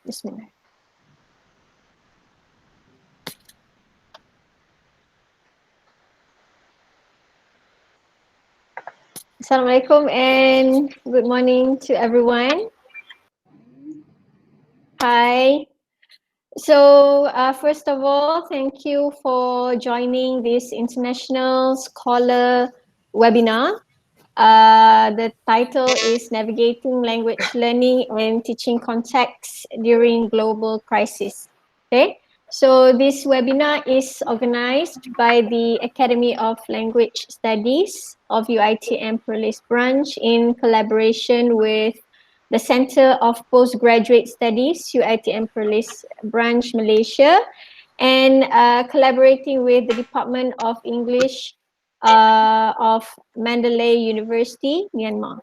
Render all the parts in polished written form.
Bismillah. Assalamualaikum and good morning to everyone. Hi. So first of all, thank you for joining this International Scholar webinar. The title is Navigating Language Learning and Teaching Contexts During Global Crisis. Okay, so this webinar is organized by the Academy of Language Studies of UiTM Perlis branch in collaboration with the Center of Postgraduate Studies, UiTM Perlis branch Malaysia, and collaborating with the Department of English of Mandalay University, Myanmar.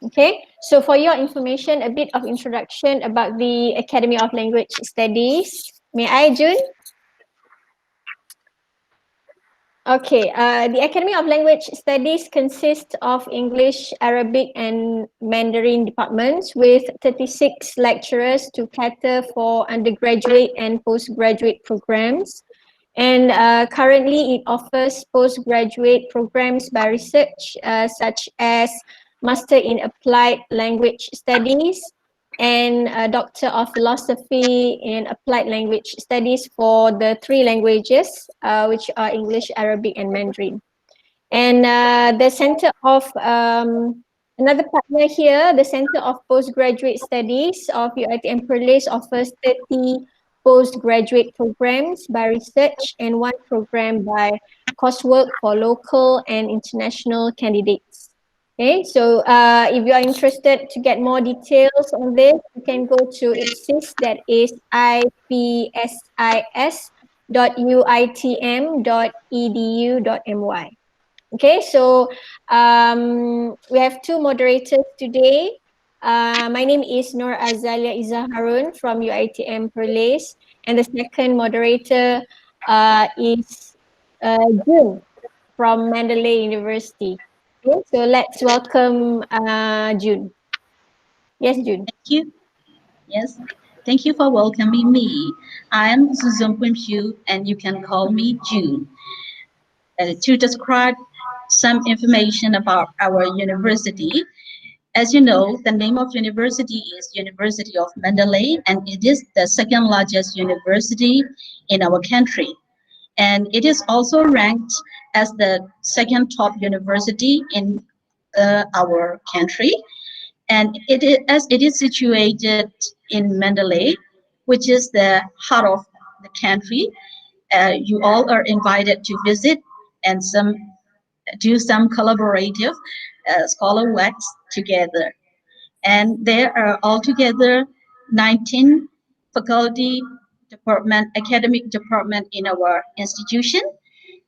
Okay, so for your information, a bit of introduction about the Academy of Language Studies. May I, June? Okay, the Academy of Language Studies consists of English, Arabic and Mandarin departments with 36 lecturers to cater for undergraduate and postgraduate programs. And currently it offers postgraduate programs by research such as Master in Applied Language Studies and Doctor of Philosophy in Applied Language Studies for the 3 languages, which are English, Arabic and Mandarin. And the Center of, another partner here, the Center of Postgraduate Studies of UiTM Perlis offers 30 postgraduate programs by research and 1 program by coursework for local and international candidates. Okay, so if you are interested to get more details on this, you can go to IPSIS, that is ipsis.uitm.edu.my. Okay, so we have 2 moderators today. My name is Nur Azalia Izzah Harun from UiTM Perlis, and the second moderator is June from Mandalay University. Okay, so let's welcome June. Yes, June. Thank you. Yes, thank you for welcoming me. I'm Suzon Pimshu, and you can call me June. To describe some information about our university, as you know, the name of university is University of Mandalay, and it is the 2nd largest university in our country. And it is also ranked as the 2nd top university in our country. And as it is situated in Mandalay, which is the heart of the country, you all are invited to visit and do some collaborative scholar works together. And there are altogether 19 faculty department, academic department in our institution,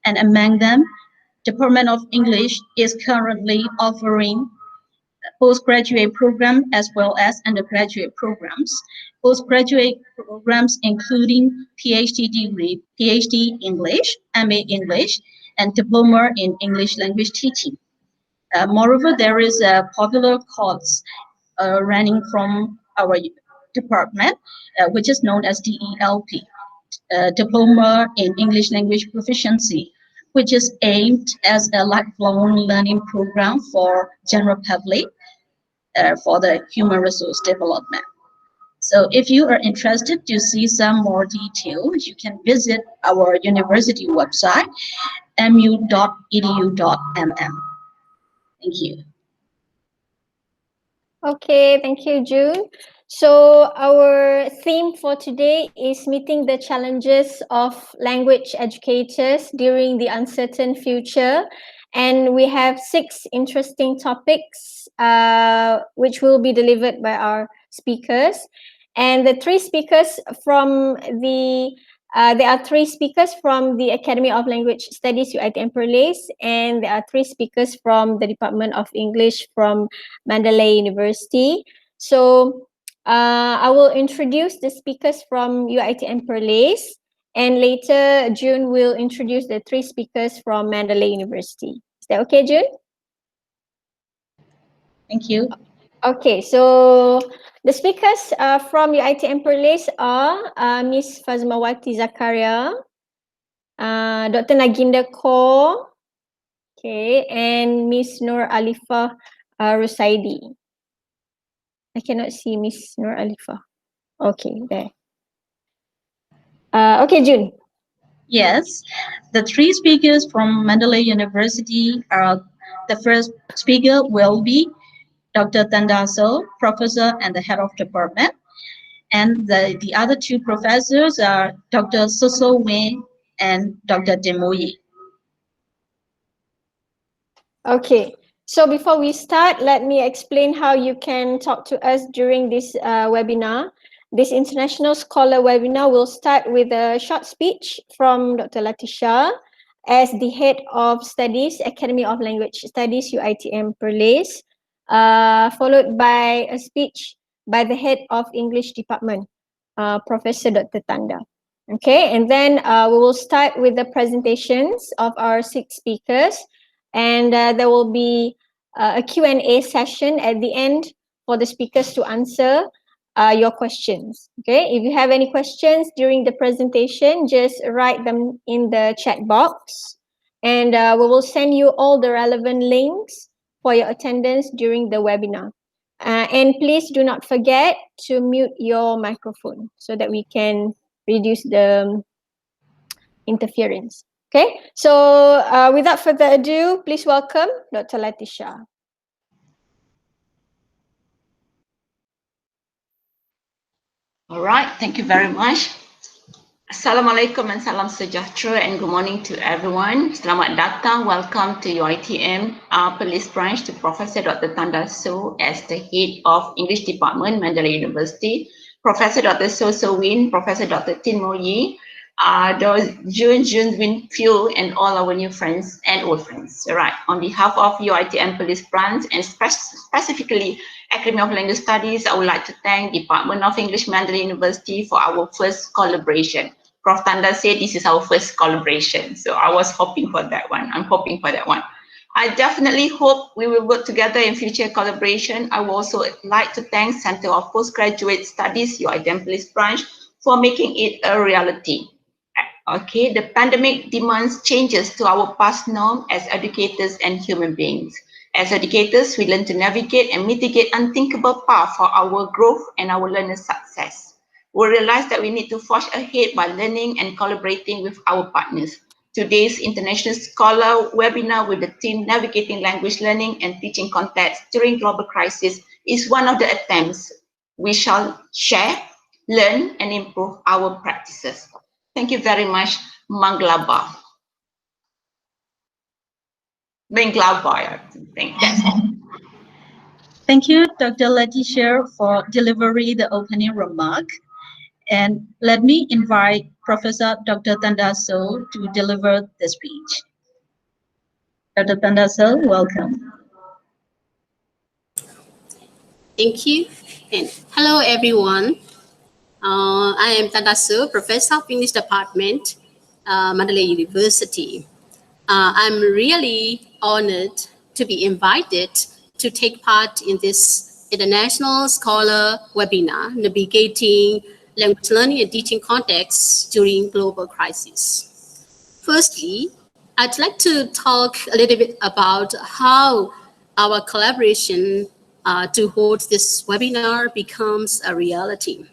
and among them, Department of English is currently offering postgraduate program as well as undergraduate programs. Postgraduate programs including PhD degree, PhD English, MA English, and diploma in English language teaching. Moreover, there is a popular course running from our department, which is known as DELP, Diploma in English Language Proficiency, which is aimed as a lifelong learning program for general public for the human resource development. So if you are interested to see some more details, you can visit our university website, mu.edu.mm. Thank you. Okay, thank you, June. So our theme for today is meeting the challenges of language educators during the uncertain future. And we have 6 interesting topics which will be delivered by our speakers. And the 3 speakers from there are 3 speakers from the Academy of Language Studies, UiTM Perlis, and there are 3 speakers from the Department of English from Mandalay University. So I will introduce the speakers from UiTM Perlis, and later June will introduce the 3 speakers from Mandalay University. Is that okay, June? Thank you. Okay, so The speakers from UiTM Perlis are Ms. Fazmawati Zakaria, Dr. Naginda Kaur, okay, and Ms. Nur Alifah Rusaidi. I cannot see Ms. Nur Alifah. Okay, there. Okay, June. Yes, the three speakers from Mandalay University are the first speaker will be Dr. Tandaso, professor and the head of department. And the other two professors are Dr. Soso Wei and Dr. Demoyi. Okay, so before we start, let me explain how you can talk to us during this webinar. This International Scholar webinar will start with a short speech from Dr. Latisha as the Head of Studies, Academy of Language Studies, UiTM Perlis, followed by a speech by the Head of English Department, Professor Dr. Tanda. Okay, and then we will start with the presentations of our 6 speakers, and there will be a Q&A session at the end for the speakers to answer your questions. Okay, if you have any questions during the presentation, just write them in the chat box, and we will send you all the relevant links for your attendance during the webinar. And please do not forget to mute your microphone so that we can reduce the interference. Okay, so without further ado, please welcome Dr. Latisha. All right, thank you very much. Assalamualaikum and salam sejahtera and good morning to everyone. Selamat datang, welcome to UiTM Perlis branch to Professor Dr. Tanda So as the Head of English Department, Mandalay University, Professor Dr. So Win, Professor Dr. Tin Mo Yi, Jun Winfield, and all our new friends and old friends. All right, on behalf of UiTM Perlis branch and specifically Academy of Language Studies, I would like to thank Department of English Mandalay University for our first collaboration. Prof. Tanda said this is our first collaboration, so I was hoping for that one. I'm hoping for that one. I definitely hope we will work together in future collaboration. I would also like to thank Center of Postgraduate Studies, UiTM Perlis branch, for making it a reality. Okay, the pandemic demands changes to our past norm as educators and human beings. As educators, we learn to navigate and mitigate unthinkable paths for our growth and our learners' success. We realize that we need to forge ahead by learning and collaborating with our partners. Today's International Scholar webinar with the theme Navigating Language Learning and Teaching Context During Global Crisis is one of the attempts we shall share, learn, and improve our practices. Thank you very much, Manglaba. Manglaba, I think that's all. Thank you, Dr. Latisha, for delivering the opening remark. And let me invite Professor Dr. Tandaso to deliver the speech. Dr. Tandaso, welcome. Thank you. And hello, everyone. I am Tandasu, Professor of English Department, Mandalay University. I'm really honored to be invited to take part in this International Scholar webinar, Navigating Language Learning and Teaching Contexts During Global Crisis. Firstly, I'd like to talk a little bit about how our collaboration to hold this webinar becomes a reality.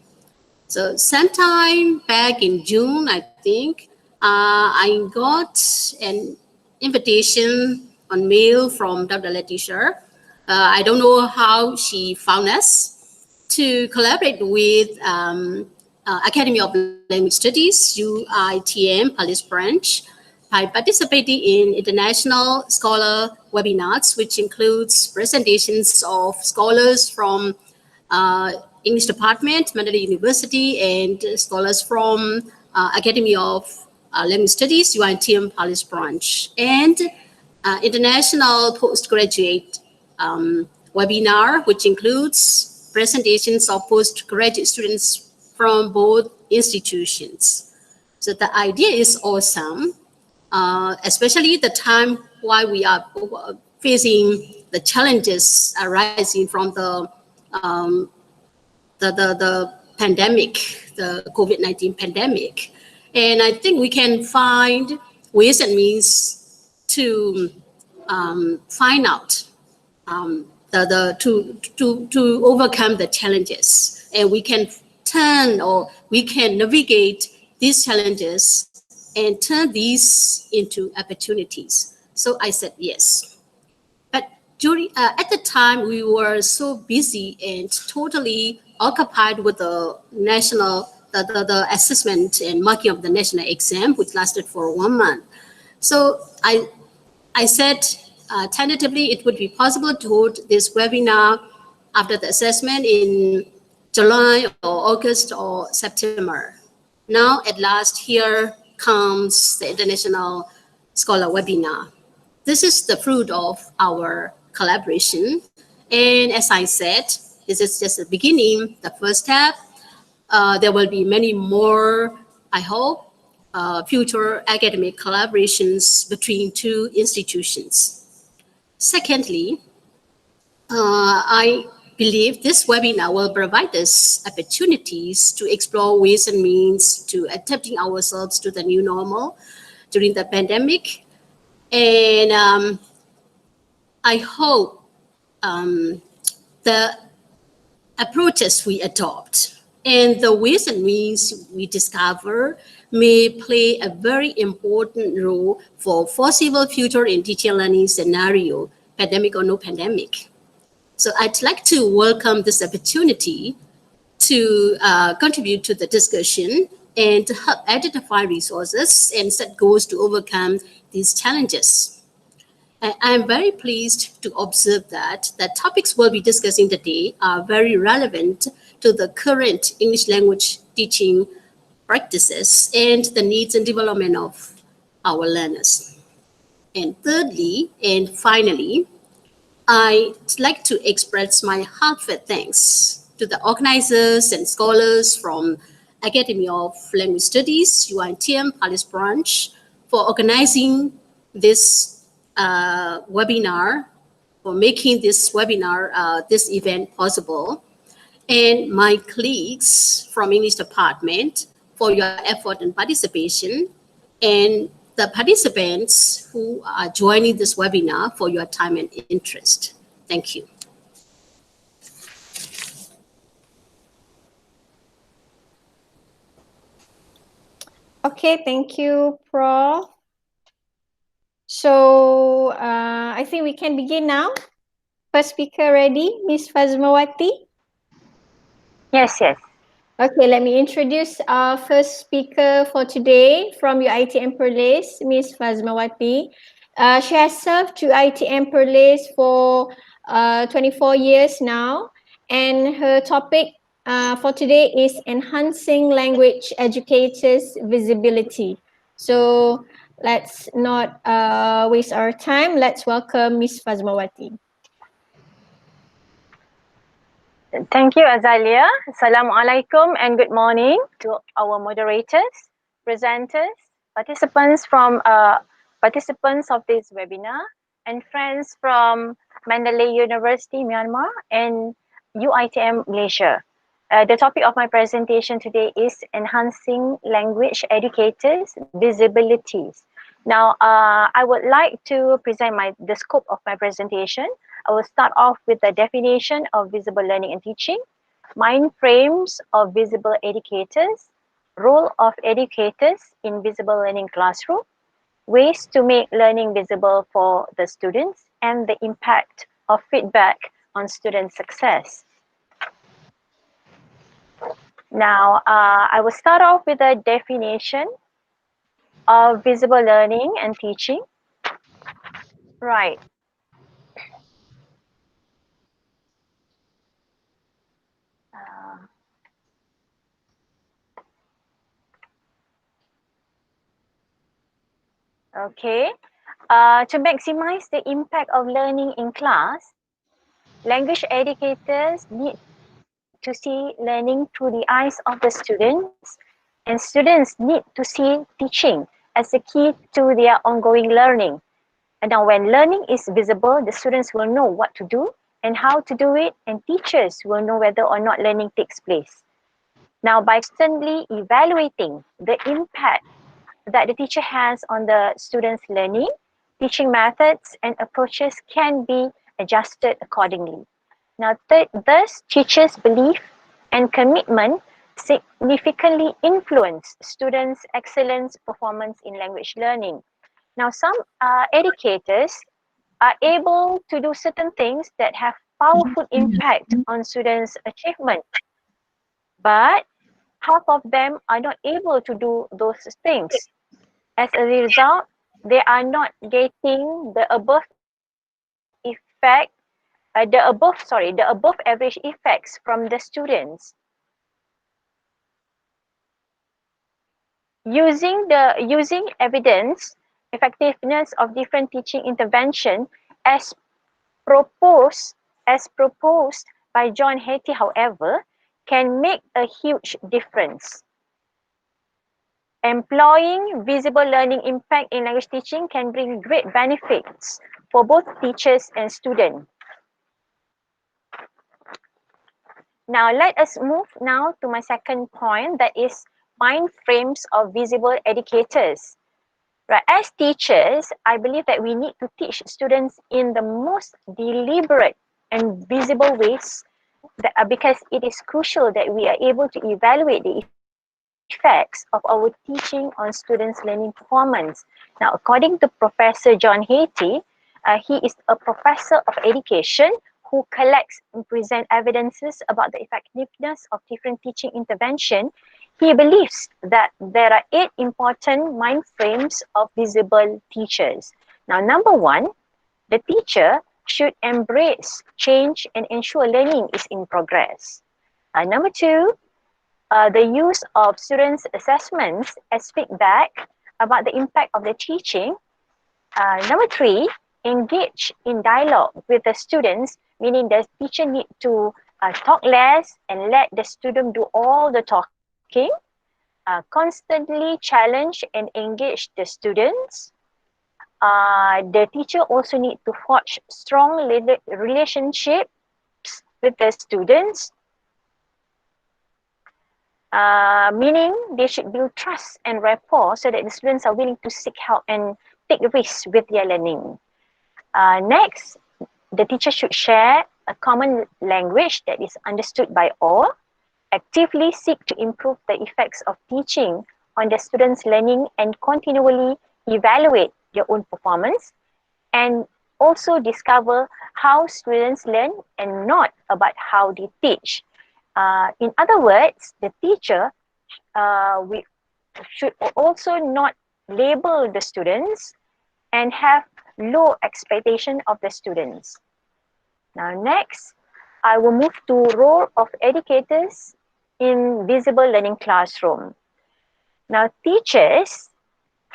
So sometime back in June, I think, I got an invitation on mail from Dr. Latisha. I don't know how she found us to collaborate with Academy of Language Studies, UiTM Perlis branch, by participating in international scholar webinars, which includes presentations of scholars from English Department, Mandalay University, and scholars from Academy of Language Studies, UiTM Perlis branch, and international postgraduate webinar, which includes presentations of postgraduate students from both institutions. So the idea is awesome, especially the time while we are facing the challenges arising from the the pandemic, the COVID-19 pandemic. And I think we can find ways and means to find out to overcome the challenges, and we can turn or we can navigate these challenges and turn these into opportunities. So I said yes. But during at the time, we were so busy and totally occupied with the the assessment and marking of the national exam, which lasted for 1 month. So I said tentatively it would be possible to hold this webinar after the assessment in July or August or September. Now at last, here comes the International Scholar Webinar. This is the fruit of our collaboration. And as I said, this is just the beginning, the first step. There will be many more, I hope, future academic collaborations between two institutions. Secondly, I believe this webinar will provide us opportunities to explore ways and means to adapting ourselves to the new normal during the pandemic. And I hope the approaches we adopt and the ways and means we discover may play a very important role for foreseeable future in teaching learning scenario, pandemic or no pandemic. So I'd like to welcome this opportunity to contribute to the discussion and to help identify resources and set goals to overcome these challenges. I'm very pleased to observe that the topics we'll be discussing today are very relevant to the current English language teaching practices and the needs and development of our learners. And thirdly, and finally, I'd like to express my heartfelt thanks to the organizers and scholars from Academy of Language Studies, UiTM Perlis branch, for organizing this webinar, for making this webinar, this event possible, and my colleagues from English department for your effort and participation, and the participants who are joining this webinar for your time and interest. Thank you. Okay, thank you, Prof. So I think we can begin now. First speaker ready, Ms. Fazmawati? Yes. Okay, let me introduce our first speaker for today from UiTM Perlis, Ms. Fazmawati. She has served UiTM Perlis for 24 years now, and her topic for today is enhancing language educators' visibility. So let's not waste our time. Let's welcome Ms. Fazmawati. Thank you, Azalia. Assalamualaikum and good morning to our moderators, presenters, participants of this webinar, and friends from Mandalay University, Myanmar, and UiTM Malaysia. The topic of my presentation today is enhancing language educators' visibilities. Now, I would like to present the scope of my presentation. I will start off with the definition of visible learning and teaching, mind frames of visible educators, role of educators in visible learning classroom, ways to make learning visible for the students, and the impact of feedback on student success. Now, I will start off with a definition of visible learning and teaching. Right. Okay. To maximize the impact of learning in class, language educators need to see learning through the eyes of the students, and students need to see teaching as a key to their ongoing learning. And now when learning is visible, the students will know what to do and how to do it, and teachers will know whether or not learning takes place. Now, by constantly evaluating the impact that the teacher has on the students' learning, teaching methods and approaches can be adjusted accordingly. Now, thus, teachers' belief and commitment significantly influence students' excellence performance in language learning. Now, some educators are able to do certain things that have powerful impact on students' achievement, but half of them are not able to do those things. As a result, they are not getting the above effect, the above average effects from the students. Using evidence, effectiveness of different teaching intervention as proposed by John Hattie, however, can make a huge difference. Employing visible learning impact in language teaching can bring great benefits for both teachers and students. Now, let us move now to my second point, that is mind frames of visible educators. Right, as teachers, I believe that we need to teach students in the most deliberate and visible ways because it is crucial that we are able to evaluate the effects of our teaching on students' learning performance. Now, according to Professor John Hattie, he is a professor of education who collects and presents evidences about the effectiveness of different teaching intervention. He believes that there are 8 important mind frames of visible teachers. Now, number 1, the teacher should embrace change and ensure learning is in progress. Number 2, the use of students' assessments as feedback about the impact of the teaching. Number 3, engage in dialogue with the students, meaning the teacher need to talk less and let the student do all the talking. Constantly challenge and engage the students. The teacher also need to forge strong relationships with the students, meaning they should build trust and rapport so that the students are willing to seek help and take risks with their learning. Next, the teacher should share a common language that is understood by all, actively seek to improve the effects of teaching on the students' learning and continually evaluate their own performance, and also discover how students learn and not about how they teach. In other words, the teacher we should also not label the students and have low expectation of the students. Now next, I will move to role of educators in visible learning classroom. Now teachers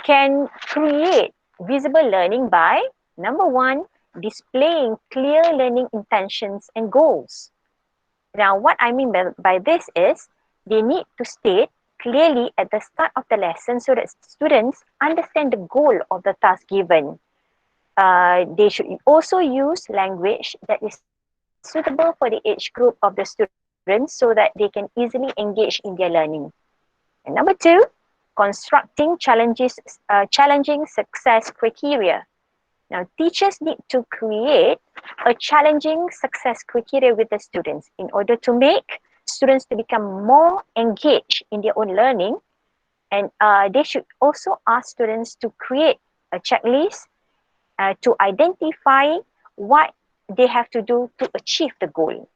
can create visible learning by, number 1, displaying clear learning intentions and goals. Now what I mean by this is they need to state clearly at the start of the lesson so that students understand the goal of the task given. They should also use language that is suitable for the age group of the students so that they can easily engage in their learning. And number 2, constructing challenging success criteria. Now, teachers need to create a challenging success criteria with the students in order to make students to become more engaged in their own learning. And they should also ask students to create a checklist to identify what they have to do to achieve the goal.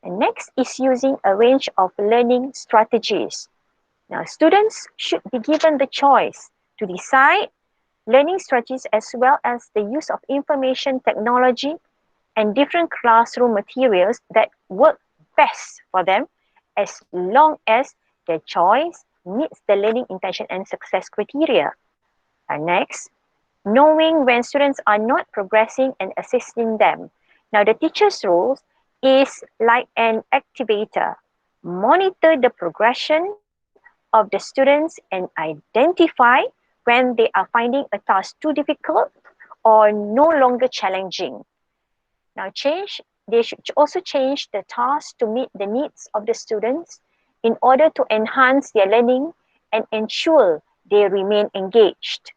And next is using a range of learning strategies. Now, students should be given the choice to decide learning strategies as well as the use of information technology and different classroom materials that work best for them as long as their choice meets the learning intention and success criteria. And next, knowing when students are not progressing and assisting them. Now, the teacher's role is like an activator. Monitor the progression of the students and identify when they are finding a task too difficult or no longer challenging. Now, change they should also change the task to meet the needs of the students in order to enhance their learning and ensure they remain engaged.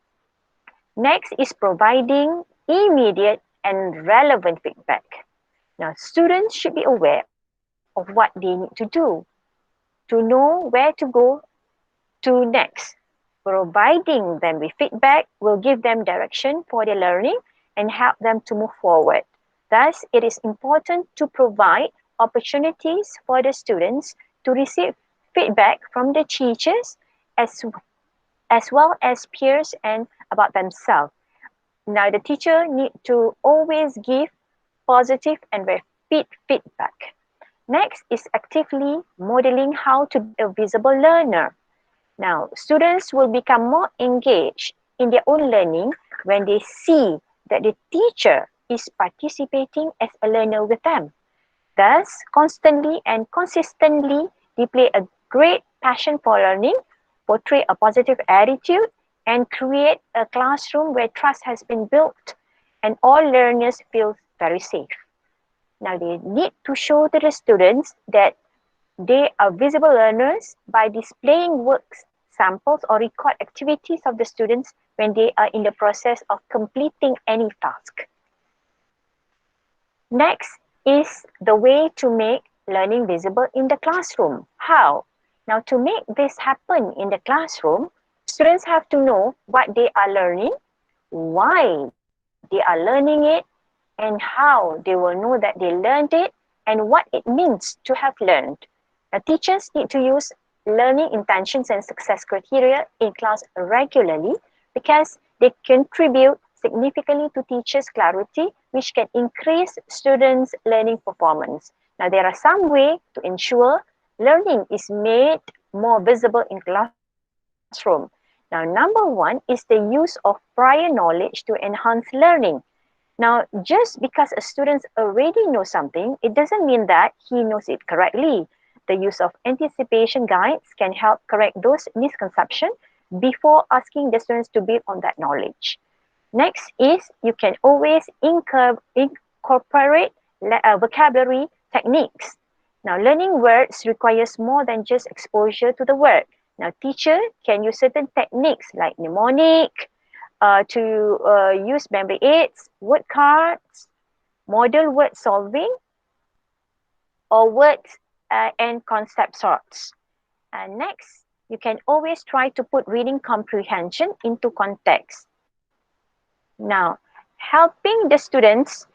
Next is providing immediate and relevant feedback. Now, students should be aware of what they need to do, to know where to go to next. Providing them with feedback will give them direction for their learning and help them to move forward. Thus, it is important to provide opportunities for the students to receive feedback from the teachers as well as peers and about themselves. Now, the teacher need to always give positive and repeat feedback. Next is actively modeling how to be a visible learner. Now, students will become more engaged in their own learning when they see that the teacher is participating as a learner with them. Thus, constantly and consistently display a great passion for learning, portray a positive attitude, and create a classroom where trust has been built and all learners feel very safe. Now, they need to show to the students that they are visible learners by displaying works, samples, or record activities of the students when they are in the process of completing any task. Next is the way to make learning visible in the classroom. How? Now, to make this happen in the classroom, students have to know what they are learning, why they are learning it, and how they will know that they learned it and what it means to have learned. Now, teachers need to use learning intentions and success criteria in class regularly because they contribute significantly to teachers' clarity, which can increase students' learning performance. Now, there are some ways to ensure learning is made more visible in classroom. Now, number one is the use of prior knowledge to enhance learning. Now, just because a student already knows something, it doesn't mean that he knows it correctly. The use of anticipation guides can help correct those misconceptions before asking the students to build on that knowledge. Next is you can always incorporate vocabulary techniques. Now, learning words requires more than just exposure to the word. Now, teacher can use certain techniques like mnemonic, to use memory aids, word cards, model word solving, or words and concept sorts. And next, you can always try to put reading comprehension into context. Now, helping the students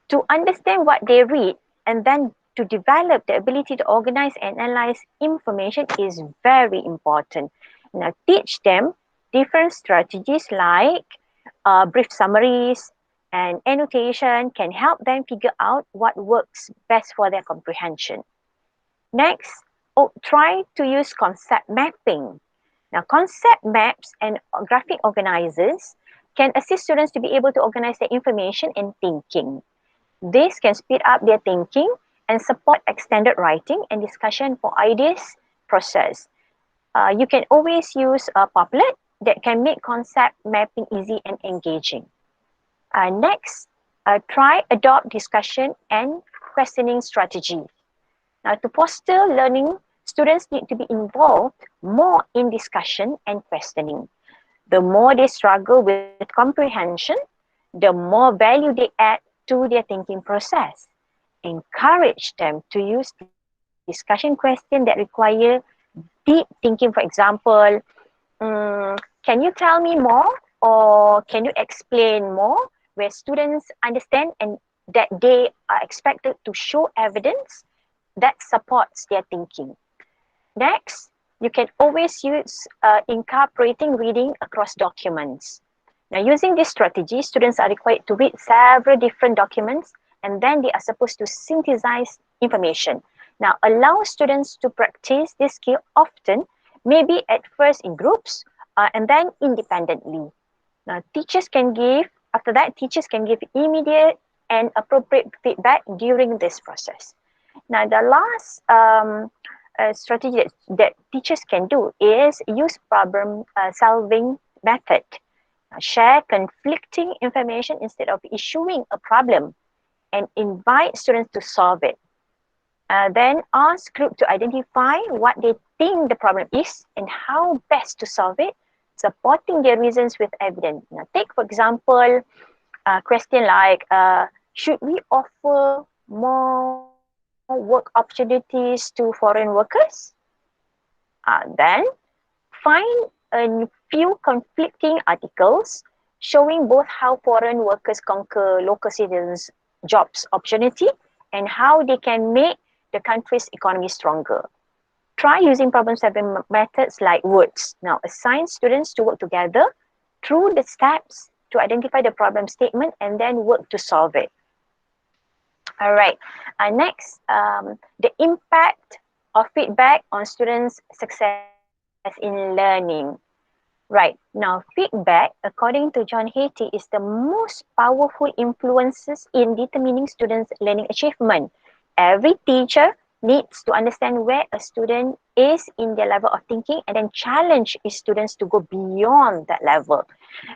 to understand what they read and then to develop the ability to organize and analyze information is very important. Now, teach them different strategies like brief summaries and annotation can help them figure out what works best for their comprehension. Next, try to use concept mapping. Now, concept maps and graphic organizers can assist students to be able to organize their information and thinking. This can speed up their thinking and support extended writing and discussion for ideas process. You can always use a Padlet that can make concept mapping easy and engaging. Next, try adopt discussion and questioning strategy. Now, to foster learning, students need to be involved more in discussion and questioning. The more they struggle with comprehension, the more value they add to their thinking process. Encourage them to use discussion questions that require deep thinking. For example, can you tell me more or can you explain more, where students understand and that they are expected to show evidence that supports their thinking. Next, you can always use incorporating reading across documents. Now, using this strategy, students are required to read several different documents and then they are supposed to synthesize information. Now, allow students to practice this skill often, maybe at first in groups and then independently. Now, teachers can give immediate and appropriate feedback during this process. Now, the last strategy that teachers can do is use problem solving method. Share conflicting information instead of issuing a problem. and invite students to solve it. Then ask group to identify what they think the problem is and how best to solve it, supporting their reasons with evidence. Now, take for example, a question like, should we offer more work opportunities to foreign workers? Then find a few conflicting articles showing both how foreign workers conquer local citizens' jobs opportunity and how they can make the country's economy stronger. Try using problem-solving methods like words. Now, assign students to work together through the steps to identify the problem statement and then work to solve it. All right. Next, the impact of feedback on students' success in learning. Right. Now, feedback, according to John Hattie, is the most powerful influences in determining students' learning achievement. Every teacher needs to understand where a student is in their level of thinking and then challenge his students to go beyond that level.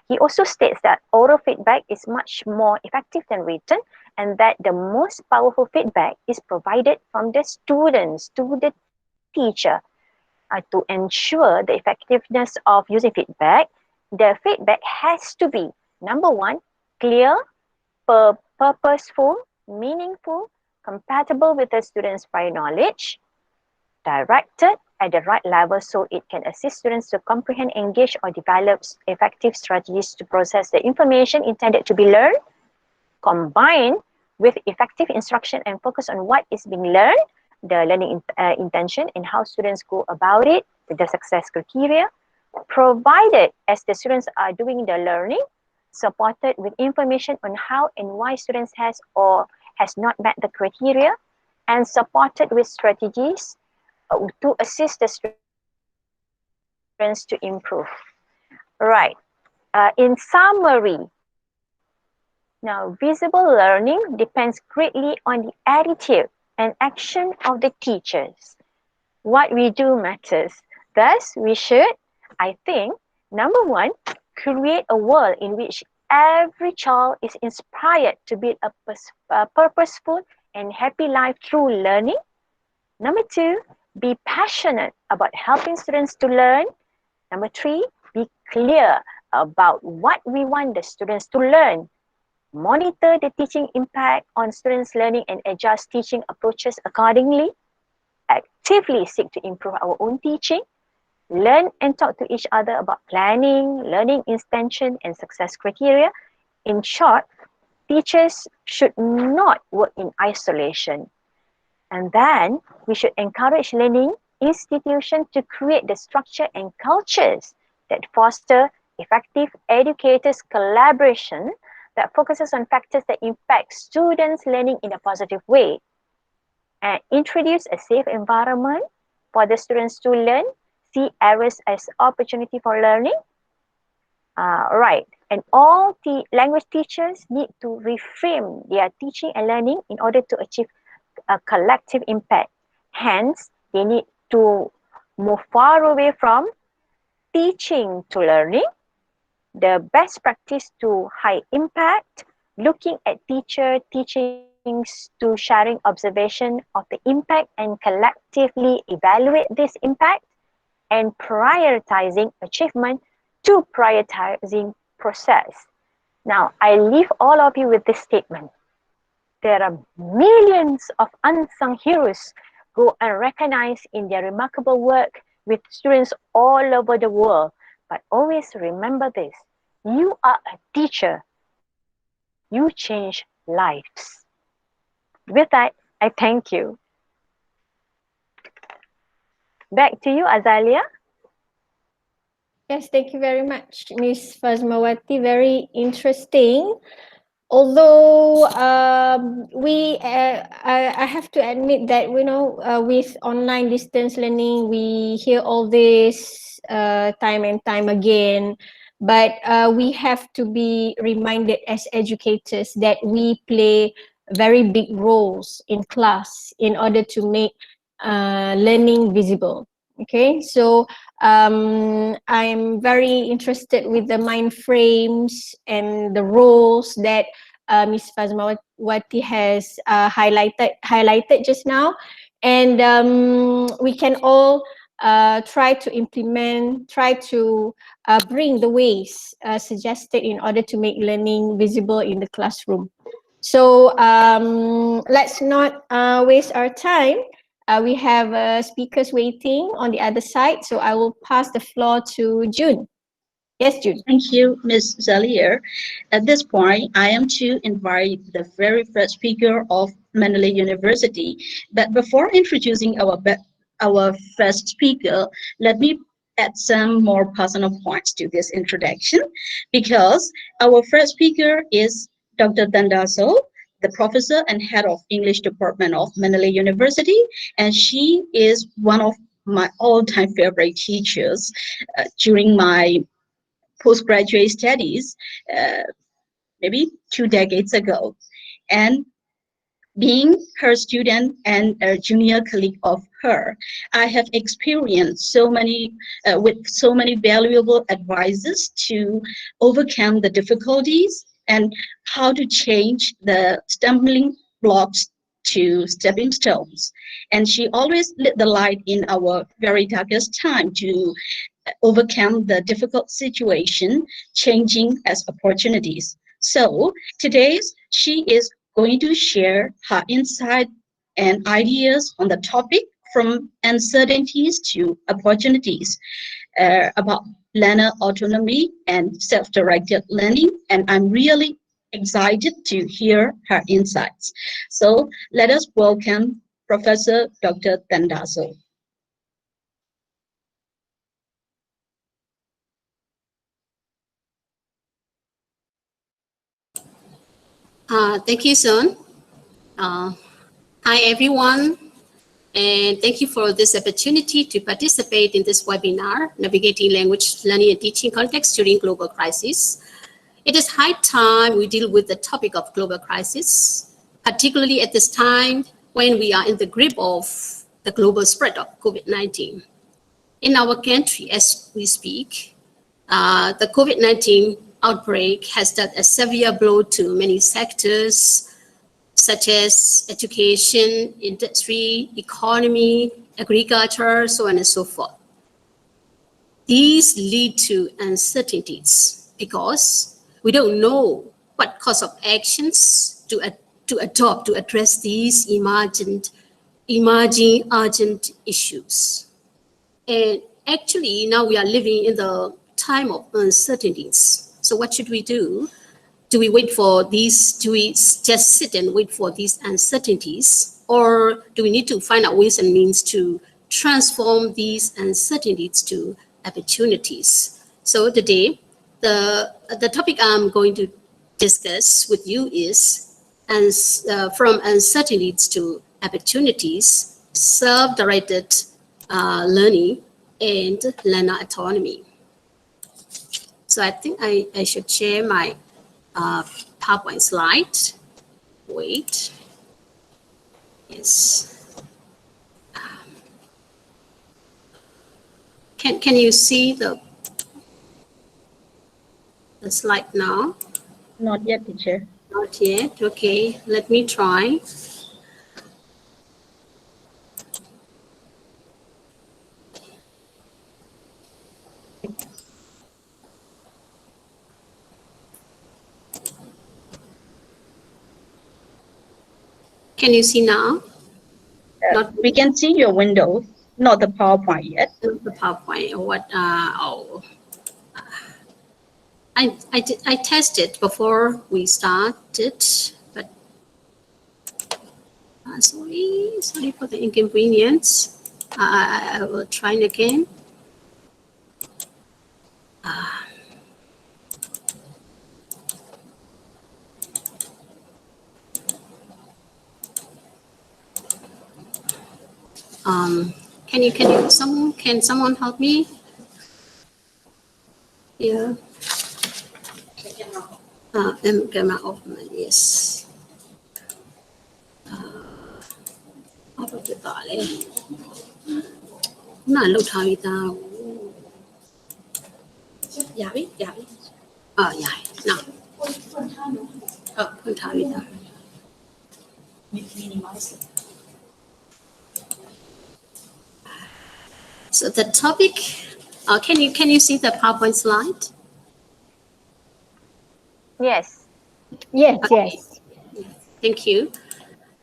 He also states that oral feedback is much more effective than written and that the most powerful feedback is provided from the students to the teacher. To ensure the effectiveness of using feedback, the feedback has to be, number one, clear, purposeful, meaningful, compatible with the student's prior knowledge, directed at the right level so it can assist students to comprehend, engage, or develop effective strategies to process the information intended to be learned, combined with effective instruction and focus on what is being learned, the learning intention, and how students go about it with the success criteria, provided as the students are doing the learning, supported with information on how and why students has or has not met the criteria, and supported with strategies to assist the students to improve. Right. In summary, now visible learning depends greatly on the attitude and action of the teachers. What we do matters. Thus, we should, I think, number one, create a world in which every child is inspired to build a purposeful and happy life through learning. Number two, be passionate about helping students to learn. Number three, be clear about what we want the students to learn. Monitor the teaching impact on students' learning and adjust teaching approaches accordingly. Actively seek to improve our own teaching. Learn and talk to each other about planning, learning intention, and success criteria. In short, teachers should not work in isolation. And then we should encourage learning institutions to create the structure and cultures that foster effective educators' collaboration that focuses on factors that impact students' learning in a positive way. And introduce a safe environment for the students to learn, see errors as opportunity for learning. Right. And all language teachers need to reframe their teaching and learning in order to achieve a collective impact. Hence, they need to move far away from teaching to learning. The best practice to high impact, looking at teacher teachings to sharing observation of the impact and collectively evaluate this impact, and prioritizing achievement to prioritizing process. Now, I leave all of you with this statement. There are millions of unsung heroes go unrecognized in their remarkable work with students all over the world. But always remember this, you are a teacher. You change lives. With that, I thank you. Back to you, Azalia. Yes, thank you very much, Miss Fazmawati. Very interesting. Although I have to admit that with online distance learning, we hear all this time and time again. But we have to be reminded as educators that we play very big roles in class in order to make learning visible. Okay, so I'm very interested with the mind frames and the roles that Ms. Fazmawati has highlighted just now, and we can all try to bring the ways suggested in order to make learning visible in the classroom. So let's not waste our time. We have speakers waiting on the other side, so I will pass the floor to June. Yes, June. Thank you, Ms. Zalier. At this point, I am to invite the very first speaker of Mandalay University. But before introducing our first speaker, let me add some more personal points to this introduction, because our first speaker is Dr. Dandaso, the professor and head of English department of Mandalay University, and she is one of my all-time favorite teachers during my postgraduate studies, maybe 2 decades ago. And being her student and a junior colleague of her, I have experienced with so many valuable advices to overcome the difficulties and how to change the stumbling blocks to stepping stones. And she always lit the light in our very darkest time to overcome the difficult situation, changing as opportunities. So today she is going to share her insight and ideas on the topic from uncertainties to opportunities about learner autonomy and self-directed learning. And I'm really excited to hear her insights. So let us welcome Professor Dr. Dandaso. Thank you, Son. Hi, everyone, and thank you for this opportunity to participate in this webinar, Navigating Language Learning and Teaching Context During Global Crisis. It is high time we deal with the topic of global crisis, particularly at this time when we are in the grip of the global spread of COVID-19. In our country, as we speak, the COVID-19 outbreak has dealt a severe blow to many sectors, such as education, industry, economy, agriculture, so on and so forth. These lead to uncertainties because we don't know what course of actions to adopt to address these emerging urgent issues. And actually, now we are living in the time of uncertainties. So what should we do? Do we wait for these? Do we just sit and wait for these uncertainties? Or do we need to find out ways and means to transform these uncertainties to opportunities? So today, the topic I'm going to discuss with you is from uncertainties to opportunities, self-directed learning and learner autonomy. So I think I should share my PowerPoint slide. Wait. Yes. Can you see the slide now? Not yet, teacher. Not yet. Okay, let me try. Can you see now? We can see your window, not the PowerPoint yet. The PowerPoint. What? I tested before we started, but sorry for the inconvenience. I will try it again. Can someone help me? Yeah. Camera off, yes. Off the tale. Not look how it down. Yeah. No. Oh, Punta Minimize it. So the topic, can you see the PowerPoint slide? Yes. Yes, Okay. yes. Thank you.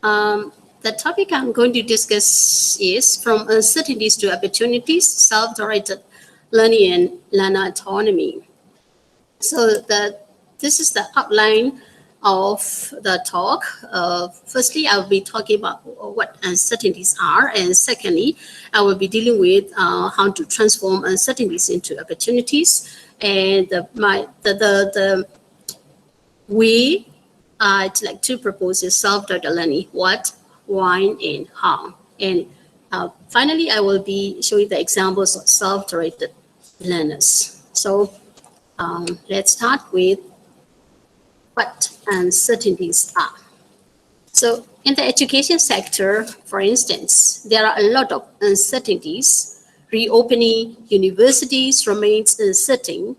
The topic I'm going to discuss is from uncertainties to opportunities, self-directed learning and learner autonomy. So this is the outline of the talk. Firstly, I will be talking about what uncertainties are, and secondly, I will be dealing with how to transform uncertainties into opportunities. And we I'd like to propose is self-directed learning: what, why, and how. And finally, I will be showing the examples of self-directed learners. So let's start with what uncertainties are. So in the education sector, for instance, there are a lot of uncertainties. Reopening universities remains uncertain,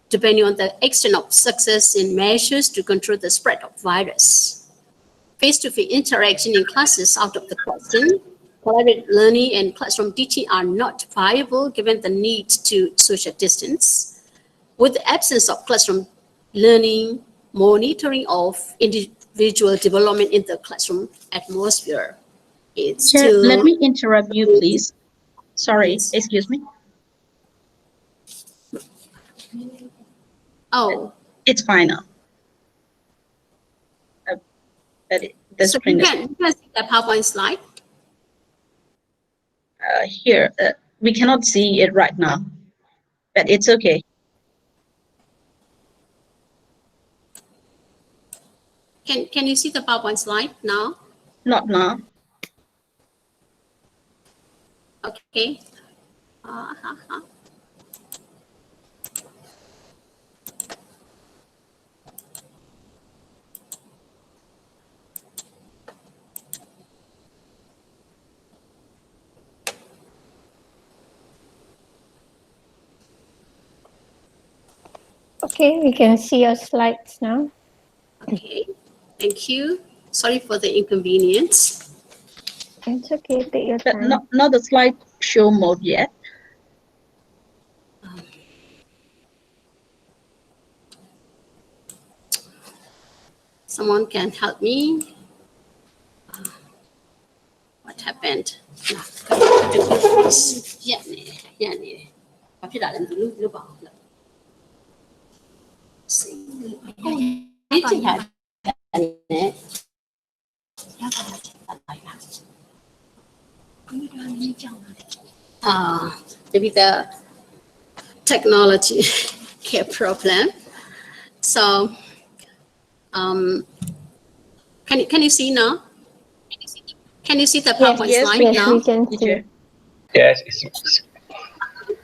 depending on the extent of success in measures to control the spread of virus. Face-to-face interaction in classes out of the question. Collaborative learning and classroom teaching are not viable given the need to social distance. With the absence of classroom learning, monitoring of individual development in the classroom atmosphere, it's Chair, still... let me interrupt you, please. Sorry, Yes. excuse me. Oh, It's fine now. The so screen you is can see the PowerPoint slide. here. We cannot see it right now, but it's okay. Can you see the PowerPoint slide now? Not now. Okay. Okay, we can see your slides now. Okay, thank you. Sorry for the inconvenience. It's okay, take your But time. not the slideshow mode yet. Someone can help me. What happened? Yeah, yeah. Tapi dalam dulu bawa. Itu ya. Maybe the technology care problem. So, can you see now? Can you see the PowerPoint Yes, slide we Yes, now? we can see. Teacher. Yes,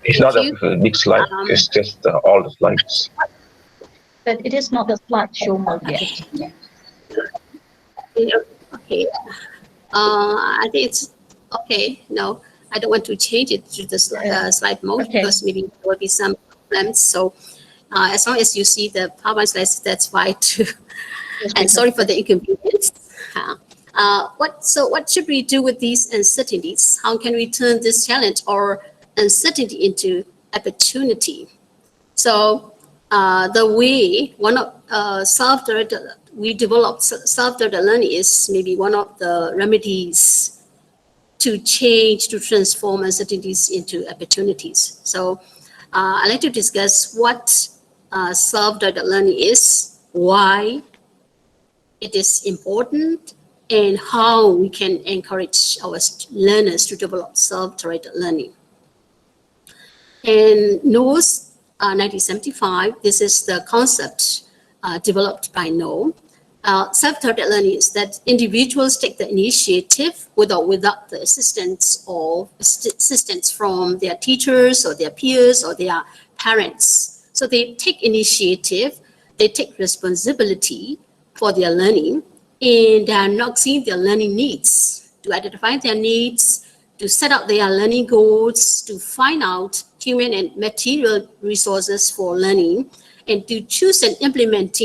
it's not Thank a big slide. It's just all the slides. But it is not the slideshow mode yet. Okay. I think it's okay. No, I don't want to change it to the slide mode Okay. because maybe there will be some problems. So as long as you see the PowerPoint slides, that's fine too. And sorry for the inconvenience. What should we do with these uncertainties? How can we turn this challenge or uncertainty into opportunity? So the way we developed self-directed learning is maybe one of the remedies to change, to transform uncertainties into opportunities. So I'd like to discuss what self-directed learning is, why it is important, and how we can encourage our learners to develop self-directed learning. In NOS 1975, this is the concept developed by NO. Self-directed learning is that individuals take the initiative without the assistance from their teachers or their peers or their parents. So they take initiative, they take responsibility for their learning, and they are not seeing their learning needs, to identify their needs, to set up their learning goals, to find out human and material resources for learning, and to choose and implement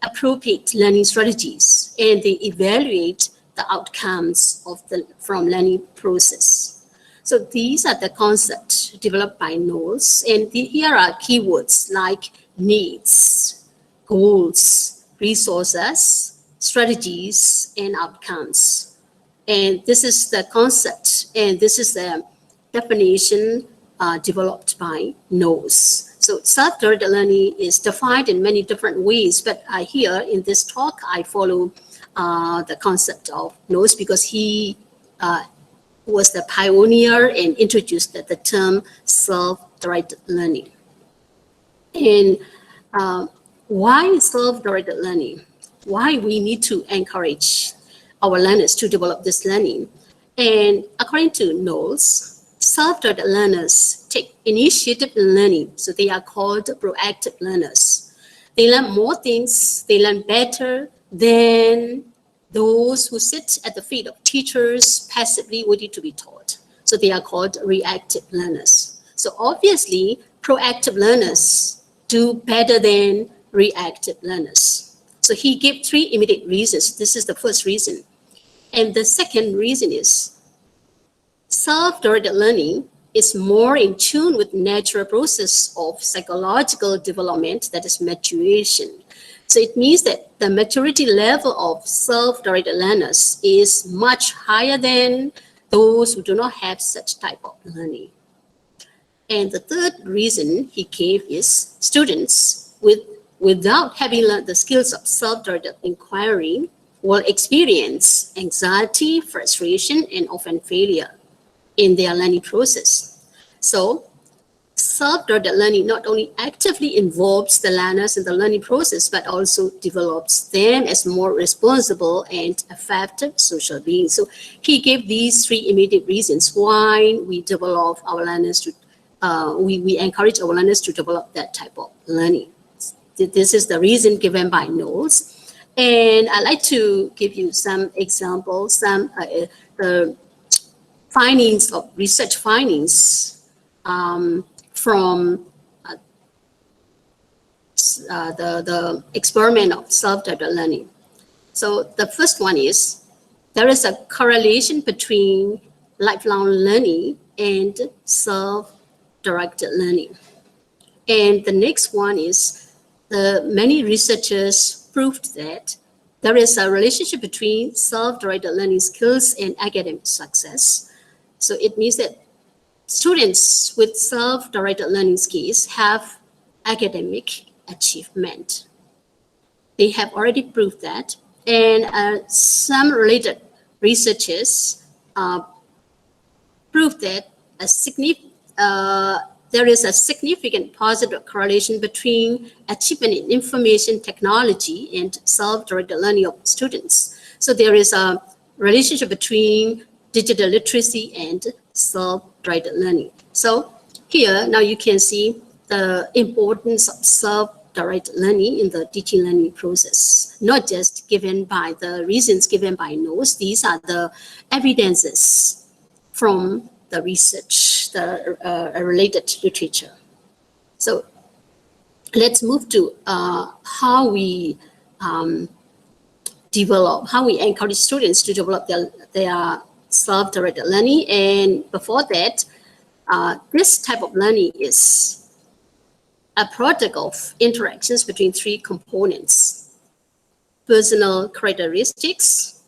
appropriate learning strategies, and they evaluate the outcomes of the from learning process. So these are the concepts developed by Knowles, and here are keywords like needs, goals, resources, strategies, and outcomes. And this is the concept, and this is the definition developed by Knowles. So self-directed learning is defined in many different ways, but here in this talk, I follow the concept of Knowles because he was the pioneer and introduced the term self-directed learning. And why self-directed learning? Why we need to encourage our learners to develop this learning? And according to Knowles, self-directed learners take initiative in learning, so they are called proactive learners. They learn more things, they learn better than those who sit at the feet of teachers passively waiting to be taught. So they are called reactive learners. So obviously, proactive learners do better than reactive learners. So he gave 3 immediate reasons. This is the first reason. And the second reason is self-directed learning is more in tune with natural process of psychological development, that is maturation. So it means that the maturity level of self-directed learners is much higher than those who do not have such type of learning. And the third reason he gave is students without having learned the skills of self-directed inquiry will experience anxiety, frustration, and often failure in their learning process. So self-directed learning not only actively involves the learners in the learning process, but also develops them as more responsible and effective social beings. So he gave these 3 immediate reasons why we develop our learners to, we encourage our learners to develop that type of learning. This is the reason given by Knowles. And I'd like to give you some examples, some findings of research findings from the experiment of self-directed learning. So the first one is there is a correlation between lifelong learning and self-directed learning. And the next one is many researchers proved that there is a relationship between self-directed learning skills and academic success. So it means that students with self-directed learning skills have academic achievement. They have already proved that. And some related researchers proved that there is a significant positive correlation between achievement in information technology and self-directed learning of students. So there is a relationship between digital literacy and self-directed learning. So here, now you can see the importance of self-directed learning in the teaching learning process, not just given by the reasons given by Knowles. These are the evidences from the research, the related literature. So let's move to how we encourage students to develop their self-directed learning. And before that, this type of learning is a product of interactions between 3 components: personal characteristics,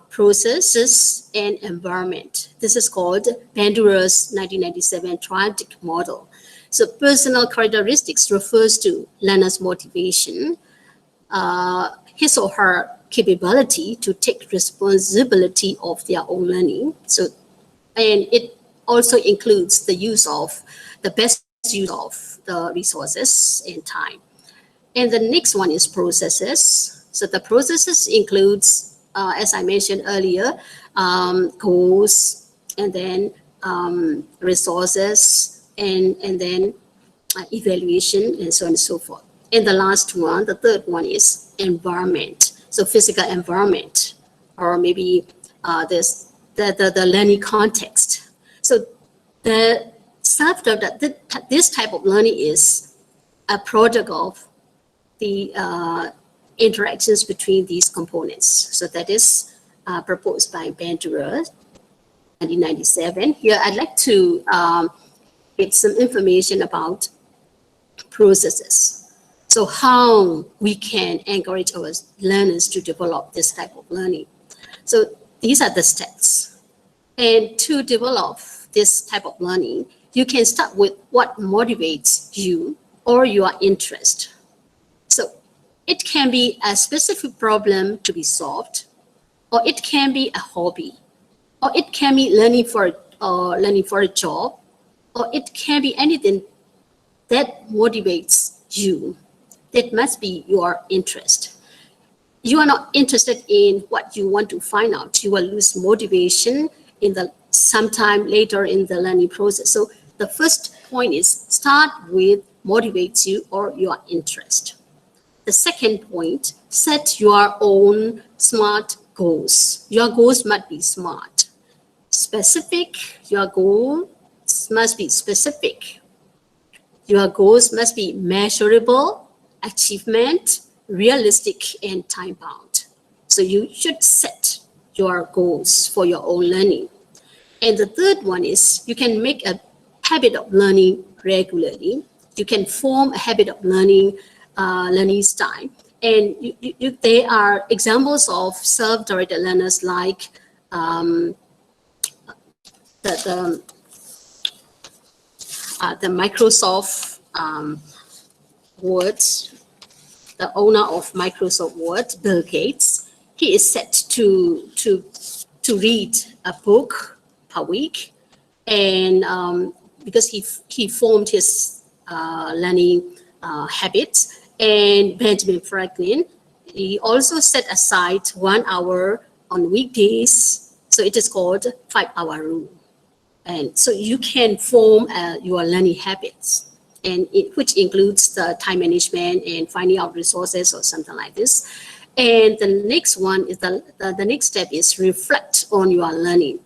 processes, and environment. This is called Bandura's 1997 triadic model. So personal characteristics refers to learner's motivation, his or her capability to take responsibility of their own learning. So, and it also includes the best use of the resources and time. And the next one is processes. So the processes includes, as I mentioned earlier, goals, and then resources, and then evaluation, and so on and so forth. And the last one, the third one, is environment. So physical environment, or maybe the learning context. So this type of learning is a product of the interactions between these components. So that is proposed by Bandura, 1997. Here I'd like to get some information about processes. So how we can encourage our learners to develop this type of learning. So these are the steps. And to develop this type of learning, you can start with what motivates you or your interest. So it can be a specific problem to be solved, or it can be a hobby, or it can be learning for a job, or it can be anything that motivates you. That must be your interest. You are not interested in what you want to find out. You will lose motivation in the sometime later in the learning process. So the first point is start with motivates you or your interest. The second point, set your own SMART goals. Your goals must be SMART. Specific, your goals must be specific. Your goals must be measurable, achievement, realistic, and time-bound. So you should set your goals for your own learning. And the third one is you can make a habit of learning regularly. You can form a habit of learning style. And they are examples of self-directed learners like the Microsoft Word, the owner of Microsoft Word, Bill Gates. He is set to read a book per week, and because he formed his learning habits. And Benjamin Franklin, he also set aside 1 hour on weekdays. So it is called 5-hour rule. And so you can form your learning habits, and which includes the time management and finding out resources or something like this. And the next one is the next step is reflect on your learning.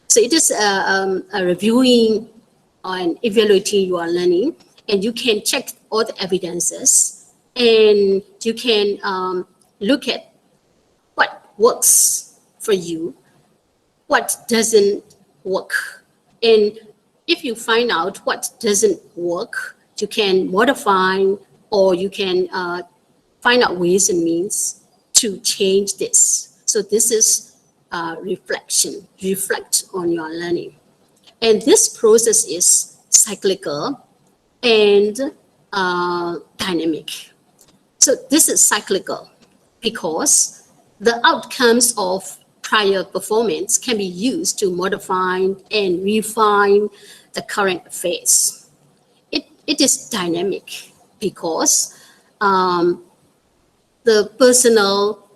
So it is a reviewing and evaluating your learning, and you can check all the evidences, and you can look at what works for you, what doesn't work. And if you find out what doesn't work, you can modify, or you can find out ways and means to change this. So this is reflection, reflect on your learning. And this process is cyclical and dynamic. So this is cyclical because the outcomes of prior performance can be used to modify and refine the current phase. It is dynamic because the personal,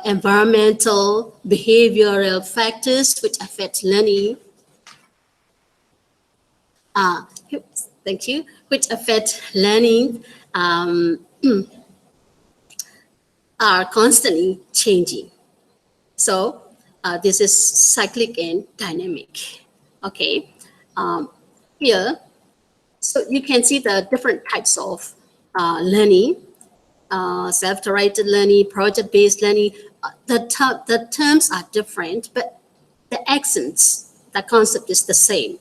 environmental, behavioral factors which affect learning, thank you, which affect learning are constantly changing. So this is cyclic and dynamic. Okay, here, so you can see the different types of learning, self-directed learning, project-based learning. The terms are different, but the essence, the concept is the same.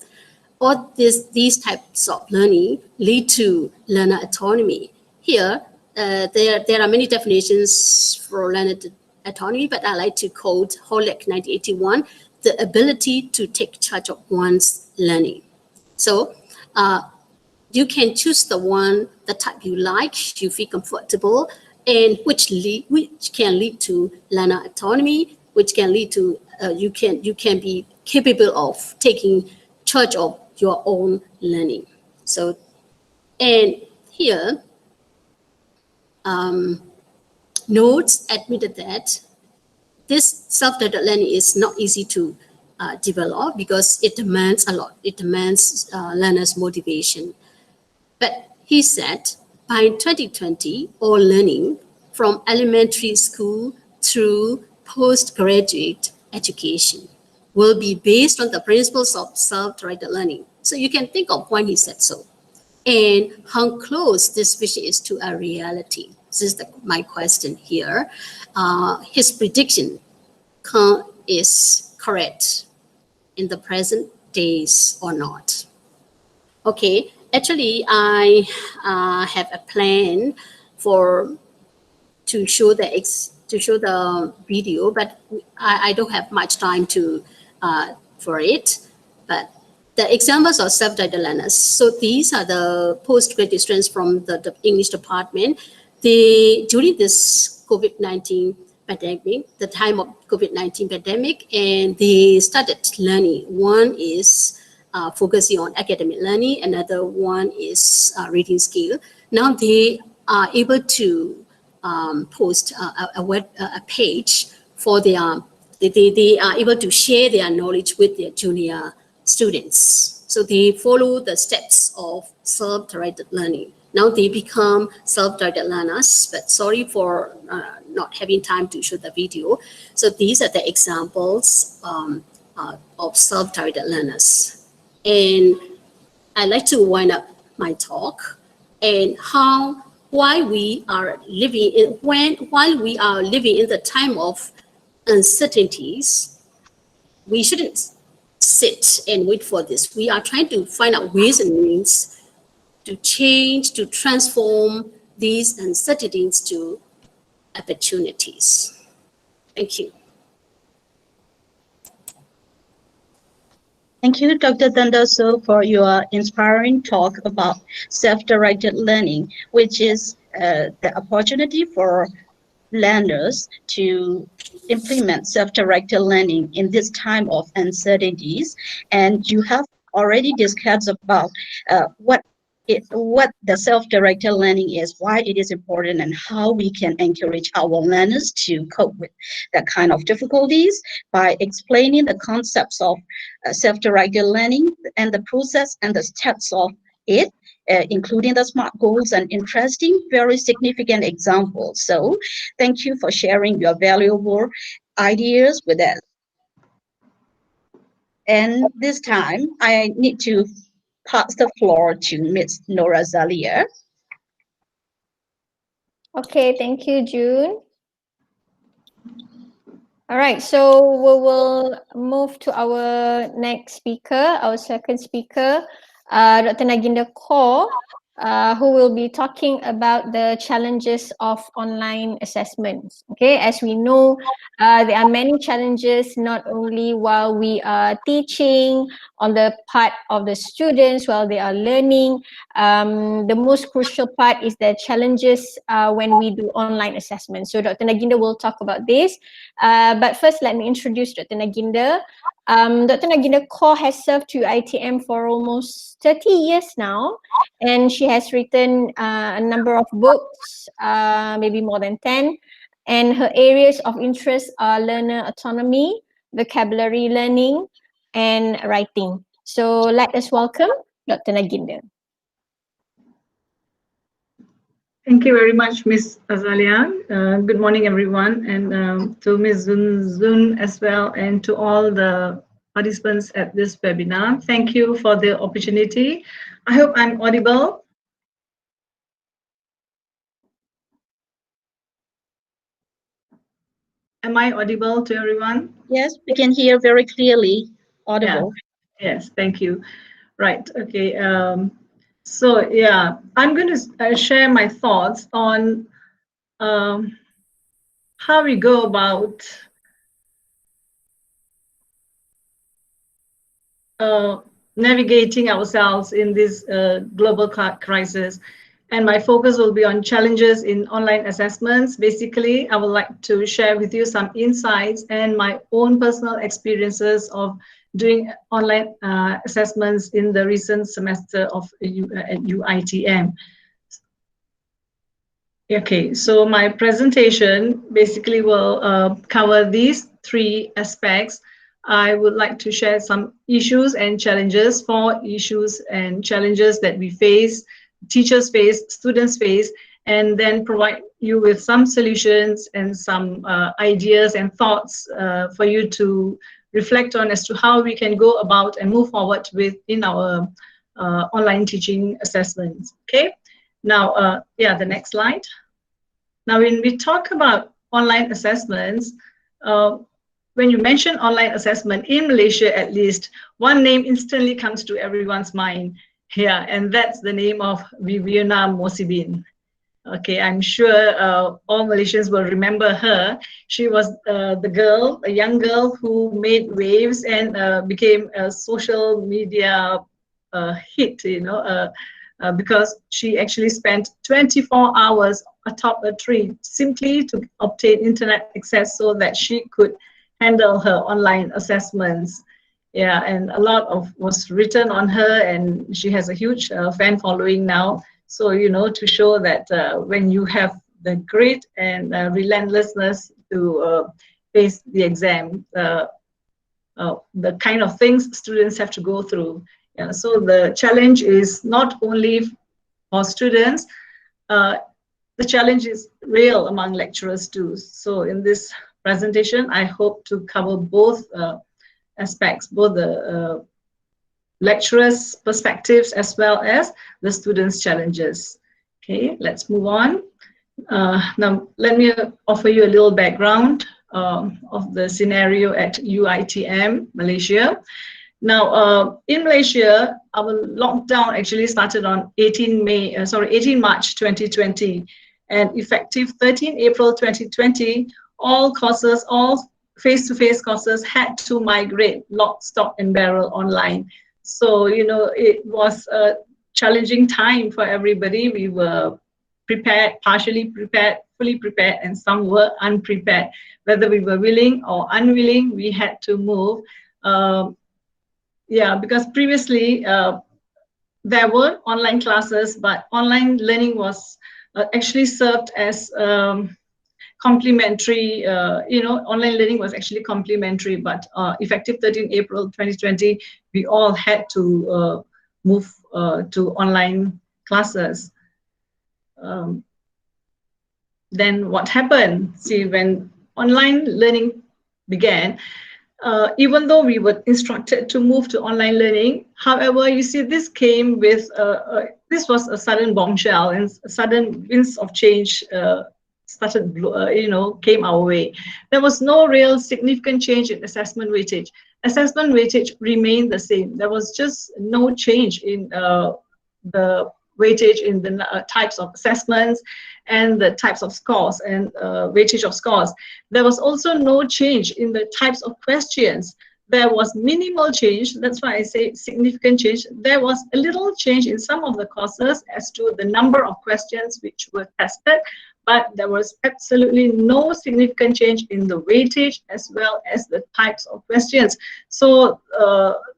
All these types of learning lead to learner autonomy. Here, there are many definitions for learner autonomy, but I like to quote Holek 1981, the ability to take charge of one's learning. So you can choose the type you like, you feel comfortable, and which can lead to learner autonomy, which can lead to you can be capable of taking charge of your own learning. So, and here, Notes admitted that this self-directed learning is not easy to develop because it demands a lot. It demands learners' motivation. But he said, by 2020, all learning from elementary school through postgraduate education will be based on the principles of self-directed learning. So you can think of when he said so. and how close this vision is to a reality. This is my question here. His prediction is correct in the present days or not? Okay, actually, I have a plan to show the video, but I don't have much time for it. But the examples of self-directed learners. So these are the postgraduate students from the English department. During this COVID-19 pandemic, the time of COVID-19 pandemic, and they started learning. One is focusing on academic learning, another one is reading skill. Now they are able to post a page for their, they are able to share their knowledge with their junior students. So they follow the steps of self-directed learning. Now they become self-directed learners, but sorry for not having time to show the video. So these are the examples of self-directed learners. And I'd like to wind up my talk and while we are living in the time of uncertainties, we shouldn't sit and wait for this. We are trying to find out ways and means to change, to transform these uncertainties to opportunities. Thank you. Thank you, Dr. Dandaso, for your inspiring talk about self-directed learning, which is the opportunity for learners to implement self-directed learning in this time of uncertainties. And you have already discussed about what the self-directed learning is, why it is important, and how we can encourage our learners to cope with that kind of difficulties by explaining the concepts of self-directed learning and the process and the steps of it, including the SMART goals and interesting, very significant examples. So thank you for sharing your valuable ideas with us. And this time, I need to pass the floor to Ms. Nora Zalia. Okay, thank you, June. All right, so we will move to our next speaker, our second speaker, Dr. Naginda Kaur, who will be talking about the challenges of online assessments. Okay, as we know, there are many challenges, not only while we are teaching, on the part of the students while they are learning. The most crucial part is the challenges when we do online assessments. So Dr. Naginda will talk about this. But first, let me introduce Dr. Naginda. Dr. Naginda Kaur has served to UiTM for almost 30 years now, and she has written a number of books, maybe more than 10, and her areas of interest are learner autonomy, vocabulary learning, and writing. So let us welcome Dr. Naginda. Thank you very much, Ms. Azalia. Good morning, everyone, and to Ms. Zun as well, and to all the participants at this webinar. Thank you for the opportunity. I hope I'm audible. Am I audible to everyone? Yes, we can hear very clearly, audible. Yeah. Yes, thank you. Right, okay. So yeah, I'm going to share my thoughts on how we go about navigating ourselves in this global crisis. And my focus will be on challenges in online assessments. Basically, I would like to share with you some insights and my own personal experiences of doing online assessments in the recent semester of at UiTM. Okay, so my presentation basically will cover these three aspects. I would like to share some issues and challenges, 4 issues and challenges that we face, teachers face, students face, and then provide you with some solutions and some ideas and thoughts for you to reflect on as to how we can go about and move forward in our online teaching assessments. Okay, now, yeah, the next slide. Now, when we talk about online assessments, when you mention online assessment in Malaysia, at least one name instantly comes to everyone's mind here, and that's the name of Viviana Mosibin. Okay, I'm sure all Malaysians will remember her. She was the girl, a young girl who made waves and became a social media hit, you know, because she actually spent 24 hours atop a tree simply to obtain internet access so that she could handle her online assessments. Yeah, and a lot of was written on her, and she has a huge fan following now. So, you know, to show that when you have the grit and relentlessness to face the exam, the kind of things students have to go through. Yeah, so the challenge is not only for students, the challenge is real among lecturers too. So in this presentation, I hope to cover both aspects, both the lecturers' perspectives as well as the students' challenges. Okay, let's move on. Now, let me offer you a little background of the scenario at UiTM, Malaysia. Now, in Malaysia, our lockdown actually started on 18 March 2020, and effective 13 April 2020, all courses, all face-to-face courses had to migrate lock, stock, and barrel online. So, you know, it was a challenging time for everybody. We were prepared, partially prepared, fully prepared, and some were unprepared. Whether we were willing or unwilling, we had to move. Yeah, because previously there were online classes, but online learning was actually served as complementary, you know, online learning was actually complementary, but effective 13 April 2020, we all had to move to online classes. Then what happened? See, when online learning began, even though we were instructed to move to online learning, however, you see, this came with, this was a sudden bombshell, and sudden winds of change started, you know, came our way. There was no real significant change in assessment weightage. Assessment weightage remained the same. There was just no change in the weightage in the types of assessments and the types of scores and weightage of scores. There was also no change in the types of questions. There was minimal change. That's why I say significant change. There was a little change in some of the courses as to the number of questions which were tested, but there was absolutely no significant change in the weightage as well as the types of questions. So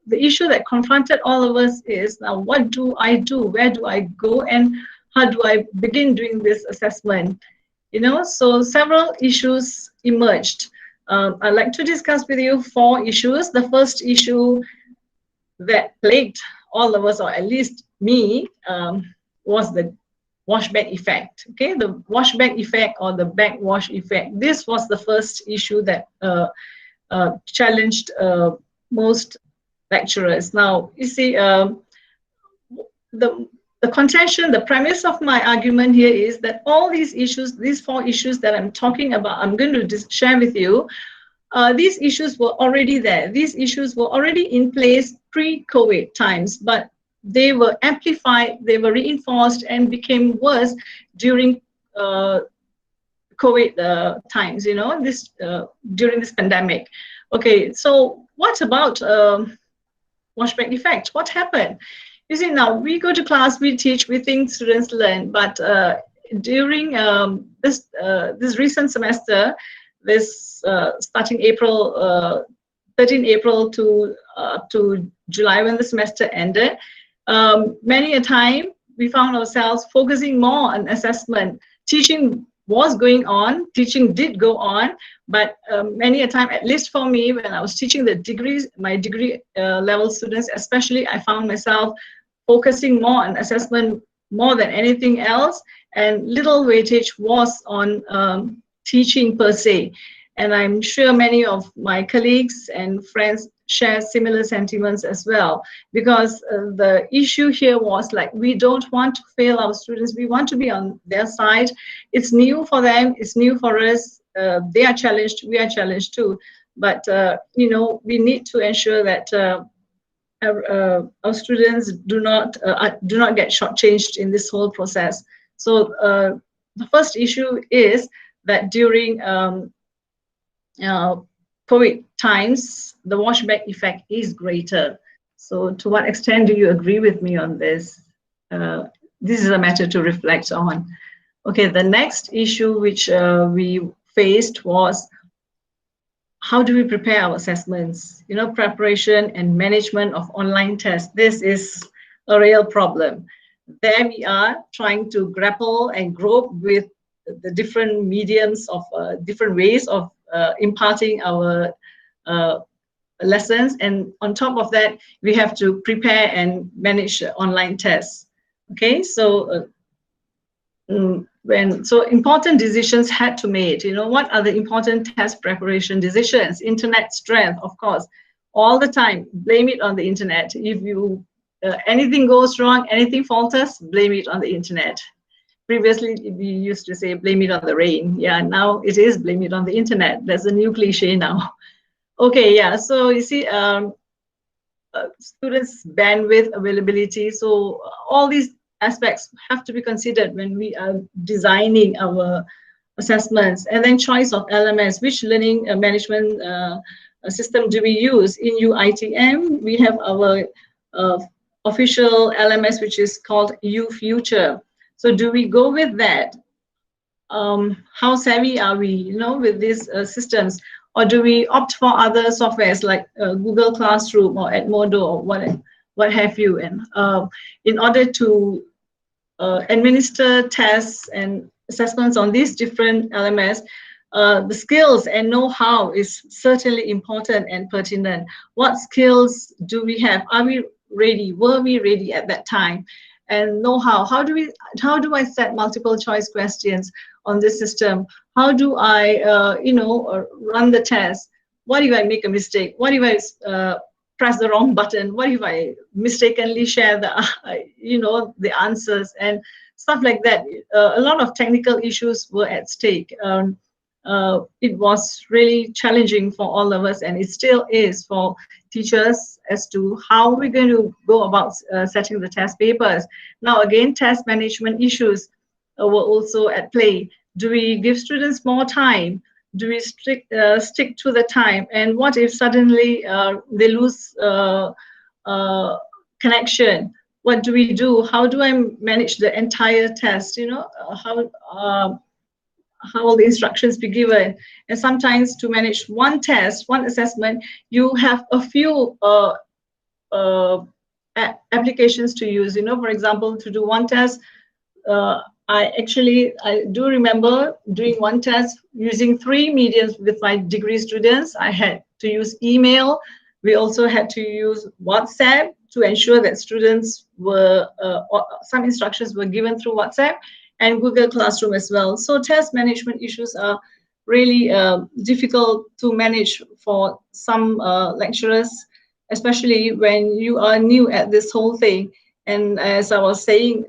the issue that confronted all of us is, now what do I do? Where do I go? And how do I begin doing this assessment? You know, so several issues emerged. I'd like to discuss with you 4 issues. The first issue that plagued all of us, or at least me, was the washback effect. Okay, the washback effect or the backwash effect. This was the first issue that challenged most lecturers. Now, you see, the contention, the premise of my argument here is that all these issues, these 4 issues that I'm talking about, I'm going to share with you, these issues were already there. These issues were already in place pre-COVID times, but they were amplified, they were reinforced and became worse during COVID times, you know, this during this pandemic. Okay, so what about washback effect? What happened? You see, now we go to class, we teach, we think students learn, but during this recent semester, this starting April, 13 April to July, when the semester ended, many a time we found ourselves focusing more on assessment. Teaching was going on, teaching did go on, but many a time, at least for me, when I was teaching the degrees, my degree level students especially, I found myself focusing more on assessment more than anything else, and little weightage was on teaching per se. And I'm sure many of my colleagues and friends share similar sentiments as well, because the issue here was like, we don't want to fail our students. We want to be on their side. It's new for them. It's new for us. They are challenged. We are challenged too. But, you know, we need to ensure that our students do not get shortchanged in this whole process. So the first issue is that during COVID times, the washback effect is greater. So to what extent do you agree with me on this? This is a matter to reflect on. Okay, the next issue which we faced was, how do we prepare our assessments? You know, preparation and management of online tests. This is a real problem. There we are trying to grapple and grope with the different mediums of different ways of imparting our lessons. And on top of that, we have to prepare and manage online tests. Okay, so so important decisions had to be made. You know, what are the important test preparation decisions? Internet strength, of course, all the time. Blame it on the internet. If you anything goes wrong, anything falters, blame it on the internet. Previously, we used to say blame it on the rain. Yeah, now it is blame it on the internet. That's a new cliche now. Okay, yeah. So you see, students' bandwidth availability. So all these aspects have to be considered when we are designing our assessments. And then choice of LMS, which learning management system do we use? In UiTM, we have our official LMS, which is called UFuture. So do we go with that? How savvy are we, you know, with these systems? Or do we opt for other softwares like Google Classroom or Edmodo or what have you? And in order to administer tests and assessments on these different LMS, the skills and know-how is certainly important and pertinent. What skills do we have? Are we ready? Were we ready at that time? And know-how. How do I set multiple choice questions on this system? How do I, you know, run the test? What if I make a mistake? What if I press the wrong button? What if I mistakenly share the, you know, the answers and stuff like that? A lot of technical issues were at stake. It was really challenging for all of us, and it still is for teachers as to how we're going to go about setting the test papers. Now, again, test management issues were also at play. Do we give students more time? Do we stick to the time? And what if suddenly they lose connection? What do we do? How do I manage the entire test? You know, how will the instructions be given? And sometimes to manage one test, one assessment, you have a few applications to use. You know, for example, to do one test, I do remember doing one test using 3 mediums with my degree students. I had to use email. We also had to use WhatsApp to ensure that students were, some instructions were given through WhatsApp, and Google Classroom as well. So test management issues are really difficult to manage for some lecturers, especially when you are new at this whole thing. And as I was saying,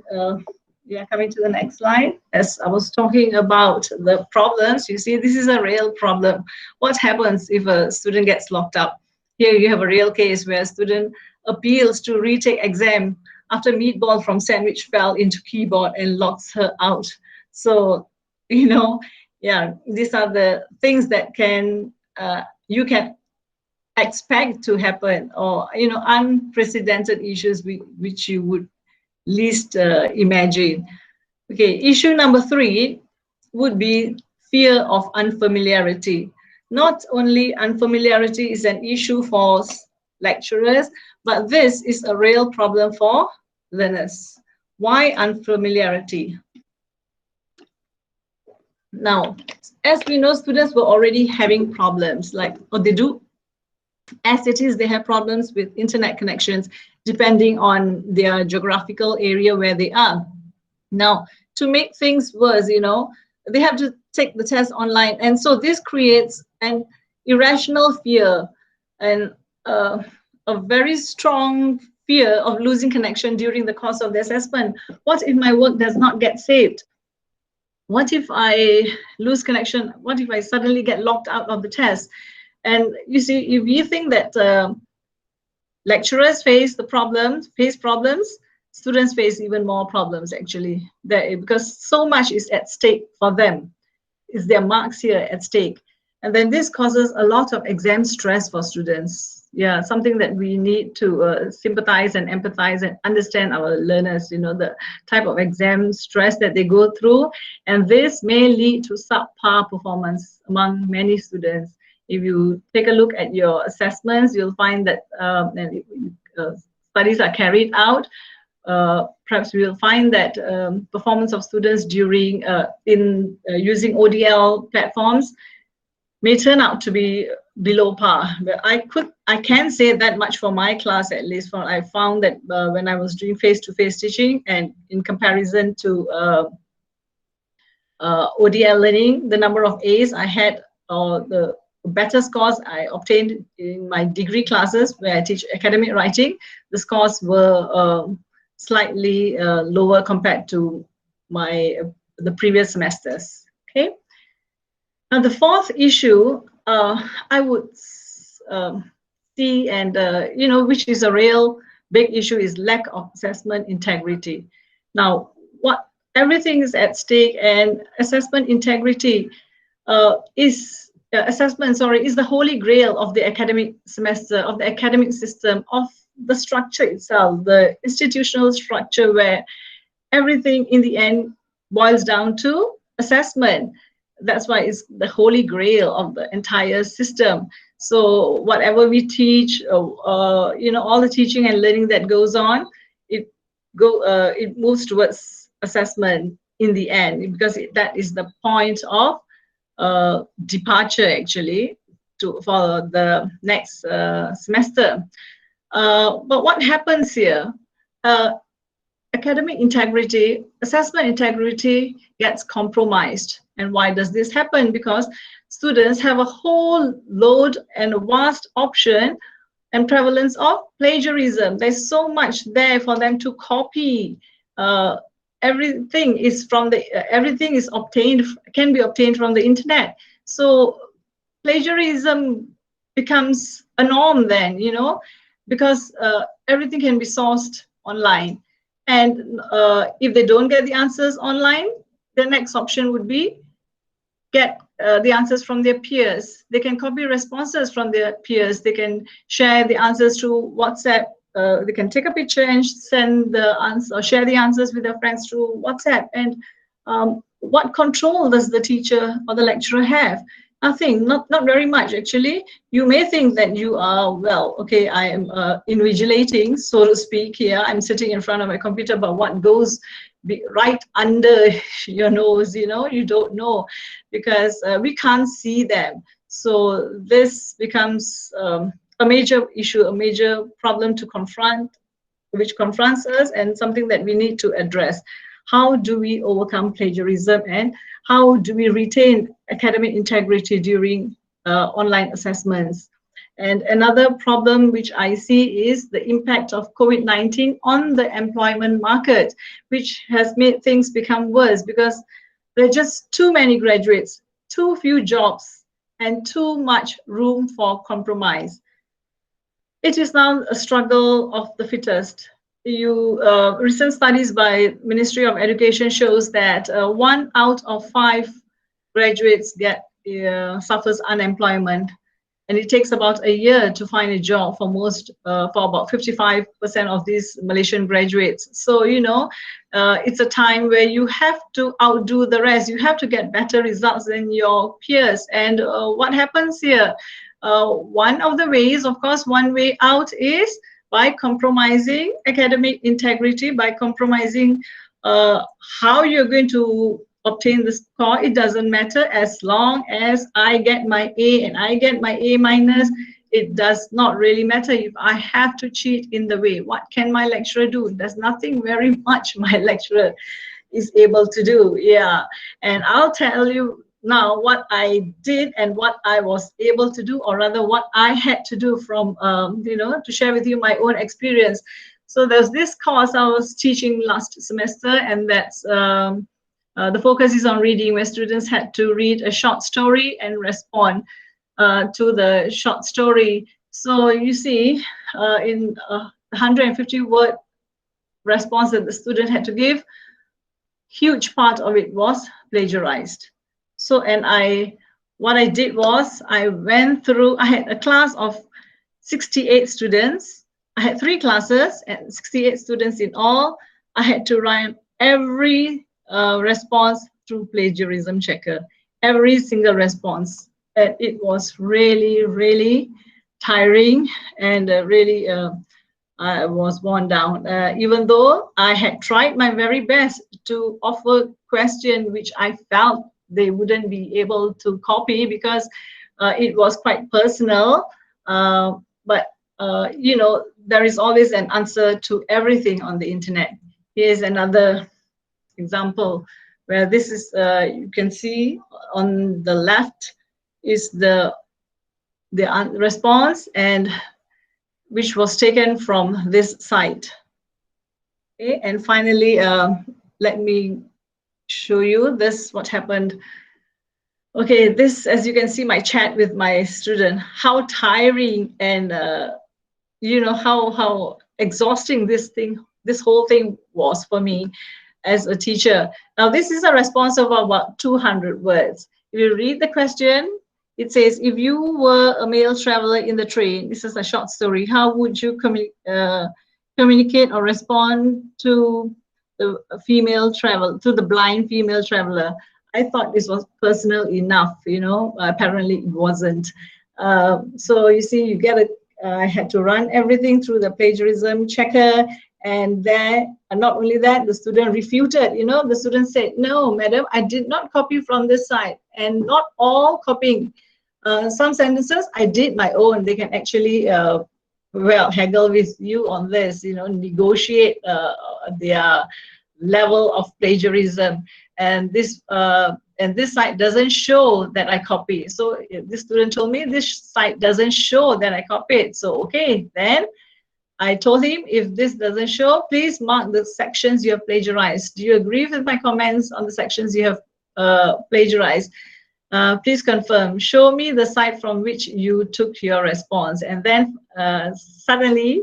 yeah, coming to the next slide, as I was talking about the problems, you see, this is a real problem. What happens if a student gets locked up? Here you have a real case where a student appeals to retake exam after meatball from sandwich fell into keyboard and locks her out. So, you know, yeah, these are the things that can you can expect to happen, or, you know, unprecedented issues which you would least imagine. Okay, issue number 3 would be fear of unfamiliarity. Not only unfamiliarity is an issue for lecturers, but this is a real problem for learners. Why unfamiliarity? Now, as we know, students were already having problems, like, or they do, as it is, they have problems with internet connections, depending on their geographical area where they are. Now, to make things worse, you know, they have to take the test online. And so this creates and irrational fear, and a very strong fear of losing connection during the course of the assessment. What if my work does not get saved? What if I lose connection? What if I suddenly get locked out of the test? And you see, if you think that lecturers face problems, students face even more problems actually, because so much is at stake for them. Is their marks here at stake? And then this causes a lot of exam stress for students. Yeah, something that we need to sympathize and empathize and understand our learners, you know, the type of exam stress that they go through. And this may lead to subpar performance among many students. If you take a look at your assessments, you'll find that studies are carried out. Perhaps we will find that performance of students during using ODL platforms may turn out to be below par. But I can say that much for my class, at least. I found that when I was doing face-to-face teaching, and in comparison to ODL learning, the number of A's I had, or the better scores I obtained in my degree classes where I teach academic writing, the scores were slightly lower compared to the previous semesters. Okay. Now the fourth issue I would see, and you know, which is a real big issue, is lack of assessment integrity. Now, everything is at stake, and assessment integrity is the holy grail of the academic semester, of the academic system, of the structure itself, the institutional structure, where everything in the end boils down to assessment. That's why it's the holy grail of the entire system. So whatever we teach, you know, all the teaching and learning that goes on, it moves towards assessment in the end, because that is the point of departure actually for the next semester. But what happens here? Academic integrity, assessment integrity gets compromised. And why does this happen? Because students have a whole load and a vast option and prevalence of plagiarism. There's so much there for them to copy. Everything can be obtained from the internet. So plagiarism becomes a norm then, you know, because everything can be sourced online. And if they don't get the answers online, the next option would be get the answers from their peers. They can copy responses from their peers. They can share the answers through WhatsApp. They can take a picture and send the answer, or share the answers with their friends through WhatsApp. And what control does the teacher or the lecturer have? Nothing, not very much actually. You may think that you are, well, okay, I am invigilating, so to speak, here. I'm sitting in front of my computer, but what goes right under your nose, you know, you don't know, because we can't see them. So this becomes a major issue, a major problem to confront, which confronts us, and something that we need to address. How do we overcome plagiarism, and how do we retain academic integrity during online assessments? And another problem which I see is the impact of COVID-19 on the employment market, which has made things become worse, because there are just too many graduates, too few jobs, and too much room for compromise. It is now a struggle of the fittest. Recent studies by Ministry of Education shows that 1 out of 5 graduates suffers unemployment, and it takes about a year to find a job for about 55% of these Malaysian graduates. So, you know, it's a time where you have to outdo the rest. You have to get better results than your peers. And what happens here? One of the ways, of course, one way out is by compromising academic integrity, by compromising how you're going to obtain the score. It doesn't matter, as long as I get my A and I get my A minus. It does not really matter if I have to cheat in the way. What can my lecturer do? There's nothing very much my lecturer is able to do. Yeah, and I'll tell you now what I did and what I was able to do, or rather what I had to do from, to share with you my own experience. So there's this course I was teaching last semester, and that's the focus is on reading, where students had to read a short story and respond to the short story. So you see, in 150 word response that the student had to give, huge part of it was plagiarized. So, what I did was I went through, I had a class of 68 students. I had 3 classes and 68 students in all. I had to write every response through plagiarism checker, every single response. And it was really, really tiring, and really I was worn down, even though I had tried my very best to offer question which I felt they wouldn't be able to copy, because it was quite personal. But there is always an answer to everything on the internet. Here's another example where this is, you can see on the left is the response, and which was taken from this site. Okay, and finally, let me show you this, what happened. Okay, this, as you can see, my chat with my student, how tiring and how exhausting this whole thing was for me as a teacher. Now, this is a response of about 200 words. If you read the question, it says, if you were a male traveler in the train, this is a short story, how would you communicate or respond to the blind female traveler? I thought this was personal enough, apparently it wasn't. So you see, I had to run everything through the plagiarism checker, and then not only that, the student refuted. The student said, no, madam, I did not copy from this site, and not all copying. Some sentences I did my own. They can actually haggle with you on this, negotiate their level of plagiarism, and this site doesn't show that I copy. So this student told me this site doesn't show that I copied. So okay, then I told him, if this doesn't show, please mark the sections you have plagiarized. Do you agree with my comments on the sections you have plagiarized? Please confirm. Show me the site from which you took your response. And then suddenly,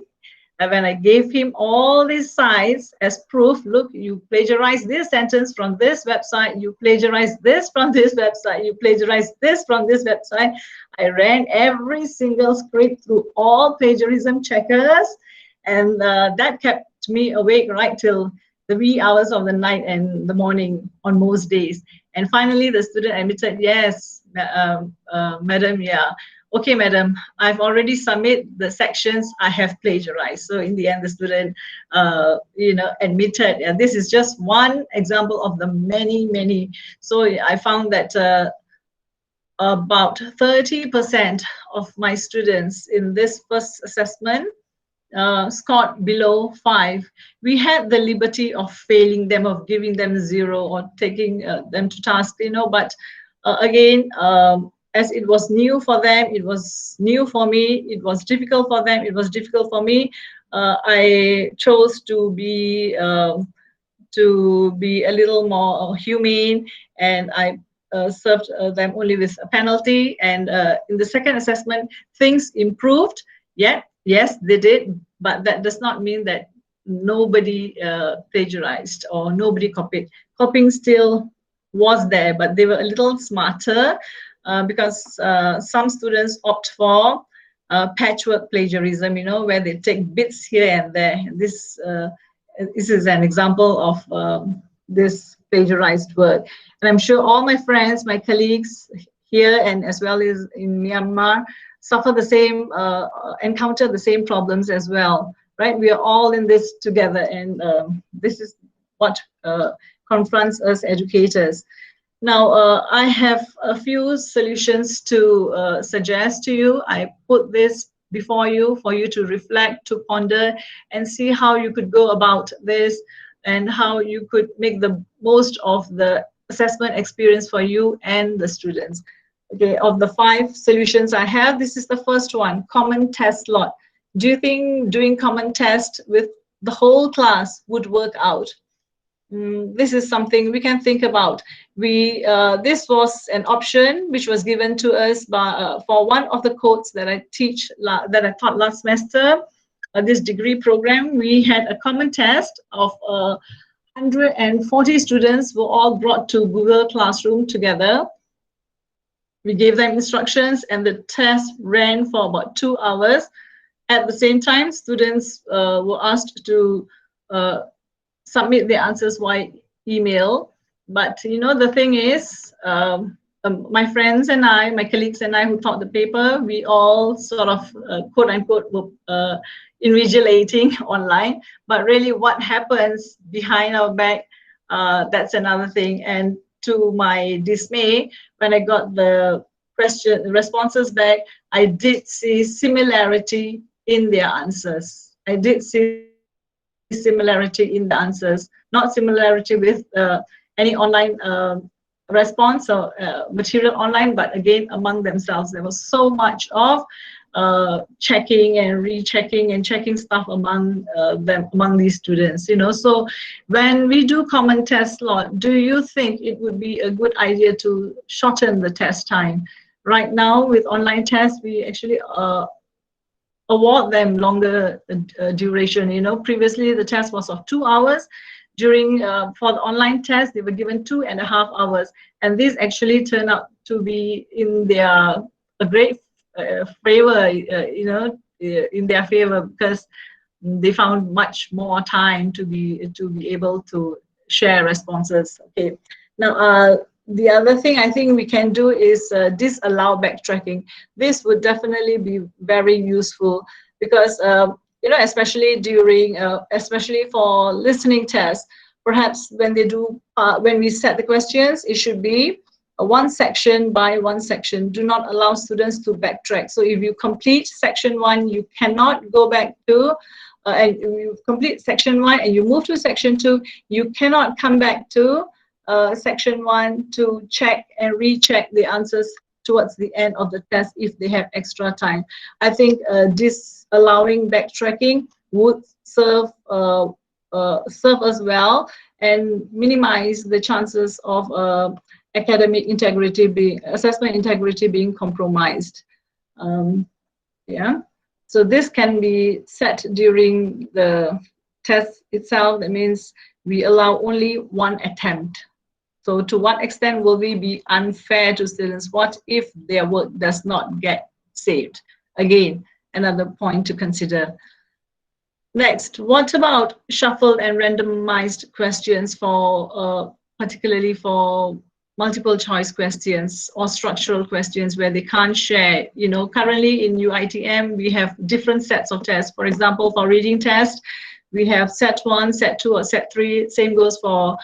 when I gave him all these sites as proof, look, you plagiarized this sentence from this website, you plagiarized this from this website, you plagiarized this from this website. I ran every single script through all plagiarism checkers, and that kept me awake right till the wee hours of the night and the morning on most days. And finally, the student admitted, yes, madam, yeah. Okay, madam, I've already submitted the sections I have plagiarized. So in the end, the student, admitted. And this is just one example of the many, many. So I found that about 30% of my students in this first assessment scored below 5. We had the liberty of failing them, of giving them 0 or taking them to task, but again, as it was new for them, it was new for me, it was difficult for them, it was difficult for me. I chose to be a little more humane, and I served them only with a penalty. And in the second assessment, things improved. Yes, they did, but that does not mean that nobody plagiarized or nobody copied. Copying still was there, but they were a little smarter because some students opt for patchwork plagiarism, where they take bits here and there. This is an example of this plagiarized work. And I'm sure all my friends, my colleagues here and as well as in Myanmar suffer the same, encounter the same problems as well, right? We are all in this together, and this is what confronts us educators. Now, I have a few solutions to suggest to you. I put this before you for you to reflect, to ponder, and see how you could go about this and how you could make the most of the assessment experience for you and the students. Okay, of the 5 solutions I have, this is the first one, common test slot. Do you think doing common test with the whole class would work out? This is something we can think about. This was an option which was given to us by for one of the codes that I taught last semester. This degree program, we had a common test of 140 students were all brought to Google Classroom together. We gave them instructions and the test ran for about 2 hours. At the same time, students were asked to submit their answers via email. But you know, the thing is, my friends and I, my colleagues and I who taught the paper, we all sort of quote unquote were invigilating online. But really what happens behind our back, that's another thing. And to my dismay, when I got the responses back, I did see similarity in their answers. I did see similarity in the answers, not similarity with any online response or material online, but again among themselves. There was so much of checking and rechecking and checking stuff among these students, you know. So when we do common test slot, do you think it would be a good idea to shorten the test time? Right now with online tests, we actually award them longer duration. You know, previously the test was of 2 hours. During for the online test, they were given 2.5 hours, and this actually turned out to be in their a great favor, you know, in their favor, because they found much more time to be able to share responses. Okay, now the other thing I think we can do is disallow backtracking. This would definitely be very useful because you know, especially during especially for listening tests, perhaps when they do when we set the questions, it should be one section by one section. Do not allow students to backtrack. So if you complete section 1, you cannot go back to and you complete section 1 and you move to section 2, you cannot come back to section 1 to check and recheck the answers towards the end of the test if they have extra time. I think disallowing backtracking would serve us well and minimize the chances of academic integrity assessment integrity being compromised. Yeah, so this can be set during the test itself. That means we allow only one attempt. So to what extent will we be unfair to students? What if their work does not get saved? Again, another point to consider. Next, what about shuffled and randomized questions for particularly for multiple choice questions or structural questions where they can't share? You know, currently in UiTM, we have different sets of tests. For example, for reading test, we have set 1, set 2, or set 3. Same goes for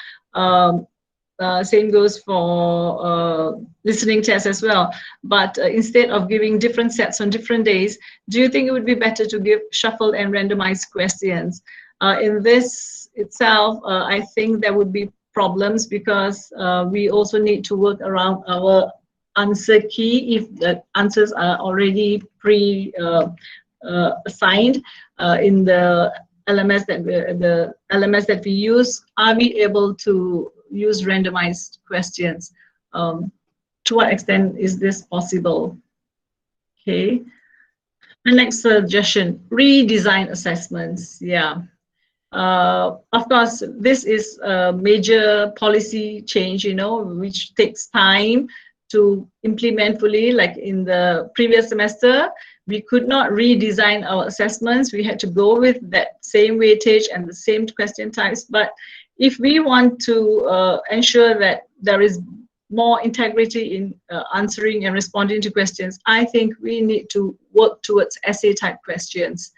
listening tests as well. But instead of giving different sets on different days, do you think it would be better to give shuffled and randomized questions? In this itself, I think there would be problems because we also need to work around our answer key if the answers are already assigned in the LMS that we use. Are we able to use randomized questions? To what extent is this possible? Okay. The next suggestion, redesign assessments. Yeah. Of course, this is a major policy change, you know, which takes time to implement fully. Like in the previous semester, we could not redesign our assessments. We had to go with that same weightage and the same question types. But if we want to ensure that there is more integrity in answering and responding to questions, I think we need to work towards essay type questions.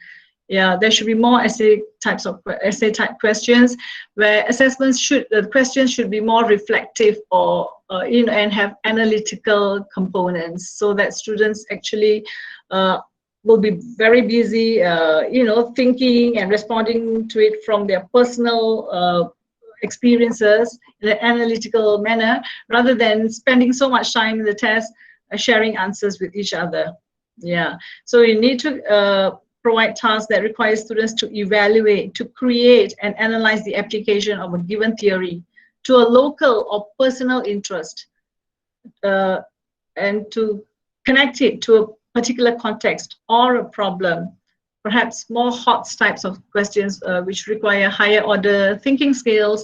Yeah, there should be more essay type questions where the questions should be more reflective or you know, and have analytical components, so that students actually will be very busy, you know, thinking and responding to it from their personal experiences in an analytical manner, rather than spending so much time in the test sharing answers with each other. Yeah, so you need to provide tasks that require students to evaluate, to create and analyze the application of a given theory to a local or personal interest, and to connect it to a particular context or a problem. Perhaps more hot types of questions which require higher order thinking skills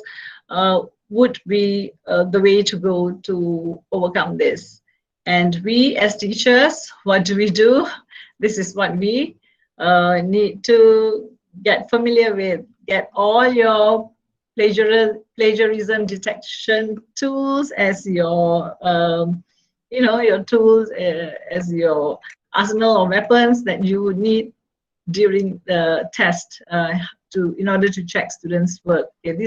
would be the way to go to overcome this. And we as teachers, what do we do? This is what we need to get familiar with. Get all your plagiarism detection tools as your, your tools as your arsenal of weapons that you would need during the test in order to check students' work. Okay,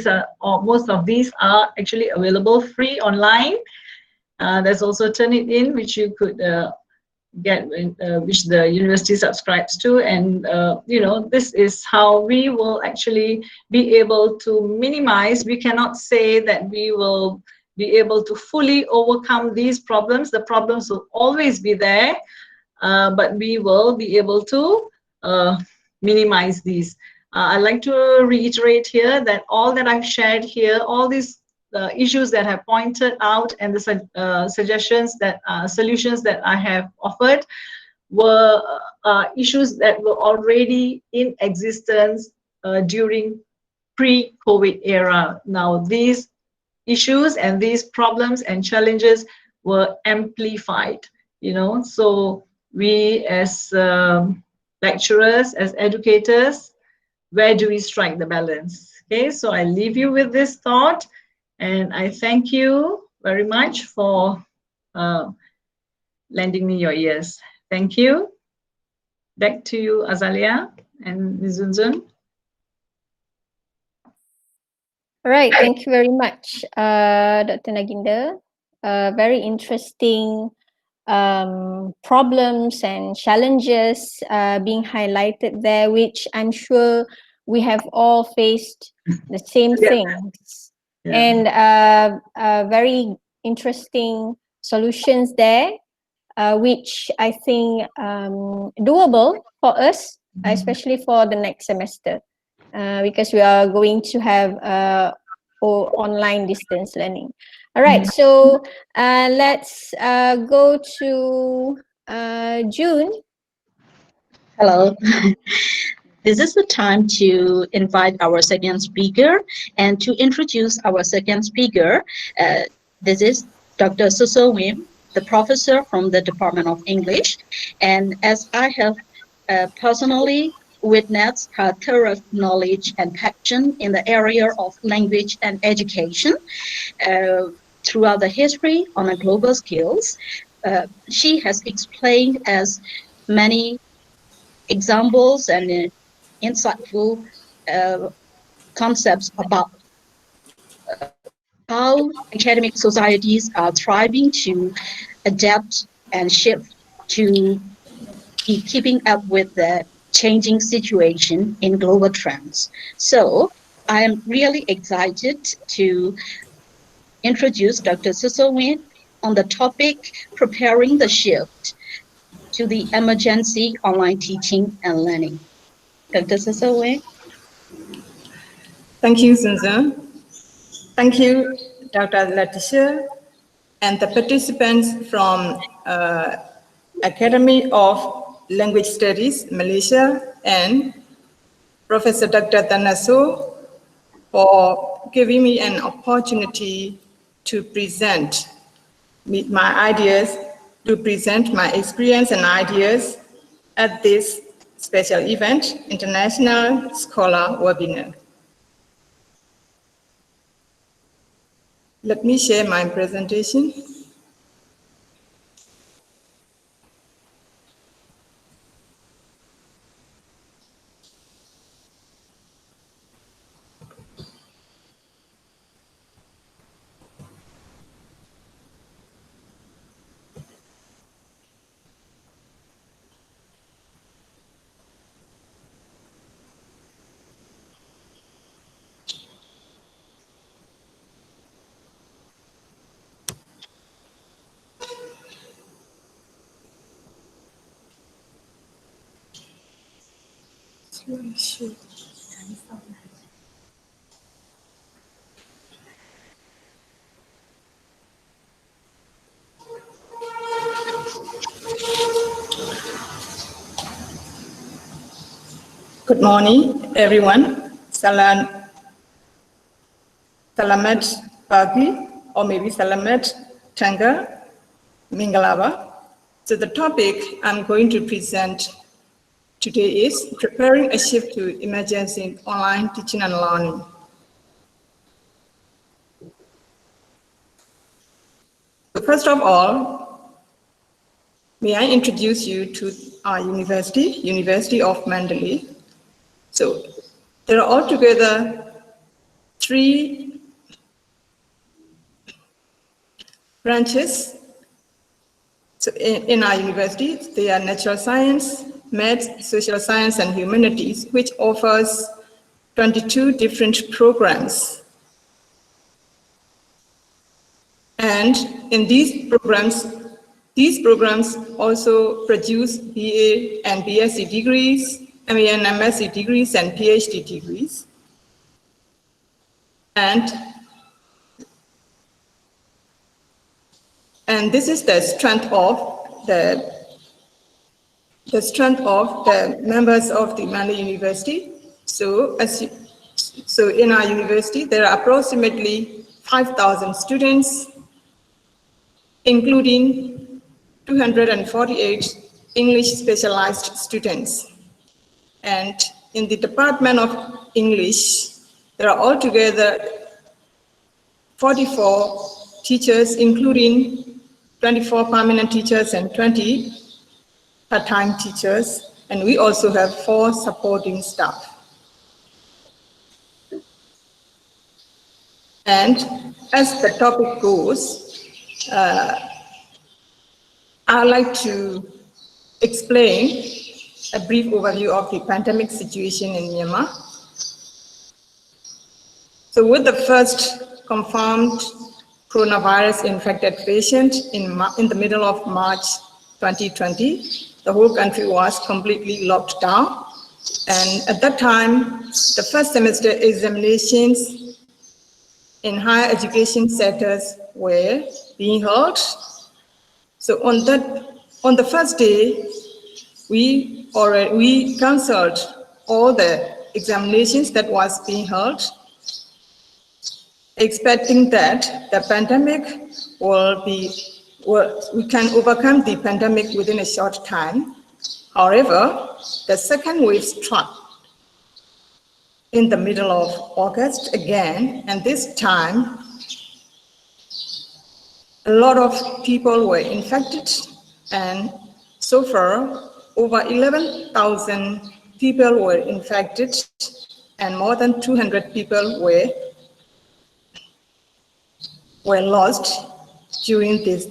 most of these are actually available free online. There's also Turnitin, which you could get, which the university subscribes to, and this is how we will actually be able to minimize. We cannot say that we will be able to fully overcome these problems. The problems will always be there, but we will be able to minimize these. I'd like to reiterate here that all that I've shared here, all these issues that have pointed out and the suggestions that solutions that I have offered were issues that were already in existence during pre-COVID era. Now these issues and these problems and challenges were amplified, so we as lecturers, as educators, where do we strike the balance? Okay, so I leave you with this thought, and I thank you very much for lending me your ears. Thank you. Back to you, Azalia and Ms. Zunzun. All right, thank you very much, Dr. Naginda. Very interesting problems and challenges being highlighted there, which I'm sure we have all faced the same things. And very interesting solutions there, which I think doable for us, especially for the next semester, because we are going to have online distance learning. All right, so let's go to June. Hello. This is the time to invite our second speaker and to introduce our second speaker. This is Dr. Suso Wim, the professor from the Department of English. And as I have personally witnessed her thorough knowledge and passion in the area of language and education throughout the history on a global scales, she has explained as many examples and insightful concepts about how academic societies are thriving to adapt and shift to be keeping up with the changing situation in global trends. So I am really excited to introduce Dr. Suso Win on the topic preparing the shift to the emergency online teaching and learning. Dr. Suso Win. Thank you, Zunzun. Thank you, Dr. Letitia, and the participants from Academy of Language Studies, Malaysia, and Professor Dr. Tanaso for giving me an opportunity to present my ideas, to present my experience and ideas at this special event, International Scholar Webinar. Let me share my presentation. Good morning, everyone. Selamat pagi, or maybe selamat tangga minggalaba. So the topic I'm going to present today is preparing a shift to emergency online teaching and learning. So first of all, may I introduce you to our university, University of Mandalay. So there are altogether 3 branches. So in our university, they are natural science, maths, social science, and humanities, which offers 22 different programs. And in these programs also produce BA and BSc degrees, MA and MSc degrees, and PhD degrees. And this is the strength of the members of the Mandalay University. So in our university, there are approximately 5,000 students, including 248 English specialized students. And in the Department of English, there are altogether 44 teachers, including 24 permanent teachers and 20 part-time teachers. And we also have 4 supporting staff. And as the topic goes, I'd like to explain a brief overview of the pandemic situation in Myanmar. So with the first confirmed coronavirus infected patient in the middle of March 2020, the whole country was completely locked down. And at that time, the first semester examinations in higher education sectors were being held. So on the first day, we cancelled all the examinations that was being held, expecting that the pandemic we can overcome the pandemic within a short time. However, the second wave struck in the middle of August again, and this time a lot of people were infected, and so far over 11,000 people were infected and more than 200 people were lost during this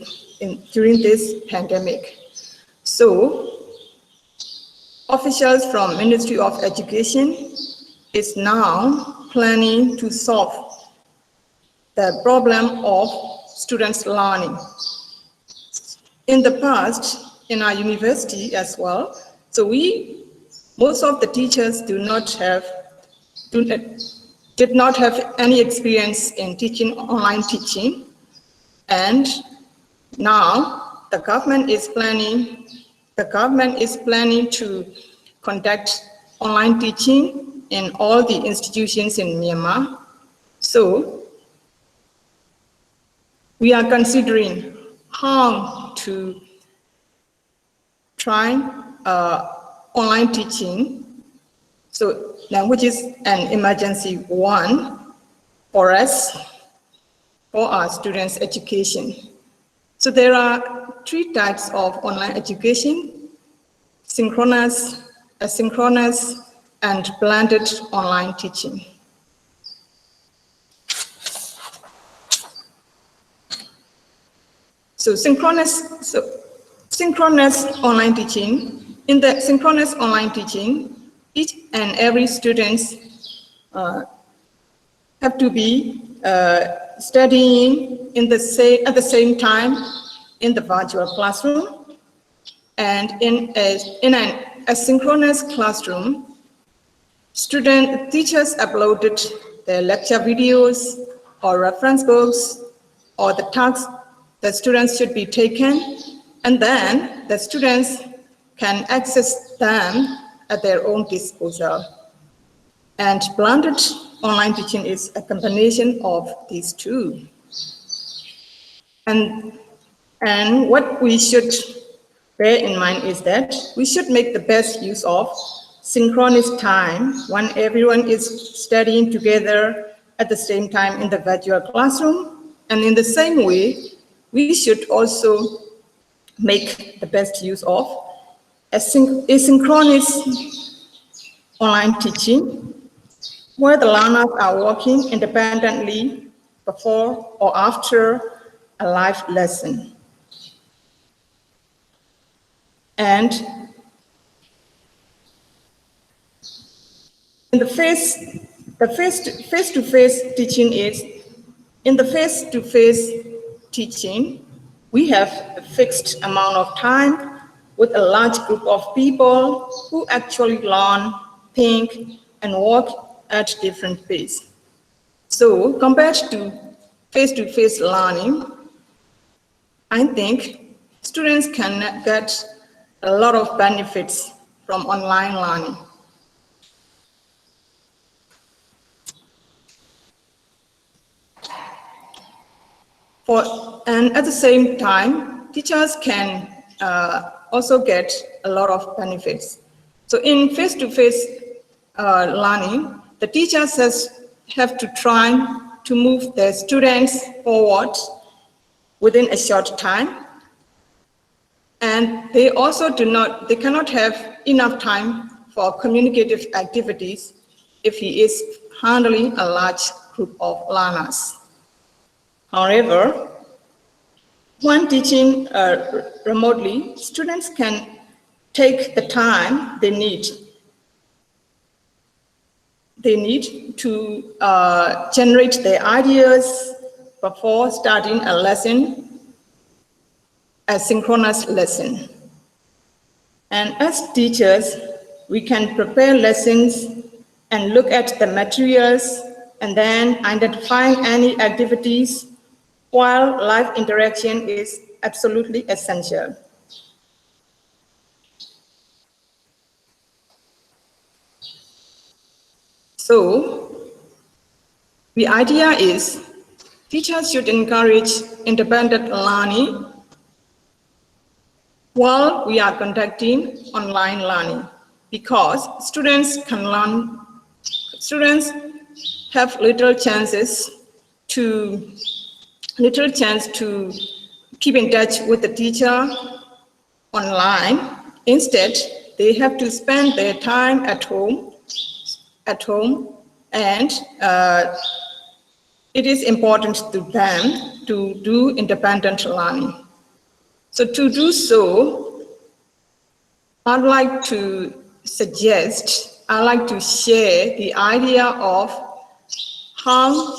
pandemic. So officials from Ministry of Education is now planning to solve the problem of students learning. In the past, in our university as well, so most of the teachers did not have any experience in teaching online teaching, and now the government is planning to conduct online teaching in all the institutions in Myanmar. So we are considering how to try online teaching. So language is an emergency one for us, for our students' education. So there are 3 types of online education: synchronous, asynchronous, and blended online teaching. So synchronous online teaching. In the synchronous online teaching, each and every students have to be studying at the same time in the virtual classroom. And in an asynchronous classroom, Teachers uploaded their lecture videos or reference books or the tasks the students should be taken, and then the students can access them at their own disposal. And blended online teaching is a combination of these two. And what we should bear in mind is that we should make the best use of synchronous time when everyone is studying together at the same time in the virtual classroom. And in the same way, we should also make the best use of asynchronous online teaching, where the learners are working independently before or after a live lesson. And in the face-to-face teaching is, in the face-to-face teaching, we have a fixed amount of time with a large group of people who actually learn, think, and work at different pace. So compared to face-to-face learning, I think students can get a lot of benefits from online learning. And at the same time, teachers can also get a lot of benefits. So in face-to-face learning, the teachers have to try to move their students forward within a short time. And they also cannot have enough time for communicative activities if he is handling a large group of learners. However, when teaching remotely, students can take the time they need to generate their ideas before starting a lesson, a synchronous lesson. And as teachers, we can prepare lessons and look at the materials and then identify any activities, while live interaction is absolutely essential. So the idea is teachers should encourage independent learning while we are conducting online learning, because students have little chance to keep in touch with the teacher online. Instead, they have to spend their time at home, and it is important to them to do independent learning. So to do so, I'd like to share the idea of how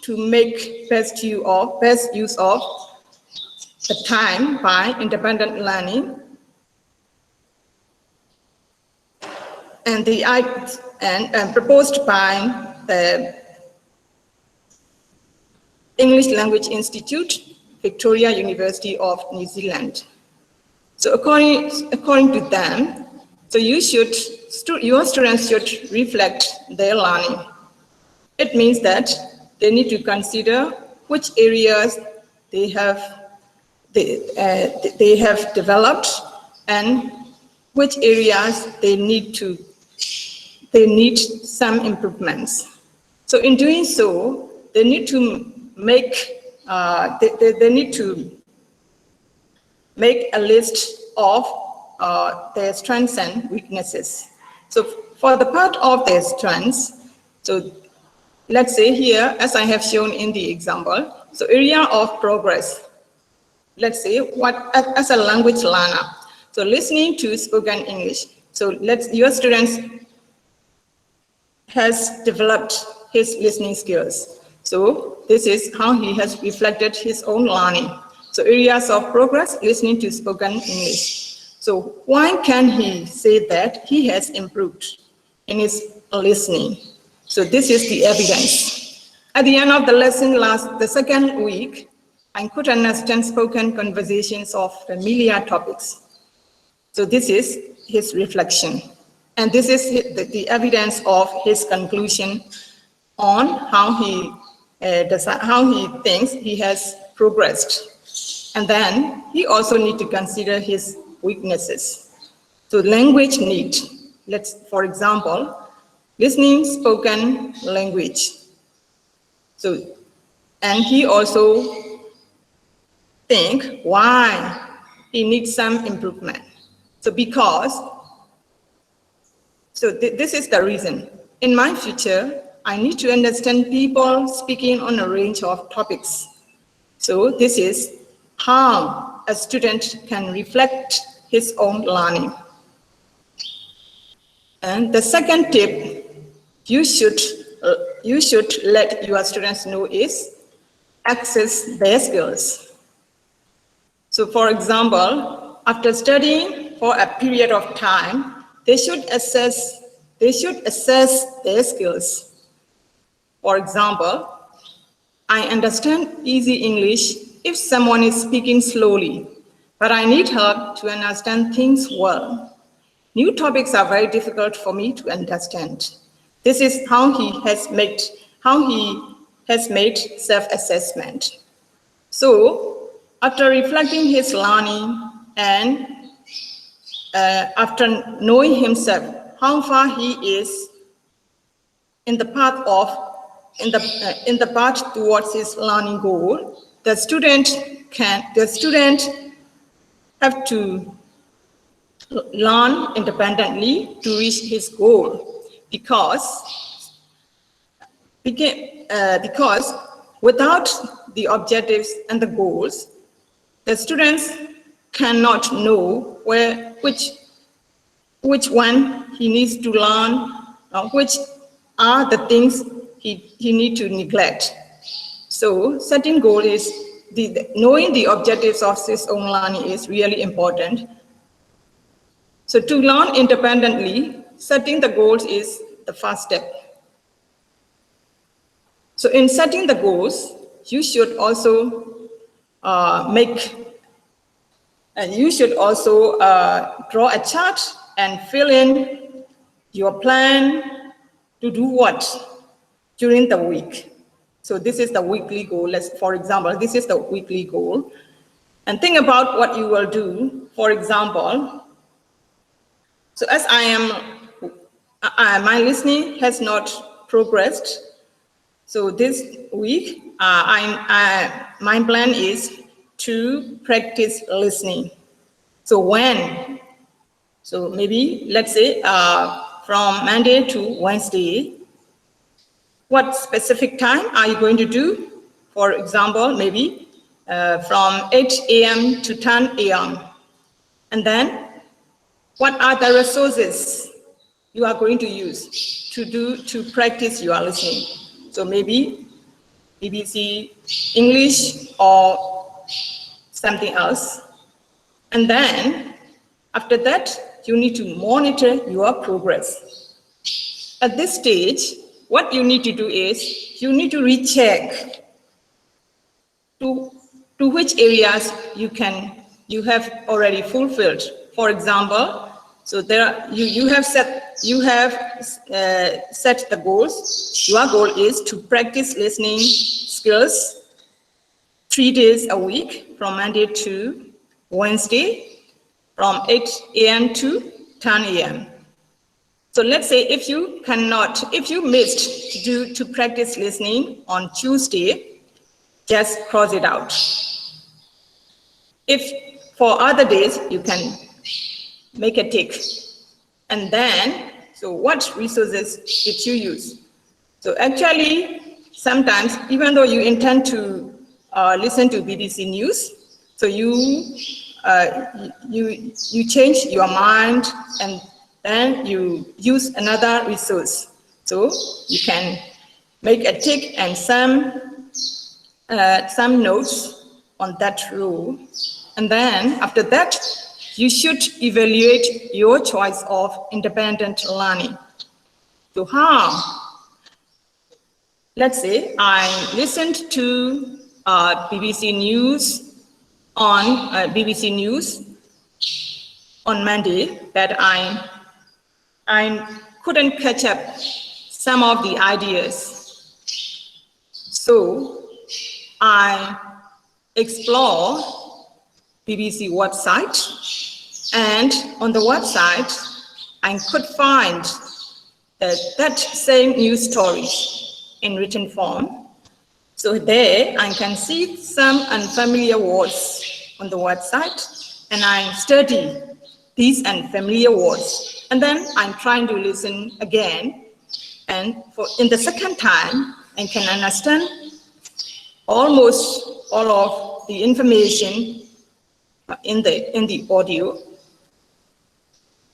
to make best use of the time by independent learning, and proposed by the English Language Institute, Victoria University of New Zealand. So according to them, so your students should reflect their learning. It means that they need to consider which areas they have developed and which areas they need some improvements. So in doing so, they need to make a list of their strengths and weaknesses. So for the part of their strengths, so let's say here, as I have shown in the example, so area of progress. Let's say as a language learner, so listening to spoken English. So your students has developed his listening skills. So this is how he has reflected his own learning. So areas of progress, listening to spoken English. So why can he say that he has improved in his listening. So this is the evidence. At the end of the lesson the second week, I could understand spoken conversations of familiar topics. So this is his reflection. And this is the evidence of his conclusion on how he thinks he has progressed. And then he also needs to consider his weaknesses. So language need, for example, listening spoken language. So, and he also think why he needs some improvement. So this is the reason. In my future, I need to understand people speaking on a range of topics. So this is how a student can reflect his own learning. And the second tip you should let your students know is access their skills. So for example, after studying for a period of time, they should assess their skills. For example, I understand easy English if someone is speaking slowly, but I need help to understand things well. New topics are very difficult for me to understand. This is how he has made self-assessment. So after reflecting his learning and after knowing himself, how far he is in the path towards his learning goal, the student have to learn independently to reach his goal, because without the objectives and the goals, the students cannot know which one he needs to learn, which are the things he needs to neglect. So setting goal is knowing the objectives of his own learning is really important. So to learn independently, setting the goals is the first step. So in setting the goals, you should also draw a chart and fill in your plan to do what during the week. So this is the weekly goal. For example, this is the weekly goal. And think about what you will do. For example, so as my listening has not progressed. So this week, my plan is to practice listening. So when? So maybe, let's say, from Monday to Wednesday, what specific time are you going to do? For example, maybe from 8 a.m. to 10 a.m. And then, what are the resources you are going to use to practice your listening? So maybe BBC English or something else. And then, after that, you need to monitor your progress. At this stage, what you need to do is, you need to recheck to which areas you have already fulfilled. For example, so you have set the goals. Your goal is to practice listening skills 3 days a week, from Monday to Wednesday, from 8 a.m. to 10 a.m. So let's say if you missed to practice listening on Tuesday, just cross it out. If for other days, you can make a tick. And then, so what resources did you use? So actually, sometimes, even though you intend to listen to BBC News, so you change your mind and then you use another resource. So you can make a tick and some notes on that rule. And then after that, you should evaluate your choice of independent learning. So how? Let's say I listened to BBC News on Monday, but I couldn't catch up some of the ideas. So I explore BBC website, and on the website I could find that same news stories in written form. So there I can see some unfamiliar words on the website, and I study these unfamiliar words. And then I'm trying to listen again. And in the second time, I can understand almost all of the information in the audio.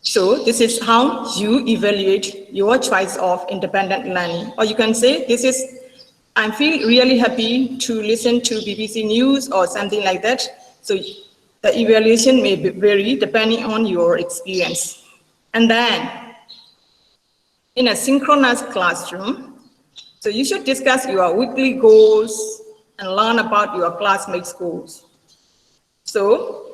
So this is how you evaluate your choice of independent learning. Or you can say, I feel really happy to listen to BBC News or something like that. So the evaluation may vary depending on your experience. And then in a synchronous classroom, so you should discuss your weekly goals and learn about your classmates' goals. So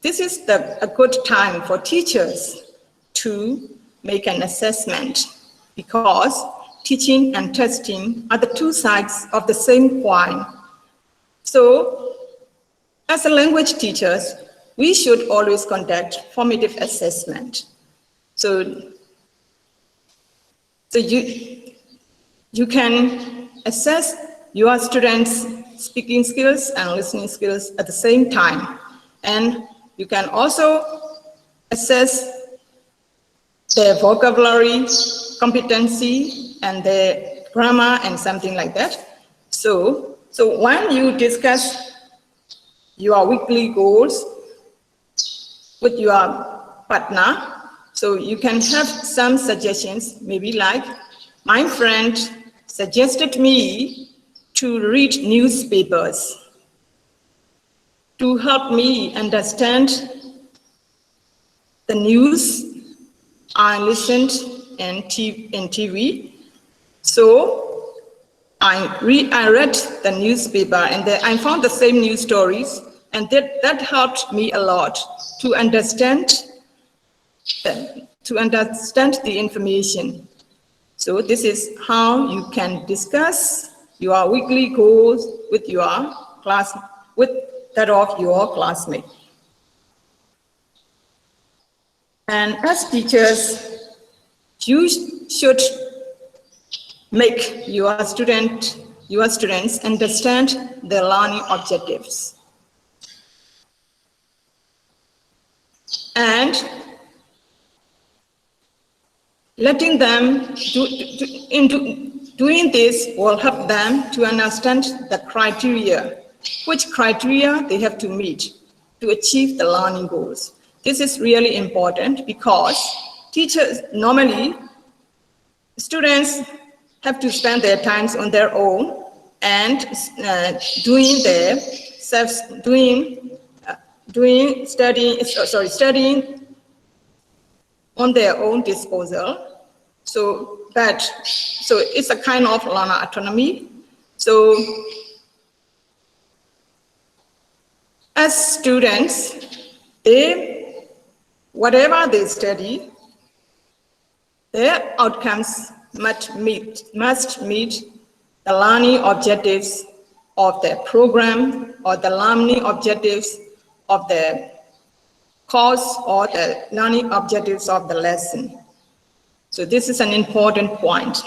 this is a good time for teachers to make an assessment, because teaching and testing are the two sides of the same coin. So as a language teachers, we should always conduct formative assessment. So you can assess your students' speaking skills and listening skills at the same time. And you can also assess their vocabulary, competency, and their grammar and something like that. So when you discuss your weekly goals with your partner, so you can have some suggestions, maybe like, my friend suggested me to read newspapers to help me understand the news I listened in TV. So I read the newspaper, and I found the same news stories, and that helped me a lot to understand the information. So this is how you can discuss your weekly goals with that of your classmate. And as teachers, you should make your students understand their learning objectives. And letting them doing this will help them to understand the criteria, which criteria they have to meet to achieve the learning goals. This is really important, because students have to spend their times on their own and studying on their own disposal. So it's a kind of learner autonomy. So as students, whatever they study, their outcomes must meet the learning objectives of the program, or the learning objectives of the course, or the learning objectives of the lesson. So this is an important point.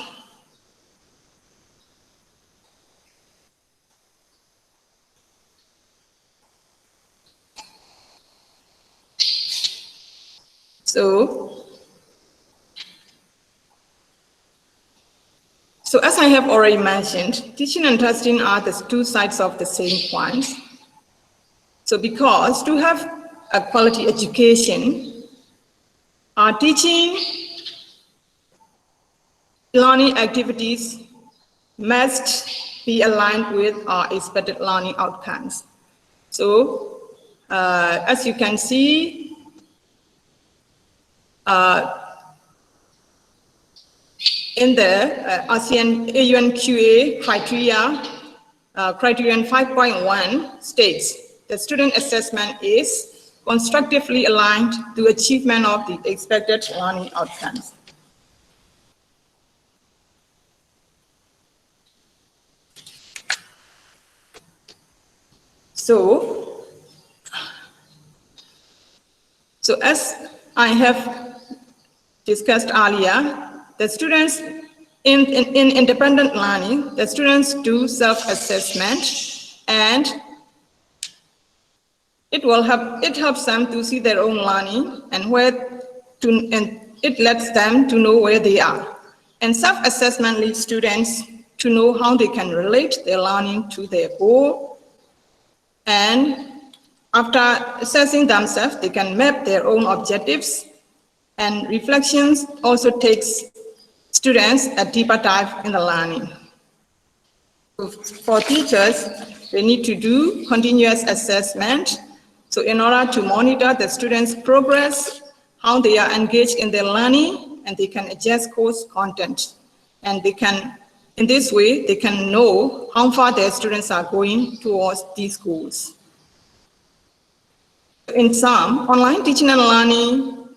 So as I have already mentioned, teaching and testing are the two sides of the same coin. So because to have a quality education, our teaching learning activities must be aligned with our expected learning outcomes. So as you can see, In the ASEAN AUNQA criteria, criterion 5.1 states the student assessment is constructively aligned to achievement of the expected learning outcomes. So as I have discussed earlier, the students in independent learning, the students do self-assessment, and it helps them to see their own learning and it lets them to know where they are. And self-assessment leads students to know how they can relate their learning to their goal. And after assessing themselves, they can map their own objectives. And reflections also takes students a deeper dive in the learning. So for teachers, they need to do continuous assessment. So in order to monitor the students' progress, how they are engaged in their learning, and they can adjust course content. And they can, in this way, they can know how far their students are going towards these goals. In sum, online teaching and learning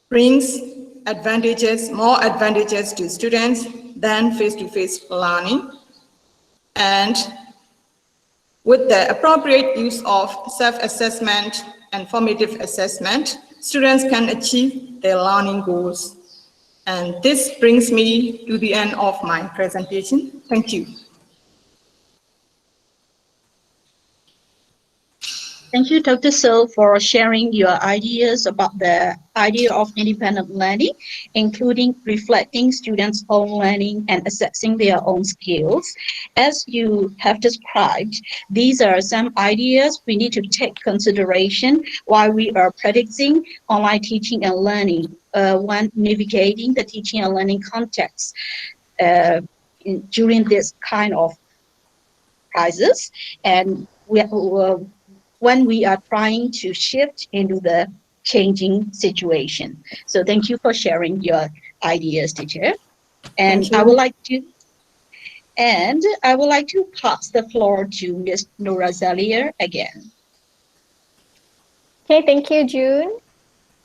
brings more advantages to students than face-to-face learning. And with the appropriate use of self-assessment and formative assessment, students can achieve their learning goals. And this brings me to the end of my presentation. Thank you. Thank you, Dr. So, for sharing your ideas about the idea of independent learning, including reflecting students' own learning and assessing their own skills. As you have described, these are some ideas we need to take consideration while we are practicing online teaching and learning when navigating the teaching and learning context during this kind of crisis. And when we are trying to shift into the changing situation. So thank you for sharing your ideas, teacher. And I would like to pass the floor to Ms. Nora Zalia again. Okay, thank you, June.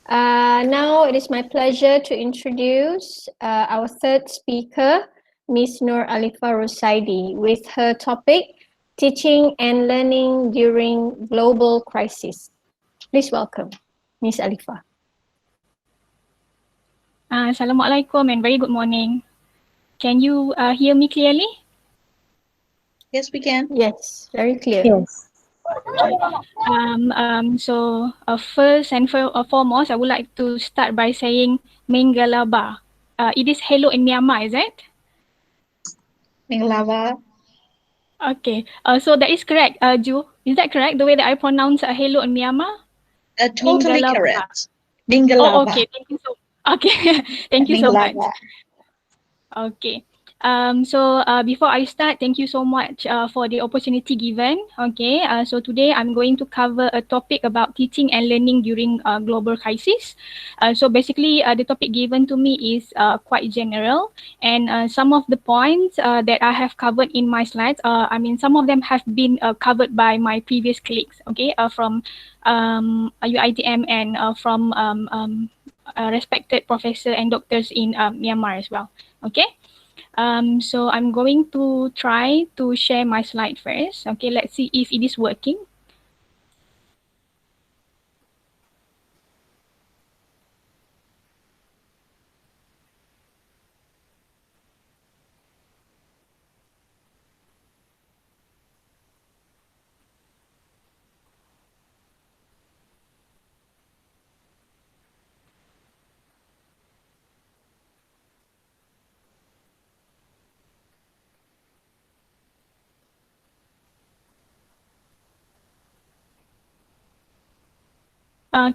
Now it is my pleasure to introduce our third speaker, Ms. Nur Alifa Rosaidi, with her topic, Teaching and Learning During Global Crisis. Please welcome Ms. Alifa. Assalamualaikum and very good morning. Can you hear me clearly? Yes, we can. Yes, very clear. Yes. So first and foremost, I would like to start by saying Mengalaba. It is hello in Myanmar, is it? Mengalaba. Okay. So that is correct, Ju. Is that correct? The way that I pronounce hello in Myanmar? Totally Mengalaba. correct. Mengalaba. Oh, okay. Thank you so. Okay. Thank you so much. Okay. So before I start, thank you so much for the opportunity given. Okay, so today I'm going to cover a topic about teaching and learning during global crisis. So basically, the topic given to me is quite general, and some of the points that I have covered in my slides, I mean, some of them have been covered by my previous colleagues. Okay, from UiTM and from respected professors and doctors in Myanmar as well. Okay. So I'm going to try to share my slide first. Okay, let's see if it is working.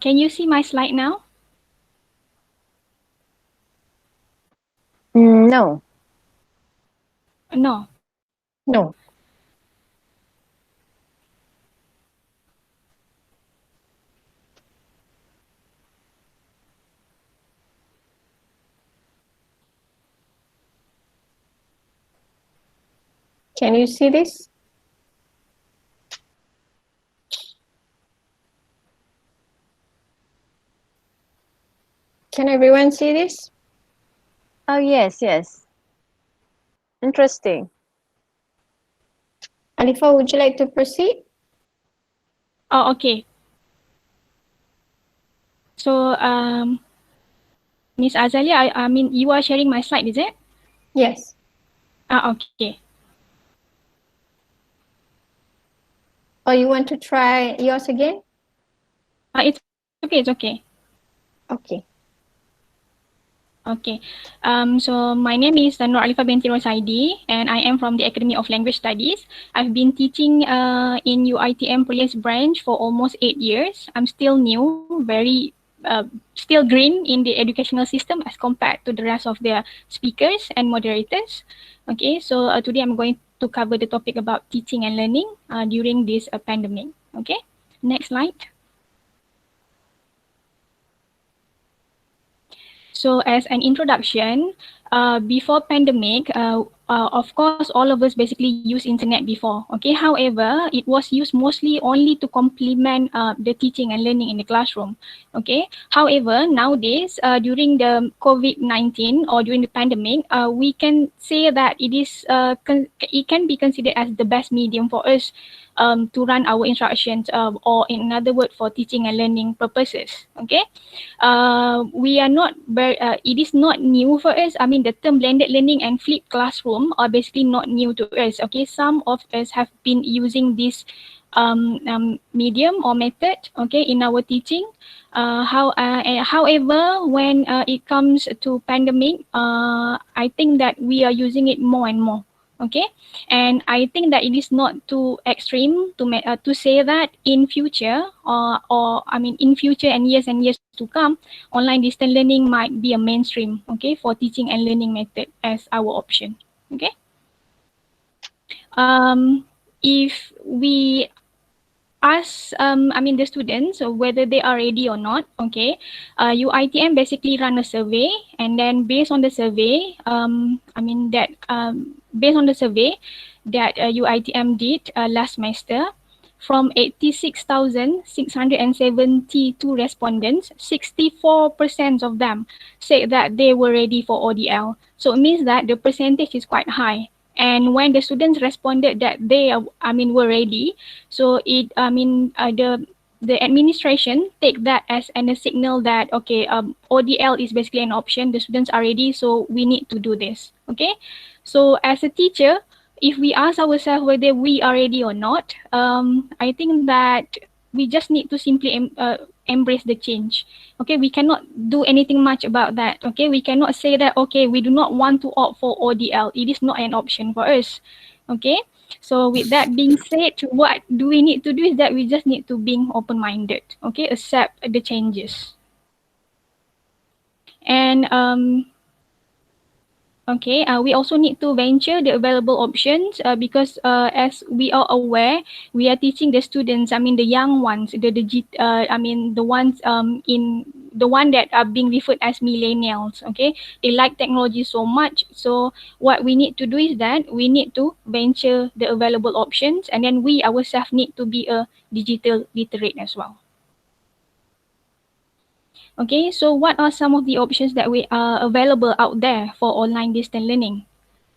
Can you see my slide now? No. No. No. Can you see this? Can everyone see this? Oh, yes, yes. Interesting. Alifa, would you like to proceed? Oh, okay. So, Miss Azalia, I mean, you are sharing my slide, is it? Yes. Okay. Or you want to try yours again? It's okay, it's okay. Okay. Okay. So my name is Nur Alifa binti Rosaidi and I am from the Academy of Language Studies. I've been teaching in UiTM Perlis branch for almost 8 years. I'm still new, very still green in the educational system as compared to the rest of the speakers and moderators. Okay, so today I'm going to cover the topic about teaching and learning during this pandemic. Okay, next slide. So as an introduction, before pandemic, of course, all of us basically use internet before. Okay, however, it was used mostly only to complement the teaching and learning in the classroom. Okay, however, nowadays during the COVID-19 or during the pandemic, we can say that it can be considered as the best medium for us to run our instructions, or in another word, for teaching and learning purposes. Okay. We are not very, it is not new for us. I mean, the term blended learning and flipped classroom are basically not new to us. Okay, some of us have been using this medium or method, okay, in our teaching. However, when it comes to pandemic, I think that we are using it more and more. Okay, and I think that it is not too extreme to say that in future, or I mean in future and years to come, online distance learning might be a mainstream, okay, for teaching and learning method as our option. Okay. If we ask I mean the students whether they are ready or not, okay, UiTM basically run a survey, and then based on the survey, based on the survey that UiTM did last semester, from 86,672 respondents, 64% of them said that they were ready for ODL. So it means that the percentage is quite high. And when the students responded that they were ready, so the administration take that as a signal that okay, ODL is basically an option. The students are ready, so we need to do this. Okay, so as a teacher, if we ask ourselves whether we are ready or not, I think that we just need to simply embrace the change. Okay, we cannot do anything much about that. Okay, we cannot say that okay, we do not want to opt for ODL. It is not an option for us. Okay, so with that being said, what do we need to do is that we just need to be open-minded. Okay, accept the changes. And okay, we also need to venture the available options because as we are aware, we are teaching the students, I mean the young ones, the ones the one that are being referred as millennials, okay? They like technology so much. So what we need to do is that we need to venture the available options, and then we ourselves need to be a digital literate as well. Okay, so what are some of the options that we are available out there for online distance learning?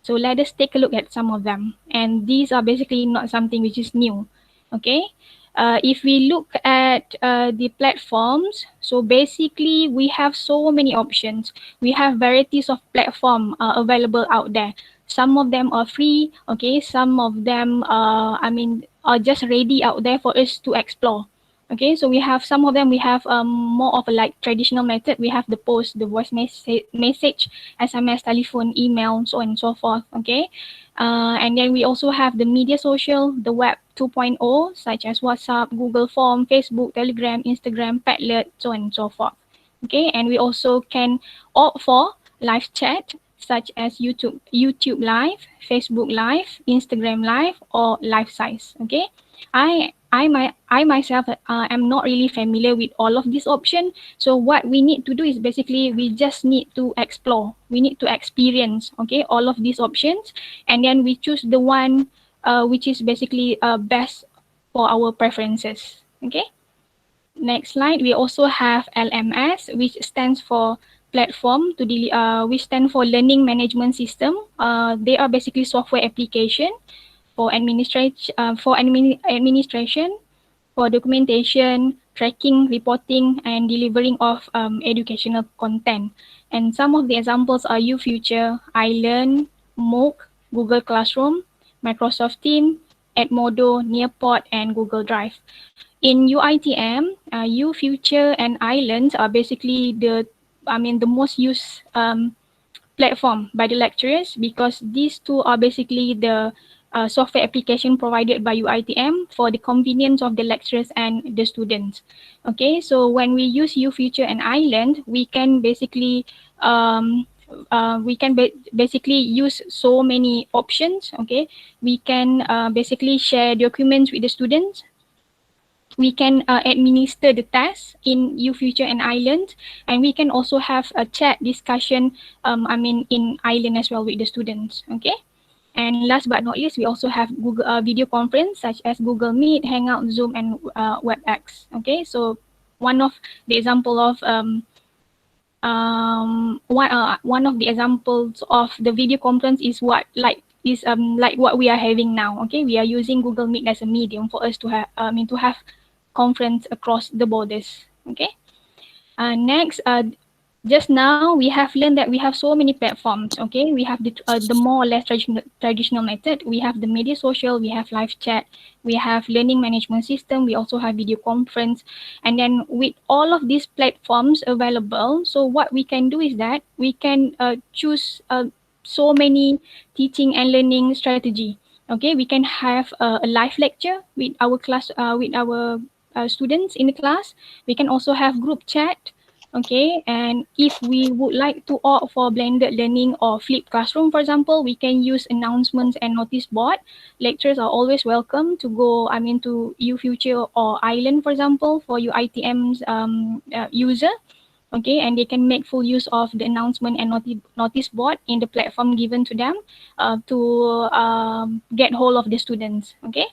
So let us take a look at some of them. And these are basically not something which is new. Okay, if we look at the platforms, so basically we have so many options. We have varieties of platform available out there. Some of them are free. Okay, some of them are just ready out there for us to explore. Okay, so we have some of them, we have more of a like traditional method. We have the post, the voice message, SMS, telephone, email, so on and so forth. Okay, and then we also have the media social, the web 2.0, such as WhatsApp, Google Form, Facebook, Telegram, Instagram, Padlet, so on and so forth. Okay, and we also can opt for live chat, such as YouTube Live, Facebook Live, Instagram Live, or Live Size. Okay, I myself am not really familiar with all of these options. So what we need to do is basically we just need to explore. We need to experience, okay, all of these options, and then we choose the one which is basically best for our preferences. Okay. Next slide. We also have LMS, which stands for platform to which stand for Learning Management System. They are basically software application for administration, for documentation, tracking, reporting, and delivering of educational content. And some of the examples are UFuture, iLearn, MOOC, Google Classroom, Microsoft Teams, Edmodo, Nearpod, and Google Drive. In UiTM, UFuture and iLearn are basically the most used platform by the lecturers, because these two are basically the software application provided by UiTM for the convenience of the lecturers and the students. Okay, so when we use UFuture and iLearn, we can basically basically use so many options. Okay, we can basically share documents with the students. We can administer the tasks in UFuture and iLearn, and we can also have a chat discussion in iLearn as well with the students. Okay, and last but not least, we also have Google video conference such as Google Meet, Hangout, Zoom, and WebEx. Okay, so one of the example of one of the examples of the video conference is like what we are having now. Okay, we are using Google Meet as a medium for us to have conference across the borders. Okay. Next, just now we have learned that we have so many platforms. Okay, we have the more or less traditional method. We have the media social, we have live chat, we have learning management system, we also have video conference. And then with all of these platforms available, so what we can do is that we can choose so many teaching and learning strategy. Okay, we can have a live lecture with our class, with our students in the class. We can also have group chat. Okay, and if we would like to opt for blended learning or flipped classroom, for example, we can use announcements and notice board. Lecturers are always welcome to go, to UFuture or iLearn, for example, for UiTM's user. Okay, and they can make full use of the announcement and notice board in the platform given to them to get hold of the students. Okay,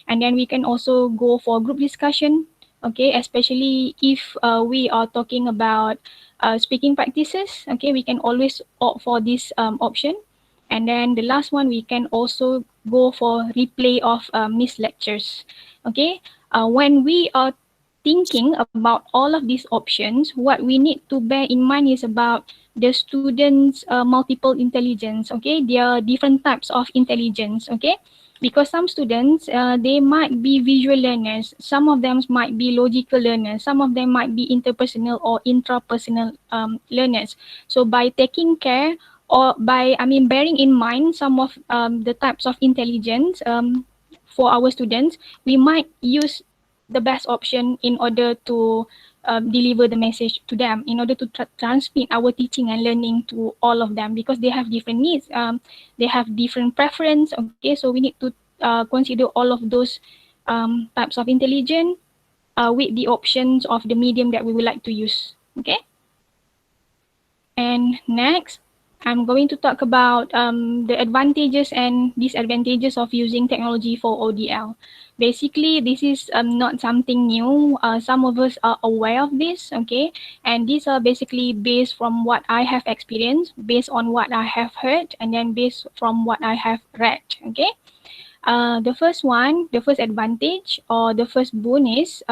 and then we can also go for group discussion. Okay, especially if we are talking about speaking practices. Okay, we can always opt for this option. And then the last one, we can also go for replay of missed lectures. Okay, when we are thinking about all of these options, what we need to bear in mind is about the students' multiple intelligence. Okay, there are different types of intelligence. Okay, because some students, they might be visual learners, some of them might be logical learners, some of them might be interpersonal or intrapersonal learners. So by taking care or by, bearing in mind some of the types of intelligence for our students, we might use the best option in order to deliver the message to them, in order to transmit our teaching and learning to all of them, because they have different needs, they have different preference. Okay, so we need to consider all of those types of intelligence with the options of the medium that we would like to use. Okay, and next I'm going to talk about the advantages and disadvantages of using technology for ODL. Basically, this is not something new. Some of us are aware of this, okay? And these are basically based from what I have experienced, based on what I have heard, and then based from what I have read, okay? The first one, the first advantage or the first boon is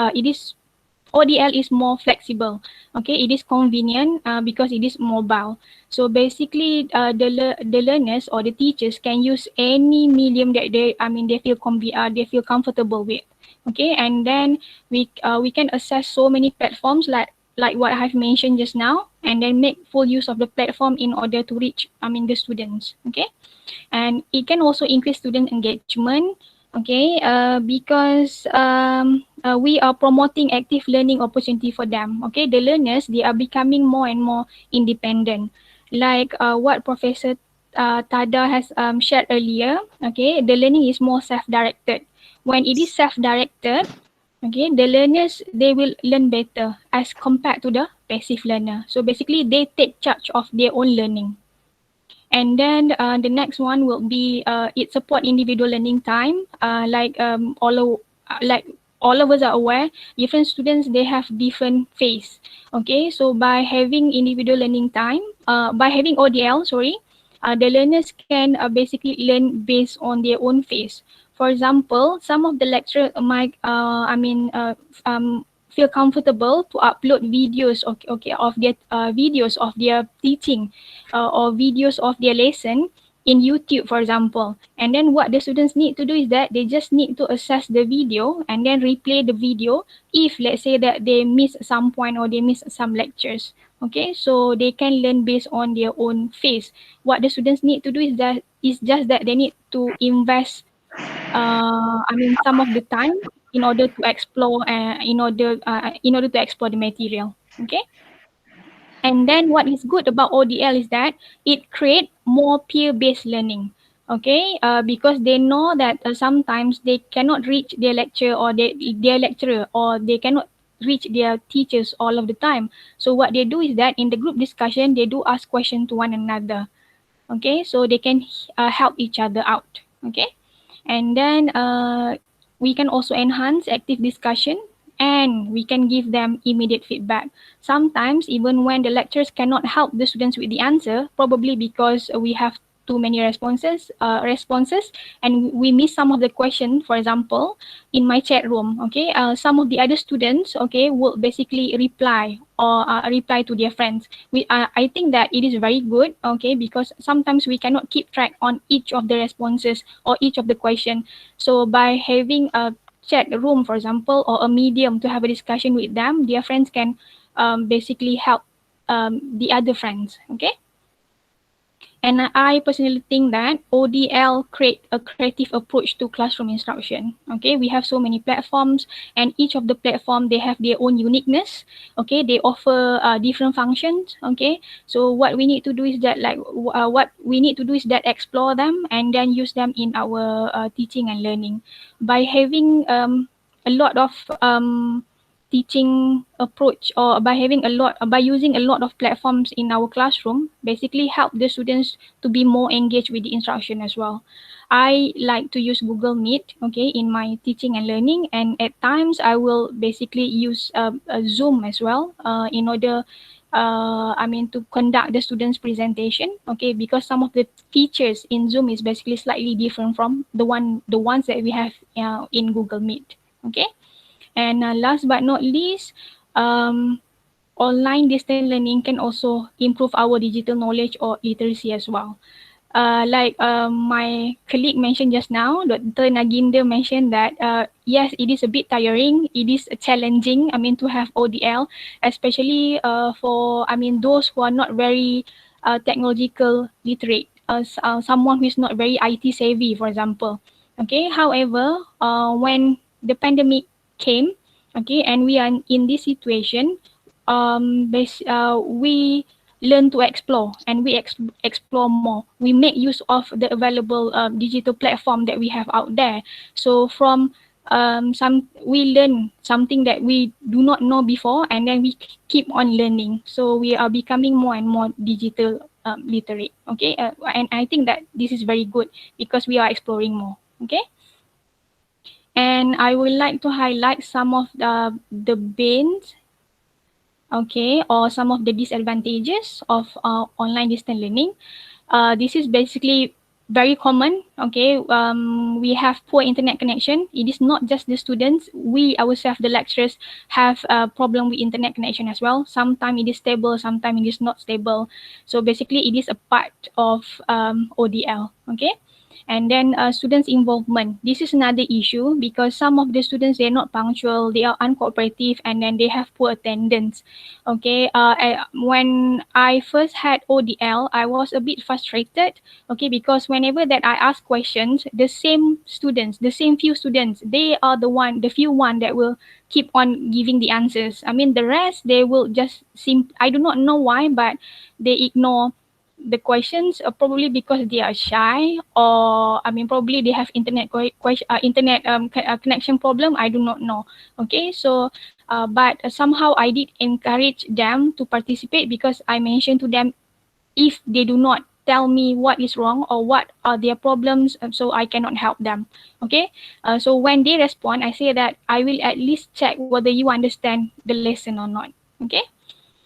ODL is more flexible. Okay, it is convenient because it is mobile. So basically, the learners or the teachers can use any medium that they feel comfortable with. Okay, and then we can access so many platforms like what I have mentioned just now, and then make full use of the platform in order to reach the students. Okay, and it can also increase student engagement. Okay, because we are promoting active learning opportunity for them. Okay, the learners, they are becoming more and more independent. like what Professor Tada has shared earlier, okay, the learning is more self-directed. When it is self-directed, okay, the learners, they will learn better as compared to the passive learner. So basically, they take charge of their own learning. And then the next one will be it support individual learning time. Like all of us are aware, different students, they have different phase. Okay, so by having individual learning time, by having ODL, sorry, the learners can basically learn based on their own phase. For example, some of the lecturers might, feel comfortable to upload videos, of their videos of their teaching or videos of their lesson in YouTube, for example. And then what the students need to do is that they just need to access the video and then replay the video if, let's say, that they miss some point or they miss some lectures. Okay, so they can learn based on their own phase. What the students need to do is just that they need to invest some of the time in order to explore in order to explore the material. Okay. And then what is good about ODL is that it creates more peer-based learning. Okay, because they know that sometimes they cannot reach their lecture or their lecturer, or they cannot reach their teachers all of the time. So what they do is that in the group discussion, they do ask questions to one another. Okay, so they can help each other out. Okay, and then we can also enhance active discussion, and we can give them immediate feedback. Sometimes even when the lecturers cannot help the students with the answer, probably because we have too many responses and we miss some of the question. For example, in my chat room, okay, some of the other students, okay, will basically reply or reply to their friends. I think that it is very good, okay, because sometimes we cannot keep track on each of the responses or each of the question. So by having a chat room, for example, or a medium to have a discussion with them, their friends can basically help the other friends, okay? And I personally think that ODL create a creative approach to classroom instruction. Okay, we have so many platforms, and each of the platform, they have their own uniqueness. Okay, they offer different functions. Okay, so what we need to do is that explore them and then use them in our teaching and learning. By having a lot of teaching approach, or by using a lot of platforms in our classroom, basically help the students to be more engaged with the instruction as well. I like to use Google Meet, okay, in my teaching and learning, and at times I will basically use a Zoom as well in order to conduct the students presentation, okay, because some of the features in Zoom is basically slightly different from the ones that we have in Google Meet. Okay. And last but not least, online distance learning can also improve our digital knowledge or literacy as well. Like my colleague mentioned just now, Dr. Naginder mentioned that yes, it is a bit tiring. It is challenging, to have ODL, especially for, those who are not very technological literate, someone who is not very IT savvy, for example. Okay, however, when the pandemic came, okay, and we are in this situation, we learn to explore, and we explore more. We make use of the available digital platform that we have out there. So from we learn something that we do not know before, and then we keep on learning. So we are becoming more and more digital literate. Okay, and I think that this is very good because we are exploring more. Okay. And I would like to highlight some of the bans, okay, or some of the disadvantages of online distance learning. This is basically very common, okay. We have poor internet connection. It is not just the students. We ourselves, the lecturers, have a problem with internet connection as well. Sometimes it is stable, sometimes it is not stable. So basically, it is a part of ODL, okay. And then students' involvement. This is another issue because some of the students, they're not punctual, they are uncooperative, and then they have poor attendance. Okay, when I first had ODL, I was a bit frustrated, okay, because whenever that I ask questions, the same few students, they are the few one that will keep on giving the answers. The rest, they will just I do not know why, but they ignore the questions, probably because they are shy, or I mean probably they have internet connection problem. I do not know. Okay, so but somehow I did encourage them to participate, because I mentioned to them, if they do not tell me what is wrong or what are their problems, so I cannot help them. Okay, so when they respond, I say that I will at least check whether you understand the lesson or not. Okay.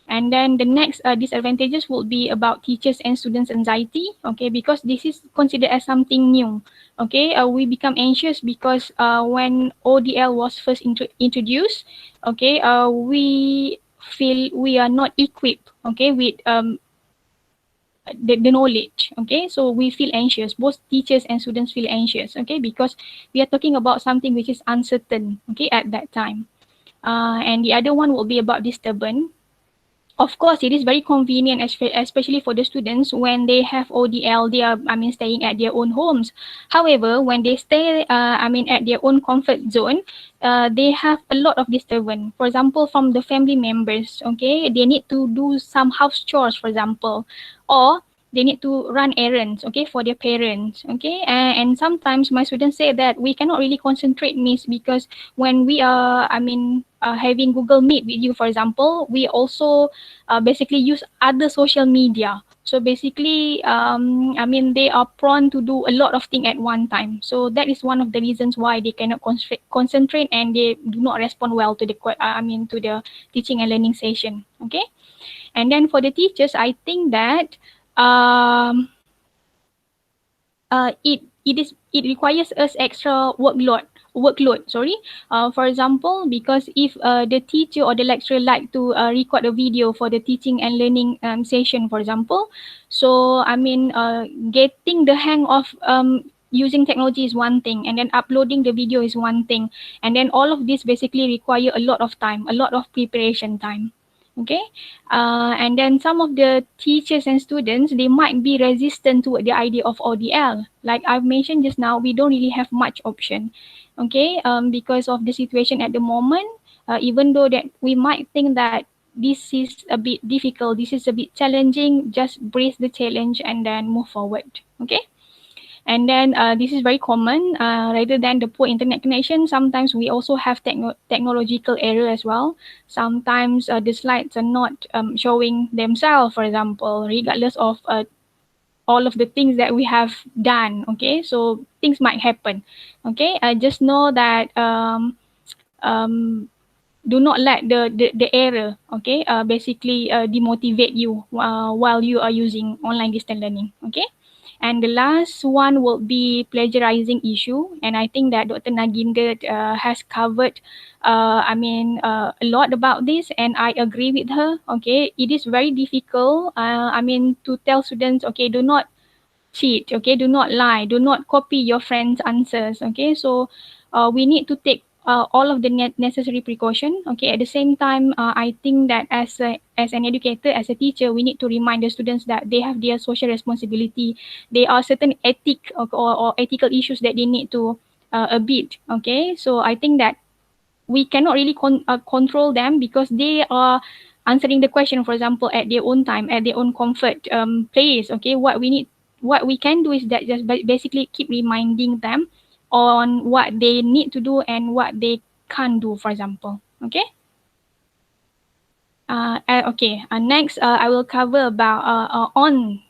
And then the next disadvantages will be about teachers and students' anxiety. Okay, because this is considered as something new. Okay, we become anxious because when ODL was first introduced, okay, we feel we are not equipped, okay, with the knowledge. Okay, so we feel anxious. Both teachers and students feel anxious. Okay, because we are talking about something which is uncertain. Okay, at that time. And the other one will be about disturbance. Of course, it is very convenient, especially for the students when they have ODL. They are, I mean, staying at their own homes. However, when they stay, I mean, at their own comfort zone, they have a lot of disturbance. For example, from the family members. Okay, they need to do some house chores, for example, or they need to run errands, okay, for their parents, okay. And sometimes my students say that we cannot really concentrate, miss, because when we are, I mean, having Google Meet with you, for example, we also basically use other social media. So basically, I mean, they are prone to do a lot of things at one time. So that is one of the reasons why they cannot concentrate, and they do not respond well to the, I mean, to the teaching and learning session, okay. And then for the teachers, I think that it requires us extra workload. Sorry. For example, because if the teacher or the lecturer like to record a video for the teaching and learning session, for example, so I mean, getting the hang of using technology is one thing, and then uploading the video is one thing, and then all of this basically require a lot of time, a lot of preparation time. Okay, and then some of the teachers and students, they might be resistant to the idea of ODL. Like I've mentioned just now, we don't really have much option, okay, because of the situation at the moment. Even though that we might think that this is a bit difficult, this is a bit challenging, just brace the challenge and then move forward, okay. And then this is very common. Rather than the poor internet connection, sometimes we also have technological error as well. Sometimes the slides are not showing themselves, for example, regardless of all of the things that we have done. Okay, so things might happen. Okay, just know that do not let the error, okay, basically demotivate you while you are using online distance learning. Okay. And the last one will be plagiarizing issue. And I think that Dr. Naginda has covered, a lot about this, and I agree with her. Okay, it is very difficult, to tell students, okay, do not cheat, okay, do not lie, do not copy your friends' answers. Okay, so we need to take all of the necessary precaution. Okay, at the same time, I think that as an educator, as a teacher, we need to remind the students that they have their social responsibility. There are certain ethic or ethical issues that they need to abide. Okay, so I think that we cannot really control them, because they are answering the question, for example, at their own time, at their own comfort place. Okay, what we can do is that just basically keep reminding them on what they need to do and what they can't do, for example. Okay. Next, I will cover about on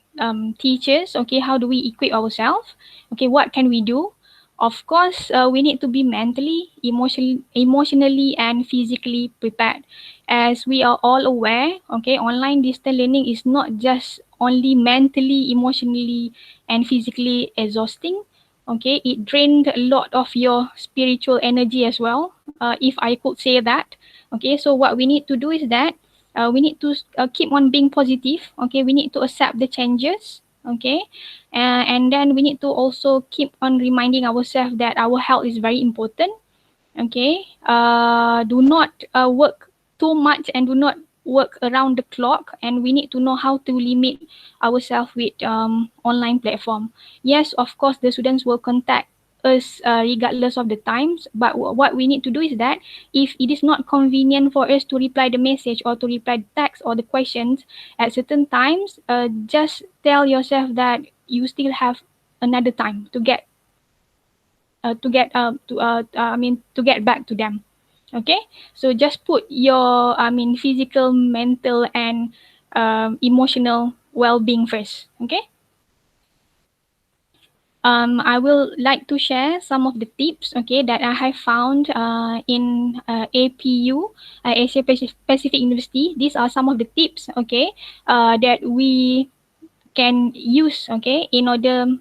teachers. Okay, how do we equip ourselves? Okay, what can we do? Of course, we need to be mentally, emotionally, and physically prepared. As we are all aware, okay, online distance learning is not just only mentally, emotionally, and physically exhausting. Okay, it drained a lot of your spiritual energy as well, if I could say that. Okay, so what we need to do is that we need to keep on being positive. Okay, we need to accept the changes. Okay, and then we need to also keep on reminding ourselves that our health is very important. Okay, do not work too much and do not work around the clock, and we need to know how to limit ourselves with online platform. Yes, of course, the students will contact us regardless of the times. But what we need to do is that if it is not convenient for us to reply the message or to reply the text or the questions at certain times, just tell yourself that you still have another time to get to get back to them. Okay, so just put your physical, mental, and emotional well-being first. Okay. I will like to share some of the tips, okay, that I have found in APU, Asia Pacific University. These are some of the tips, okay, that we can use, okay, the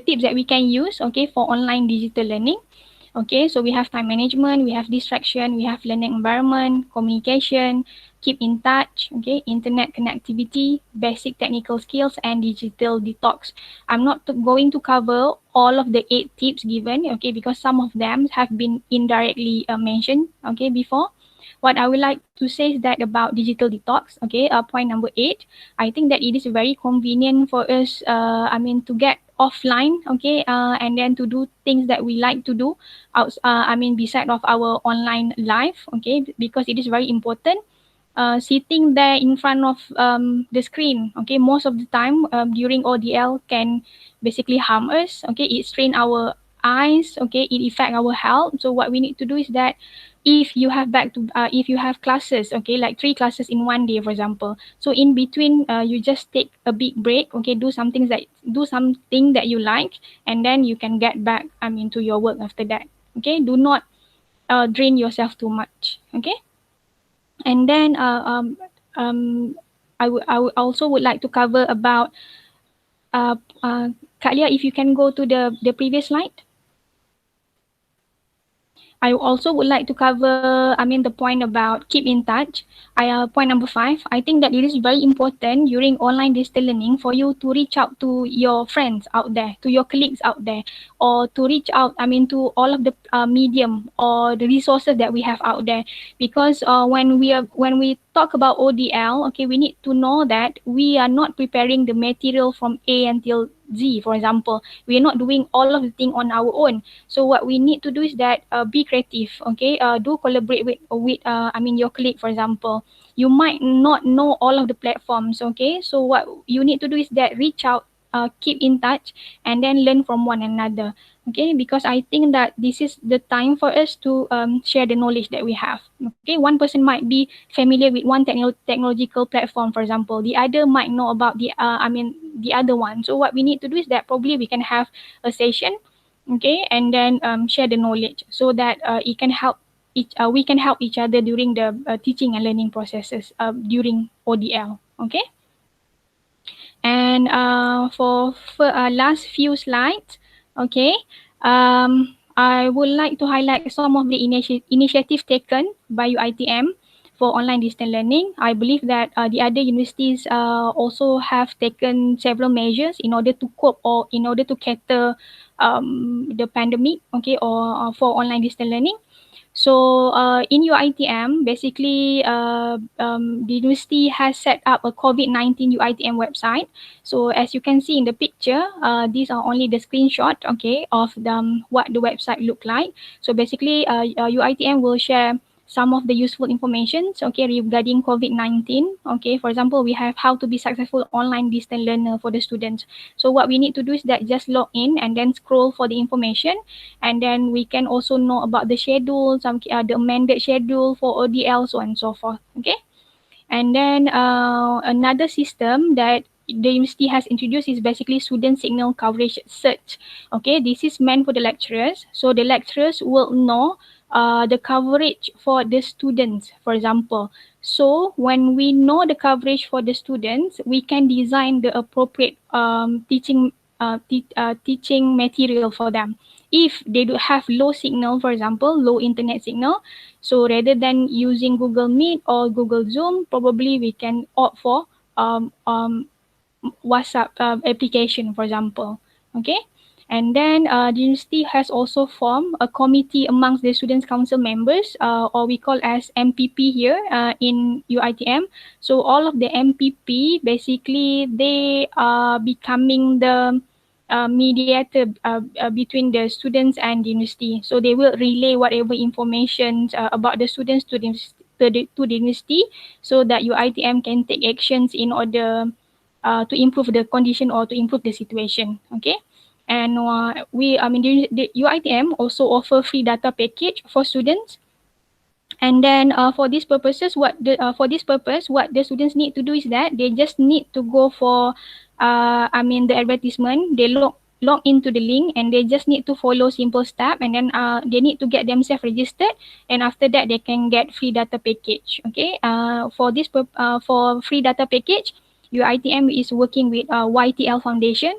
tips that we can use, okay, for online digital learning. Okay, so we have time management, we have distraction, we have learning environment, communication, keep in touch, okay, internet connectivity, basic technical skills, and digital detox. I'm not going to cover all of the 8 tips given, okay, because some of them have been indirectly mentioned, okay, before. What I would like to say is that about digital detox, okay, point number 8, I think that it is very convenient for us, to get offline, okay, and then to do things that we like to do beside of our online life, okay, because it is very important. Sitting there in front of the screen, okay, most of the time during ODL can basically harm us, okay, it strain our eyes, okay, it affect our health. So what we need to do is that if you have if you have classes, okay, like 3 classes in one day, for example, so in between you just take a big break, okay, do something that you like, and then you can get back to your work after that. Okay, do not drain yourself too much. Okay. And then I would also would like to cover about Kak Lia, if you can go to the previous slide. I also would like to cover, the point about keep in touch. Point number 5, I think that it is very important during online distance learning for you to reach out to your friends out there, to your colleagues out there, or to reach out, to all of the medium or the resources that we have out there. Because when we talk about ODL, okay, we need to know that we are not preparing the material from A until Z, for example. We are not doing all of the thing on our own. So what we need to do is that be creative, okay? Do collaborate with your colleague, for example. You might not know all of the platforms, okay? So what you need to do is that reach out, keep in touch, and then learn from one another, okay? Because I think that this is the time for us to share the knowledge that we have, okay? One person might be familiar with one technological platform, for example. The other might know about the other one. So what we need to do is that probably we can have a session, okay, and then share the knowledge so that we can help each other during the teaching and learning processes during ODL, okay. And for last few slides, okay, I would like to highlight some of the initiatives taken by UiTM for online distance learning. I believe that the other universities also have taken several measures in order to cope or in order to cater the pandemic, okay, or for online distance learning. So in UiTM, basically the university has set up a COVID-19 UiTM website. So as you can see in the picture, these are only the screenshot, okay, of what the website look like. So basically UiTM will share some of the useful information, okay, regarding COVID-19. Okay, for example, we have how to be successful online distance learner for the students. So what we need to do is that just log in and then scroll for the information, and then we can also know about the schedule, the amended schedule for ODL, so on and so forth. Okay, and then another system that the university has introduced is basically student signal coverage search. Okay, this is meant for the lecturers, so the lecturers will know the coverage for the students, for example. So when we know the coverage for the students, we can design the appropriate teaching material for them. If they do have low signal, for example, low internet signal, so rather than using Google Meet or Google Zoom, probably we can opt for WhatsApp application, for example. Okay. And then the university has also formed a committee amongst the students council members, or we call as MPP here in UiTM. So all of the MPP, basically they are becoming the mediator between the students and the university. So they will relay whatever information about the students to the university, so that UiTM can take actions in order to improve the condition or to improve the situation. Okay. And the UiTM also offer free data package for students. And then for these purposes, what the students need to do is that they just need to go for the advertisement. They log into the link, and they just need to follow simple step, and then they need to get themselves registered, and after that they can get free data package. Okay. For free data package, UiTM is working with YTL Foundation,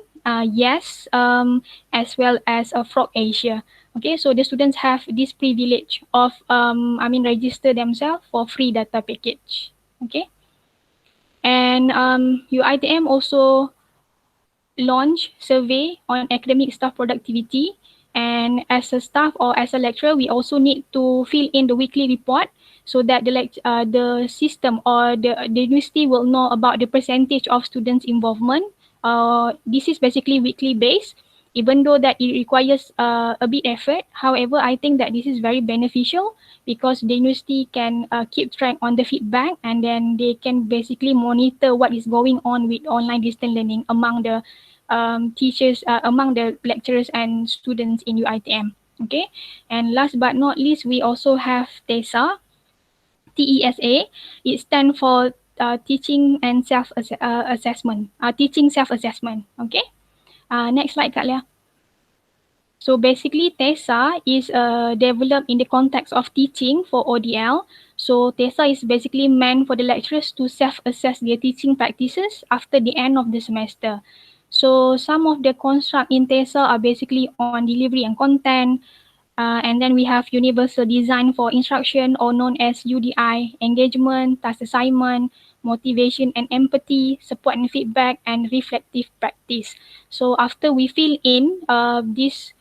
yes, as well as Frog Asia. Okay, so the students have this privilege of register themselves for free data package. Okay, and UiTM also launch survey on academic staff productivity, and as a staff or as a lecturer, we also need to fill in the weekly report, so that the system or the university will know about the percentage of students involvement. This is basically weekly based, even though that it requires a bit effort. However, I think that this is very beneficial, because the university can keep track on the feedback, and then they can basically monitor what is going on with online distance learning among the teachers, among the lecturers and students in UiTM. Okay, and last but not least, we also have TESA. TESA. It stands for teaching and assessment. Teaching self-assessment. Okay. Next slide, Kak Lia. So basically, TESA is developed in the context of teaching for ODL. So TESA is basically meant for the lecturers to self-assess their teaching practices after the end of the semester. So some of the construct in TESA are basically on delivery and content. And then we have universal design for instruction, or known as UDI, engagement, task assignment, motivation and empathy, support and feedback, and reflective practice. So after we fill in this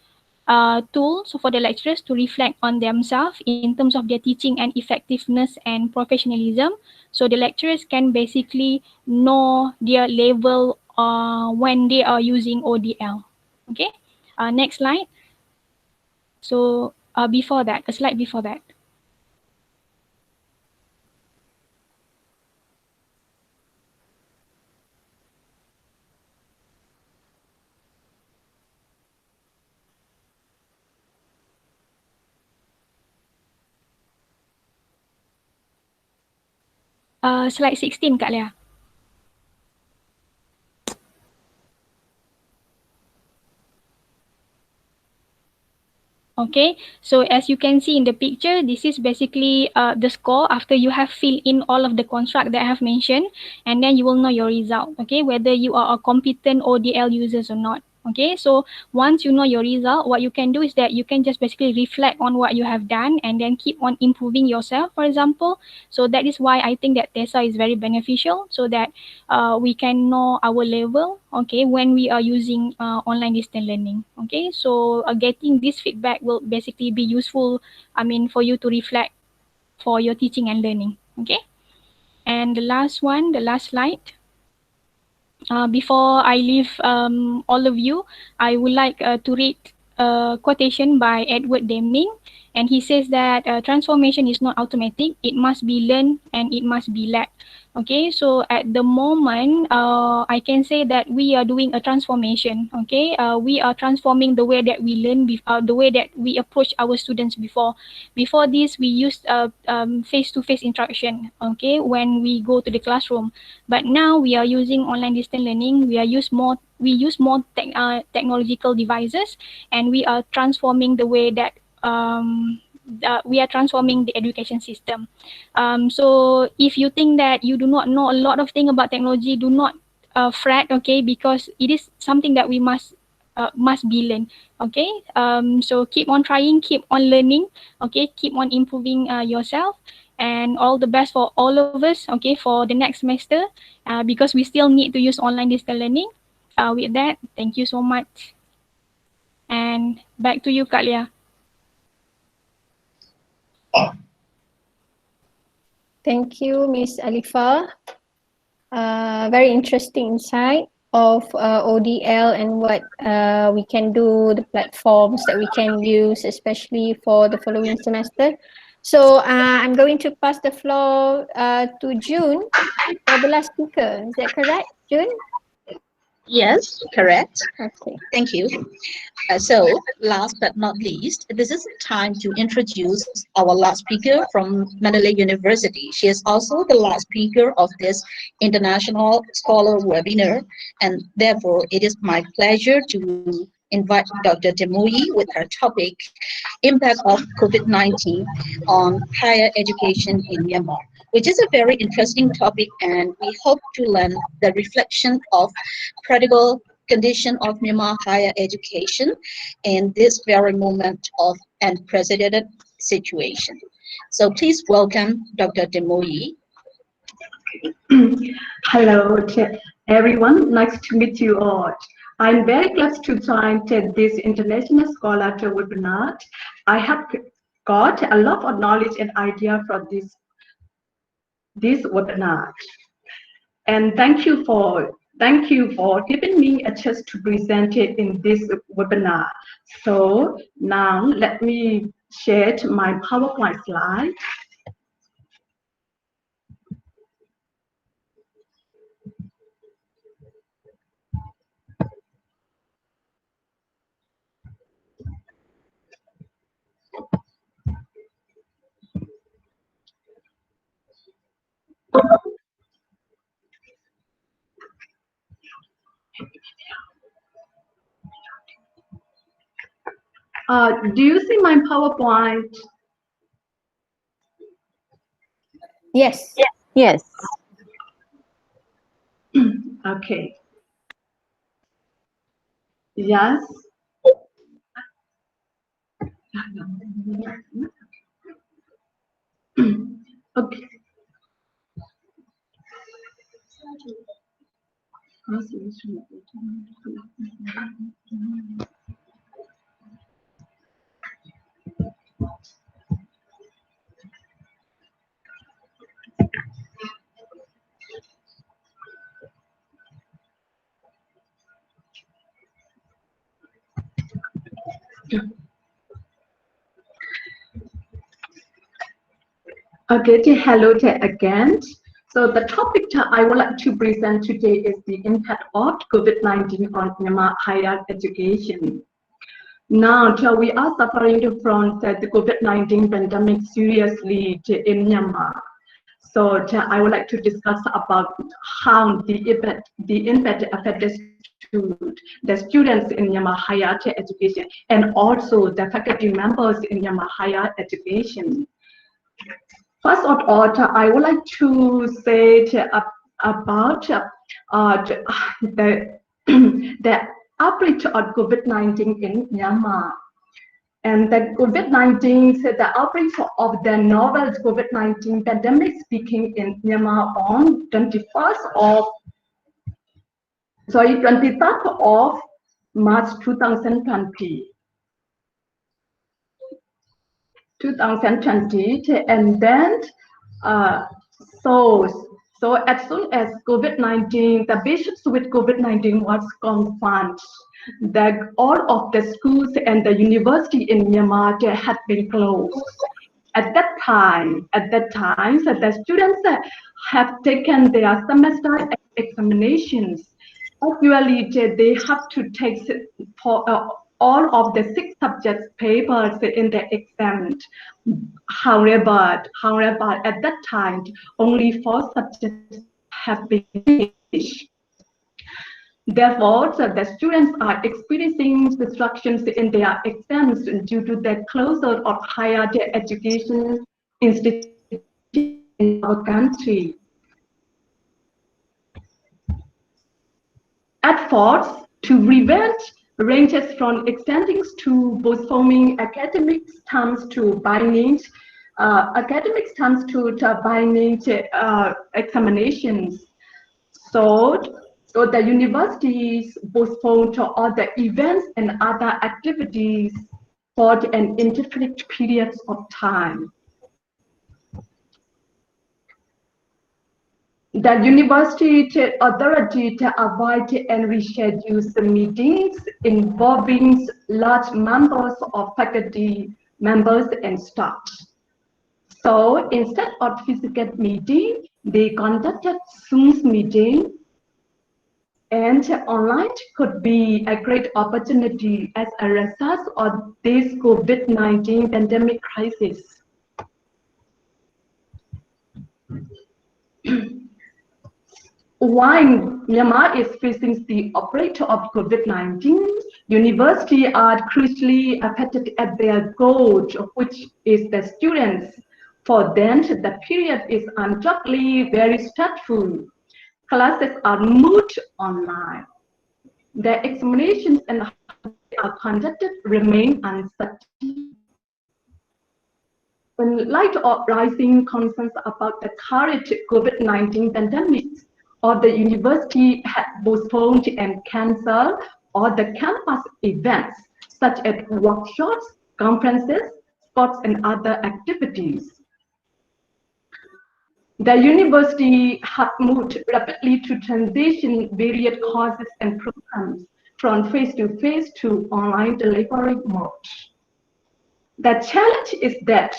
tools for the lecturers to reflect on themselves in terms of their teaching and effectiveness and professionalism. So the lecturers can basically know their level when they are using ODL. Okay, next slide. So before that, a slide before that. Slide 16, Kak Lia. Okay, so as you can see in the picture, this is basically the score after you have filled in all of the construct that I have mentioned, and then you will know your result, okay, whether you are a competent ODL users or not. Okay, so once you know your result, what you can do is that you can just basically reflect on what you have done and then keep on improving yourself, for example. So that is why I think that TESA is very beneficial, so that we can know our level, okay, when we are using online distance learning. Okay, so getting this feedback will basically be useful, for you to reflect for your teaching and learning. Okay, and the last one, the last slide. Before I leave all of you, I would like to read a quotation by Edward Deming, and he says that transformation is not automatic, it must be learned and it must be led. Okay, so at the moment, I can say that we are doing a transformation. Okay, we are transforming the way that we learn, the way that we approach our students before. Before this, we used face-to-face instruction. Okay, when we go to the classroom, but now we are using online distance learning. We use more technological devices, and we are transforming the way that we are transforming the education system. So if you think that you do not know a lot of things about technology, do not fret, okay, because it is something that we must be learned. Okay, so keep on trying, keep on learning, okay, keep on improving yourself, and all the best for all of us, okay, for the next semester, because we still need to use online distance learning. With that, thank you so much, and back to you, Kak Lia. Thank you, Miss Alifa. Very interesting insight. of ODL and what we can do, the platforms that we can use, especially for the following semester. So I'm going to pass the floor to June for the last speaker. Is that correct, June? Yes, correct. Okay. Thank you. So, last but not least, this is time to introduce our last speaker from Mandalay University. She is also the last speaker of this international scholar webinar, and therefore it is my pleasure to invite Dr. Demoyi with her topic, Impact of COVID-19 on Higher Education in Myanmar, which is a very interesting topic, and we hope to learn the reflection of practical condition of Myanmar higher education in this very moment of unprecedented situation. So please welcome Dr. Demoyi. Hello to everyone, nice to meet you all. I'm very glad to join this International Scholar webinar. I have got a lot of knowledge and idea from this webinar. And thank you for giving me a chance to present it in this webinar. So now let me share my PowerPoint slide. Do you see my PowerPoint? Yes. Yes. Okay. Yes. Okay. Okay, hello again. So the topic I would like to present today is the impact of COVID-19 on Myanmar higher education. Now, we are suffering from the COVID-19 pandemic seriously in Myanmar. So I would like to discuss about how the impact affects the students in Myanmar higher education and also the faculty members in Myanmar higher education. First of all, I would like to say about the outbreak of COVID-19 in Myanmar. And the COVID-19, the outbreak of the novel COVID-19 pandemic speaking in Myanmar on 23rd of March 2020. And then so as soon as COVID-19, the patients with COVID-19 was confirmed, that all of the schools and the university in Myanmar had been closed. At that time, so the students have taken their semester examinations. Actually, they have to take for all of the 6 subjects papers in the exam. However, at that time, only 4 subjects have been finished. Therefore, the students are experiencing disruptions in their exams due to the closure of higher education institutions in our country. Efforts to prevent ranges from extending to postponing academic terms to binding examinations. So the universities postponed all the events and other activities for an indefinite periods of time. The university authority to avoid and reschedule the meetings involving large numbers of faculty members and staff. So instead of physical meeting, they conducted Zoom meeting, and online could be a great opportunity as a result of this COVID-19 pandemic crisis. While Myanmar is facing the outbreak of COVID-19, universities are crucially affected at their goal, which is the students. For them, the period is undoubtedly very stressful. Classes are moved online. The examinations and how they are conducted remain uncertain. In light of rising concerns about the current COVID-19 pandemic, or the university had postponed and canceled all the campus events, such as workshops, conferences, sports, and other activities. The university had moved rapidly to transition various courses and programs from face-to-face to online delivery mode. The challenge is that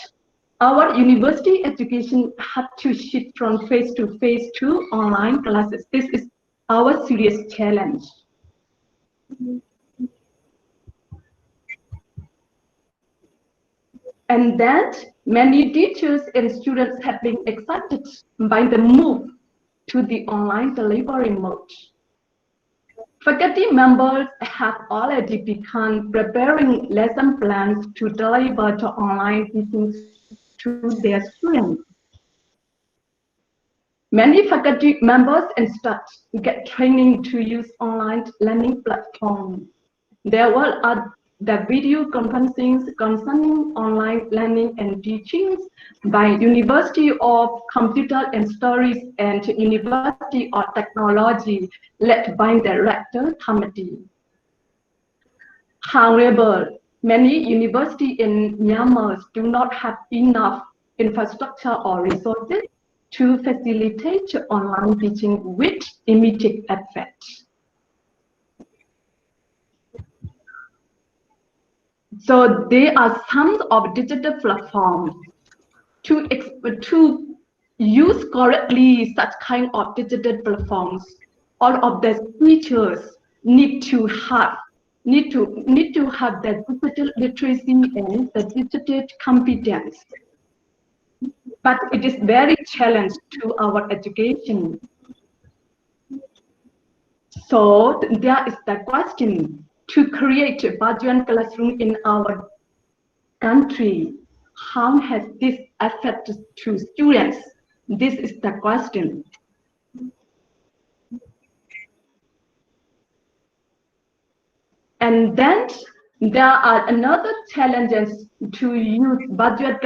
our university education had to shift from face-to-face to online classes. This is our serious challenge. And that many teachers and students have been excited by the move to the online delivery mode. Faculty members have already begun preparing lesson plans to deliver to online teaching to their students. Many faculty members and staff get training to use online learning platforms. There were the video conferencing concerning online learning and teaching by University of Computer and Stories and University of Technology, led by the Rector Committee. However, many universities in Myanmar do not have enough infrastructure or resources to facilitate online teaching with immediate effect. So there are some of digital platforms to use correctly such kind of digital platforms. All of the teachers need to have the digital literacy and the digital competence. But it is very challenging to our education. So there is the question to create a virtual classroom in our country. How has this affected to students? This is the question. And then there are another challenges to use virtual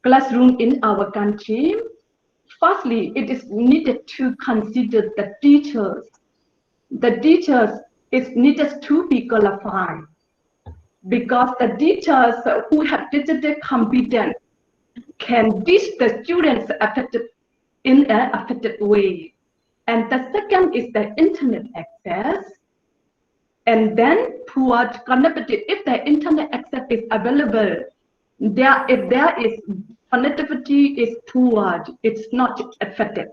classroom in our country. Firstly, it is needed to consider the teachers. The teachers is needed to be qualified, because the teachers who have digital competence can teach the students in an effective way. And the second is the internet access. And then poor connectivity. If the internet access is available, if there is connectivity is poor, it's not effective.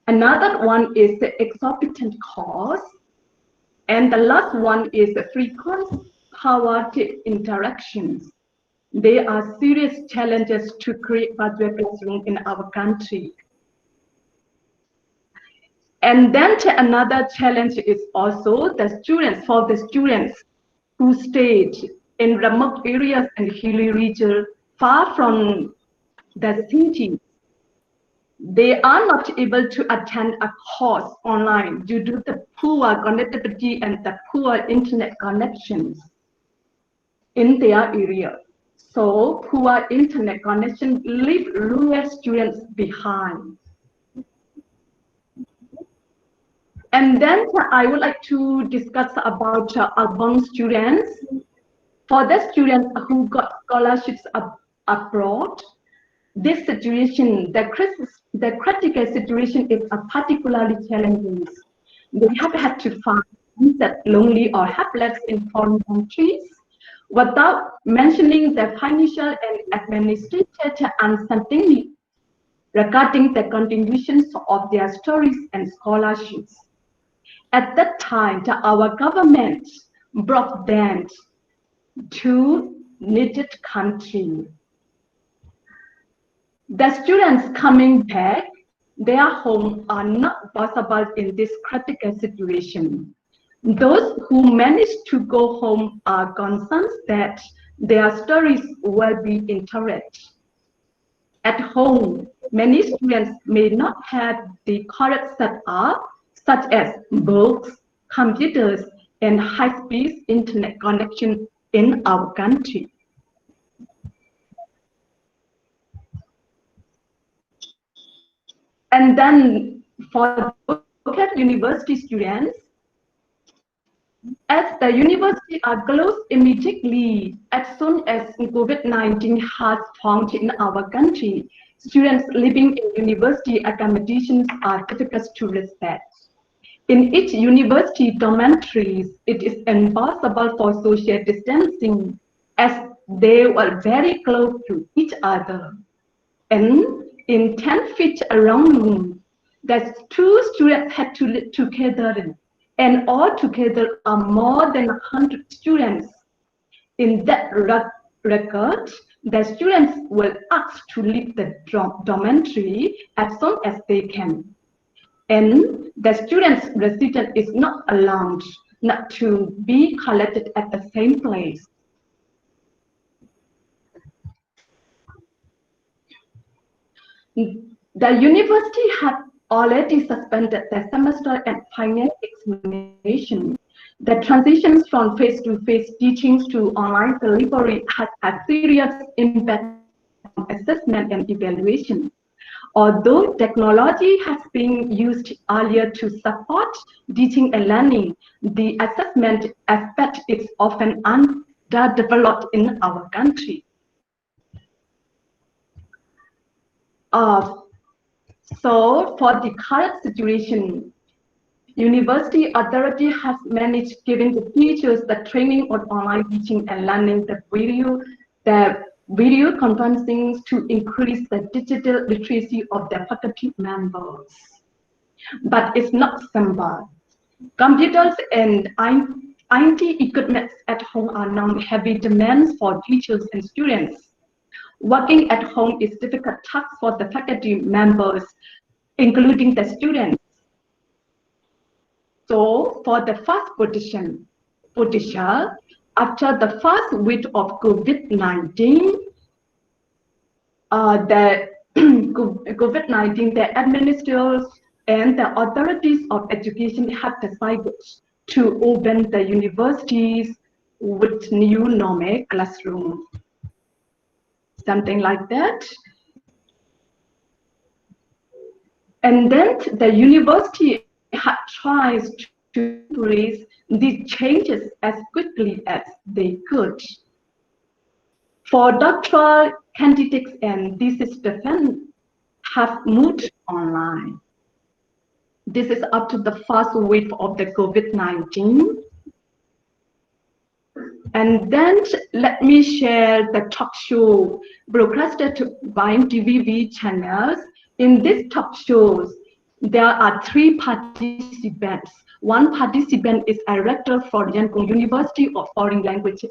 Another one is the exorbitant cost. And the last one is the frequent power interactions. There are serious challenges to create virtual classroom in our country. And then another challenge is also the students, for the students who stayed in remote areas and hilly regions far from the city. They are not able to attend a course online due to the poor connectivity and the poor internet connections in their area. So poor internet connection leave rural students behind. And then I would like to discuss about urban students. For the students who got scholarships abroad, This situation, the critical situation is particularly challenging. They have had to find that lonely or helpless in foreign countries, without mentioning the financial and administrative uncertainty regarding the contributions of their stories and scholarships. At that time, our government brought them to needed country. The students coming back, their home are not possible in this critical situation. Those who managed to go home are concerned that their stories will be interrupted. At home, many students may not have the correct setup, such as books, computers, and high-speed internet connection in our country. And then for local university students, as the university are closed immediately as soon as COVID-19 has found in our country, students living in university accommodations are difficult to respect. In each university dormitories, it is impossible for social distancing as they were very close to each other. And in 10 feet around room, that 2 students had to live together, and all together are more than 100 students. In that record, the students were asked to leave the dormitory as soon as they can. And the students' resident is not allowed not to be collected at the same place. The university had already suspended the semester and final examination. The transitions from face-to-face teachings to online delivery has a serious impact on assessment and evaluation. Although technology has been used earlier to support teaching and learning, the assessment aspect is often underdeveloped in our country. So for the current situation, university authority has managed giving the teachers the training on online teaching and learning, the video conferencing to increase the digital literacy of the faculty members. But it's not simple. Computers and IT equipment at home are now heavy demands for teachers and students. Working at home is a difficult task for the faculty members, including the students. So for the first position, after the first week of COVID-19, the administrators and the authorities of education have decided to open the universities with new normal classroom. Something like that. And then the university tries to embrace these changes as quickly as they could. For doctoral candidates and thesis defense have moved online. This is up to the first wave of the COVID-19. And then let me share the talk show broadcasted by TVB channels. In these talk shows, there are 3 participants. One participant is a rector for Yangon University of Foreign Languages.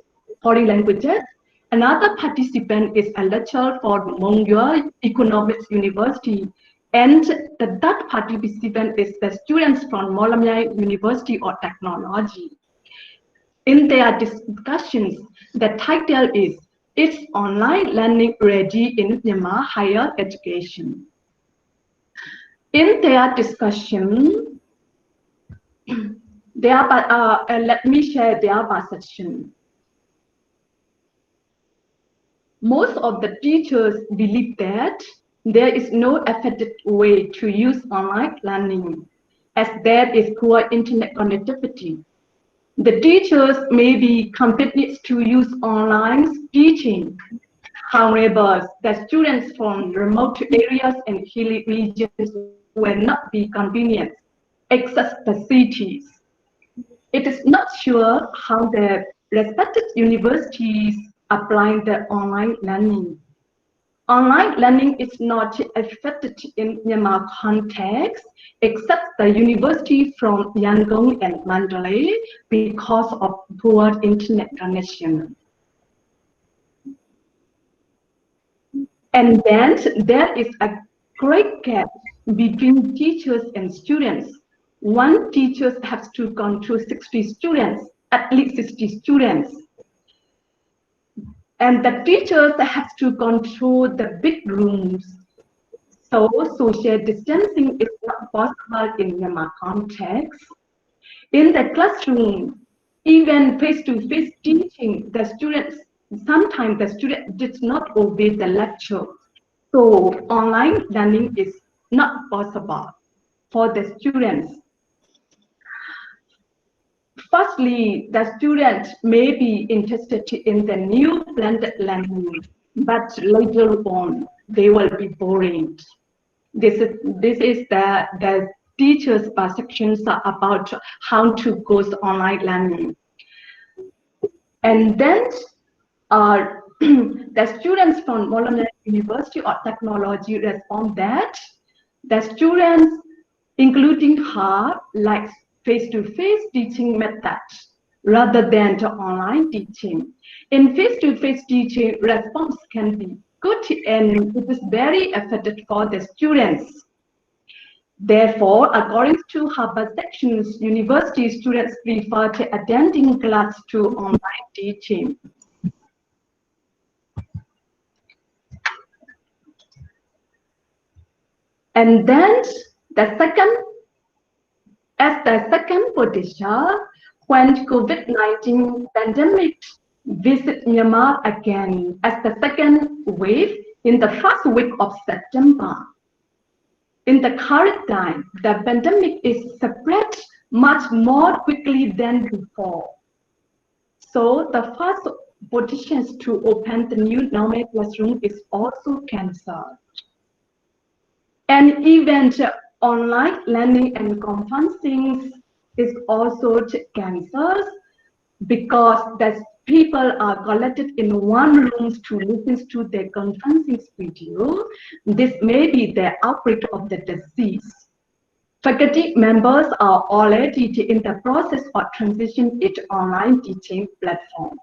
Another participant is a lecturer for Mongyo Economics University. And the third participant is the students from Molamyai University of Technology. In their discussions, the title is, "Is Online Learning Ready in Myanmar Higher Education?" In their discussion, let me share their perception. Most of the teachers believe that there is no effective way to use online learning, as there is poor internet connectivity. The teachers may be compelled to use online teaching. However, the students from remote areas and hilly regions will not be convenient, except the cities. It is not sure how the respected universities apply the online learning. Online learning is not affected in Myanmar context, except the university from Yangon and Mandalay because of poor internet connection. And then there is a great gap between teachers and students. One teacher has to control 60 students, at least 60 students. And the teachers have to control the big rooms. So social distancing is not possible in Myanmar context. In the classroom, even face-to-face teaching, sometimes the student did not obey the lecture. So online learning is not possible for the students. Firstly, the students may be interested in the new blended learning, but later on, they will be boring. This is the teachers' perceptions about how to go to online learning. And then the students from Mandalay University of Technology respond that the students, including her, like face-to-face teaching methods rather than the online teaching. In face-to-face teaching, response can be good and it is very effective for the students. Therefore, according to her perceptions, university students prefer to attending class to online teaching. And then the second position, when COVID-19 pandemic visit Myanmar again as the second wave in the first week of September. In the current time, the pandemic is spread much more quickly than before. So the first positions to open the new normal classroom is also cancelled. And even online learning and conferencing is also cancelled because the people are collected in one room to listen to the conferencing video. This may be the outbreak of the disease. Faculty members are already in the process of transitioning it online teaching platform.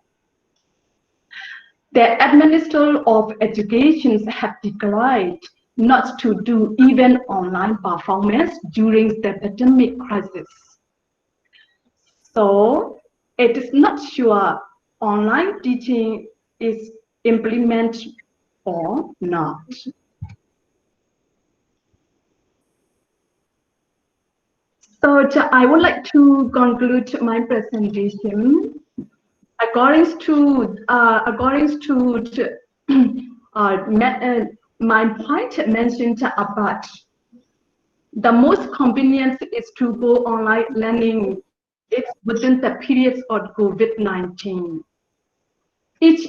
The Administrator of Education have declared not to do even online performance during the pandemic crisis. So it is not sure online teaching is implemented or not. So I would like to conclude my presentation. According to my point mentioned about the most convenient is to go online learning. It's within the periods of COVID-19. Each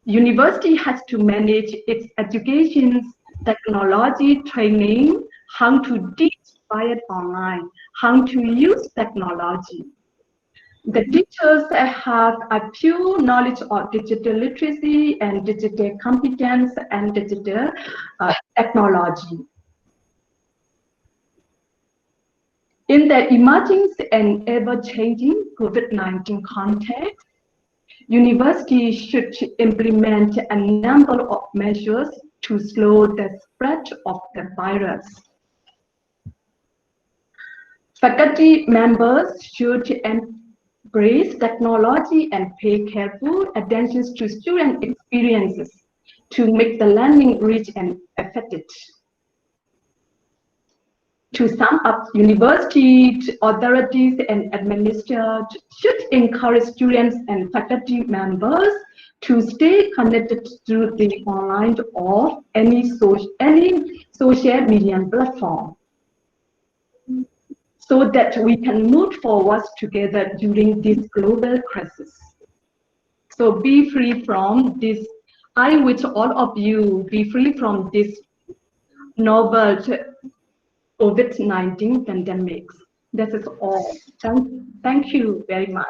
university has to manage its education, technology training, how to teach via online, how to use technology. The teachers have a few knowledge of digital literacy and digital competence and digital technology. In the emerging and ever-changing COVID-19 context, universities should implement a number of measures to slow the spread of the virus. Faculty members should embrace technology and pay careful attention to student experiences to make the learning rich and effective. To sum up, university authorities and administrators should encourage students and faculty members to stay connected through the online or any social media platform, so that we can move forward together during this global crisis. So be free from this I wish all of you be free from this novel COVID-19 pandemic. That is all. Thank you very much.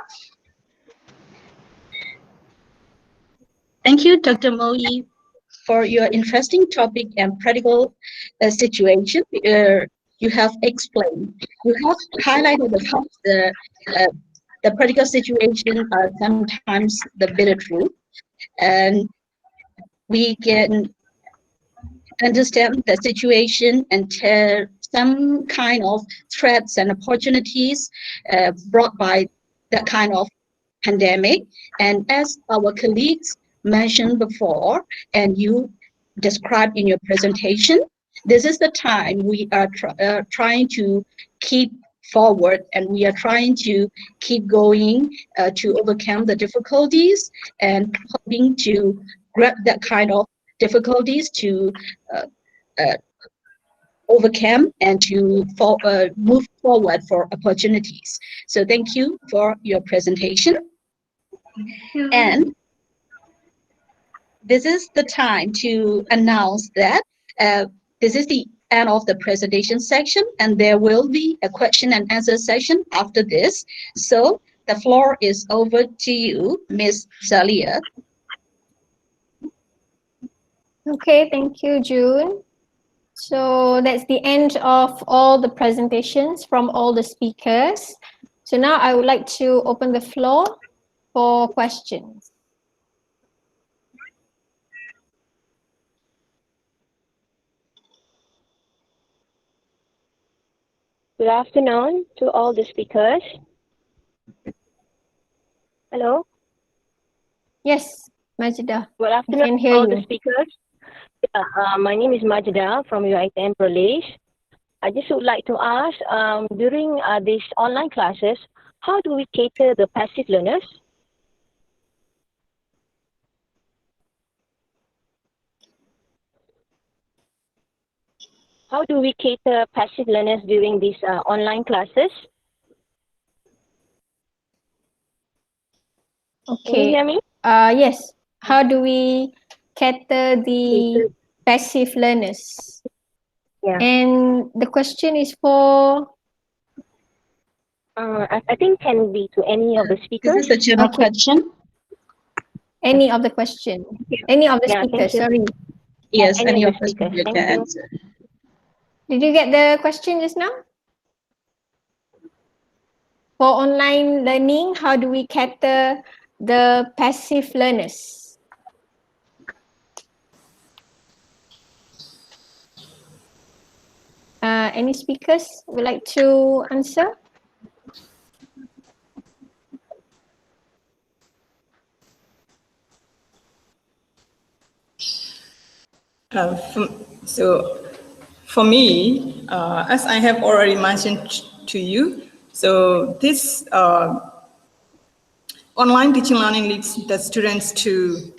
Thank you, Dr. Moi, for your interesting topic and practical situation you have explained. You have highlighted the practical situation are sometimes the bitter truth, and we can understand the situation and tell some kind of threats and opportunities brought by that kind of pandemic. And as our colleagues mentioned before, and you described in your presentation, this is the time we are trying to keep forward, and we are trying to keep going to overcome the difficulties and hoping to grab that kind of difficulties to overcome and to move forward for opportunities. So thank you for your presentation. And this is the time to announce that this is the end of the presentation section, and there will be a question and answer session after this. So the floor is over to you, Ms. Zalia. Okay, thank you, June. So that's the end of all the presentations from all the speakers. So now I would like to open the floor for questions. Good afternoon to all the speakers. Hello? Yes, Majida. Good afternoon to all the speakers. My name is Majida from UiTM Perlis. I just would like to ask, during these online classes, how do we cater the passive learners? How do we cater passive learners during these online classes? Okay. Can you hear me? Yes. How do we cater the passive learners? Yeah. And the question is for? I think can be to any of the speakers. Is this a general question? Any of the question. Any of the Yeah, speakers, thank you. sorry. Yes, Any any of of the us speakers. can Thank you. answer. Did you get the question just now? For online learning, how do we cater the passive learners? Any speakers would like to answer? For me, as I have already mentioned to you, so this online teaching learning leads the students to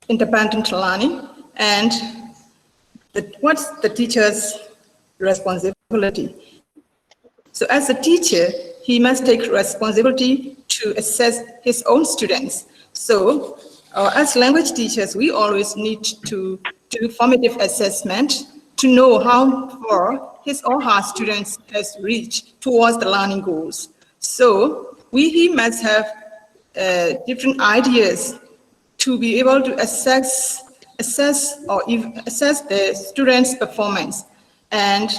independent learning, and what's the teacher's responsibility? So as a teacher, he must take responsibility to assess his own students. So as language teachers, we always need to do formative assessment to know how far his or her students has reached towards the learning goals. So he must have different ideas to be able to assess the students' performance. And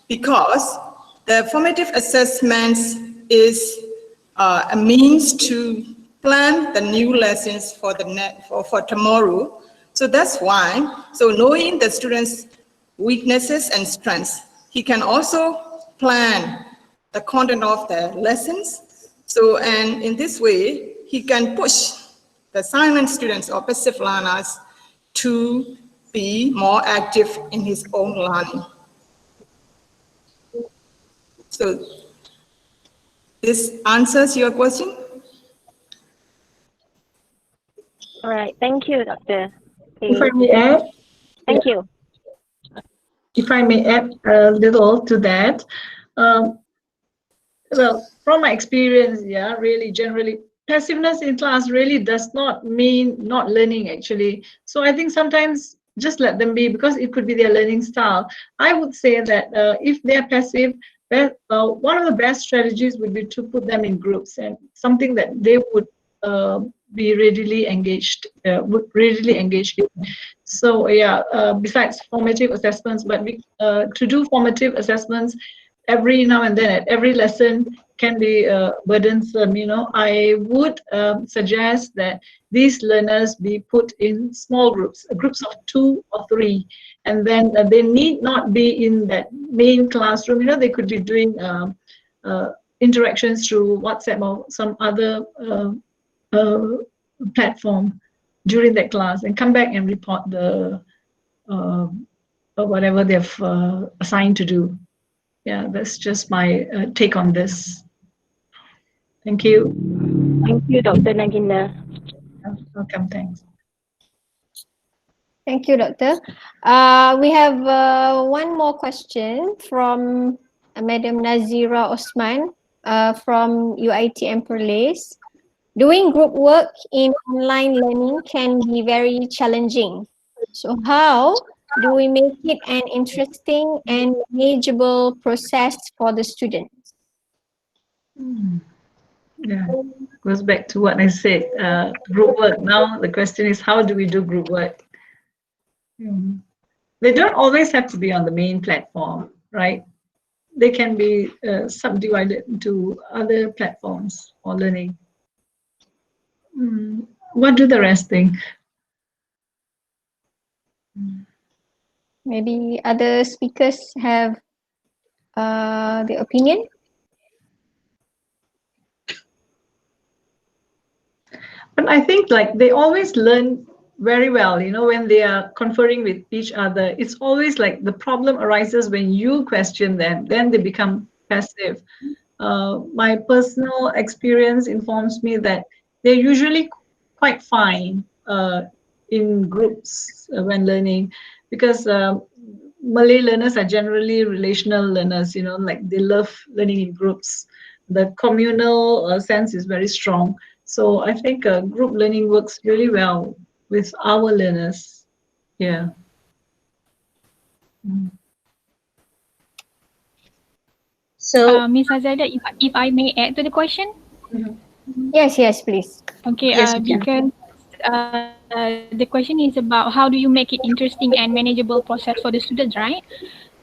because the formative assessments is a means to plan the new lessons for tomorrow. So that's why, so knowing the students' weaknesses and strengths, he can also plan the content of the lessons. So, and in this way, he can push the silent students or passive learners to be more active in his own learning. So this answers your question? All right, thank you, Doctor. If I may add? Thank you. If I may add a little to that, well, from my experience, yeah, really generally passiveness in class really does not mean not learning actually. So I think sometimes just let them be, because it could be their learning style. I would say that if they're passive, one of the best strategies would be to put them in groups, and something that they would be readily engaged, in. So yeah, besides formative assessments, but to do formative assessments every now and then at every lesson can be burdensome. I would suggest that these learners be put in small groups of 2 or 3, and then they need not be in that main classroom. They could be doing interactions through WhatsApp or some other platform during that class, and come back and report the whatever they've assigned to do. Yeah, that's just my take on this. Thank you. Thank you, Dr. Nagina. Welcome, thanks. Thank you, Doctor. We have one more question from Madam Nazira Osman from UiTM Perlis. Doing group work in online learning can be very challenging. So how do we make it an interesting and manageable process for the students? Yeah, goes back to what I said, group work. Now the question is, how do we do group work? They don't always have to be on the main platform, right? They can be subdivided into other platforms for learning. What do the rest think? Maybe other speakers have their opinion? But I think they always learn very well, when they are conferring with each other. It's always the problem arises when you question them, then they become passive. My personal experience informs me that they're usually quite fine in groups when learning, because Malay learners are generally relational learners, they love learning in groups. The communal sense is very strong. So I think group learning works really well with our learners. Yeah. So, Ms. Azada, if I may add to the question? Yes, please. Okay, Yes, because the question is about how do you make it interesting and manageable process for the students, right?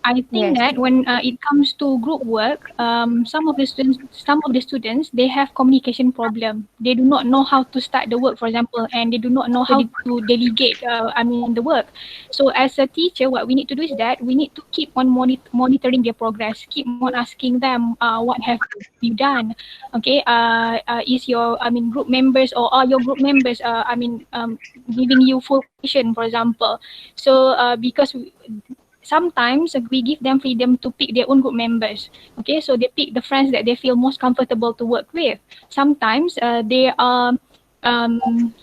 I think that when it comes to group work, some of the students, they have communication problem. They do not know how to start the work, for example, and they do not know how to delegate. The work. So as a teacher, what we need to do is that we need to keep on monitoring their progress, keep on asking them, what have you done? Okay, is your group members, or are your group members giving you full attention, for example? So because sometimes we give them freedom to pick their own group members. Okay, so they pick the friends that they feel most comfortable to work with. Sometimes there are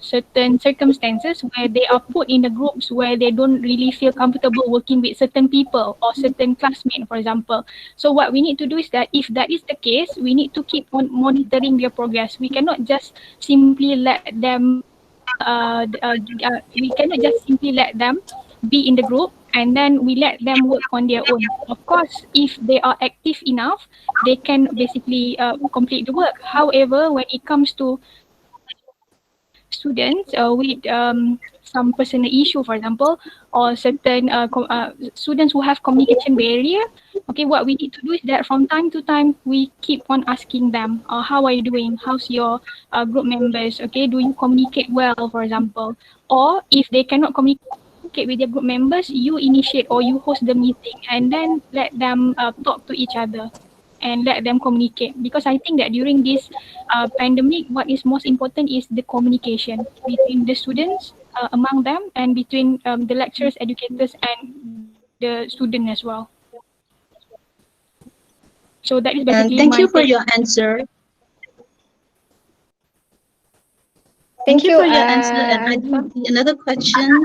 certain circumstances where they are put in the groups where they don't really feel comfortable working with certain people or certain classmates, for example. So what we need to do is that if that is the case, we need to keep on monitoring their progress. We cannot just simply let them be in the group and then we let them work on their own. Of course, if they are active enough, they can basically complete the work. However, when it comes to students with some personal issue, for example, or certain students who have communication barrier, okay, what we need to do is that from time to time, we keep on asking them, how are you doing? How's your group members? Okay, do you communicate well, for example? Or if they cannot communicate with their group members, you initiate or you host the meeting and then let them talk to each other and let them communicate, because I think that during this pandemic, what is most important is the communication between the students among them and between the lecturers, educators and the student as well. So that is basically thank you for your answer. Thank you for your answer. And I do another question.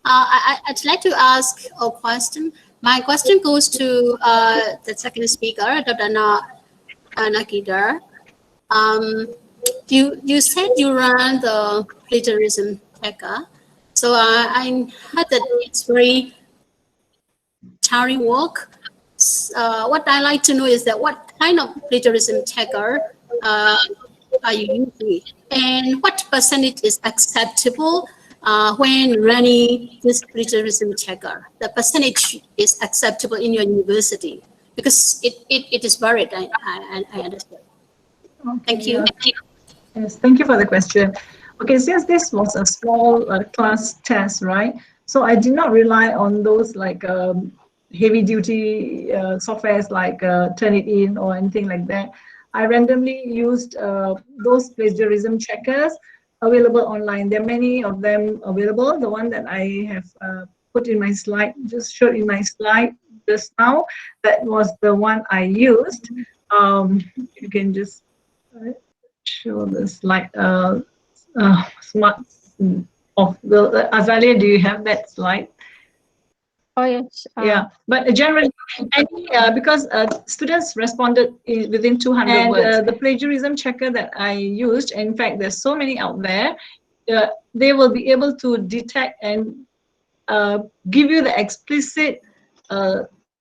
I'd like to ask a question. My question goes to the second speaker, Dr. Nakida. You said you run the plagiarism checker, so I heard that it's very tiring work. What I like to know is that what kind of plagiarism checker are you using, and what percentage is acceptable when running this plagiarism checker? The percentage is acceptable in your university because it is varied. I understand. Okay, Thank you. Yes, thank you for the question. Okay, since this was a small class test, right? So I did not rely on those like heavy duty softwares like Turnitin or anything like that. I randomly used those plagiarism checkers available online. There are many of them available. The one that I have put in my slide, just showed in my slide just now, that was the one I used. You can just show the slide. Smart of the Azalia, do you have that slide? Oh yes. Yeah, but generally, because students responded within 200 words. The plagiarism checker that I used, in fact, there's so many out there, they will be able to detect and give you the explicit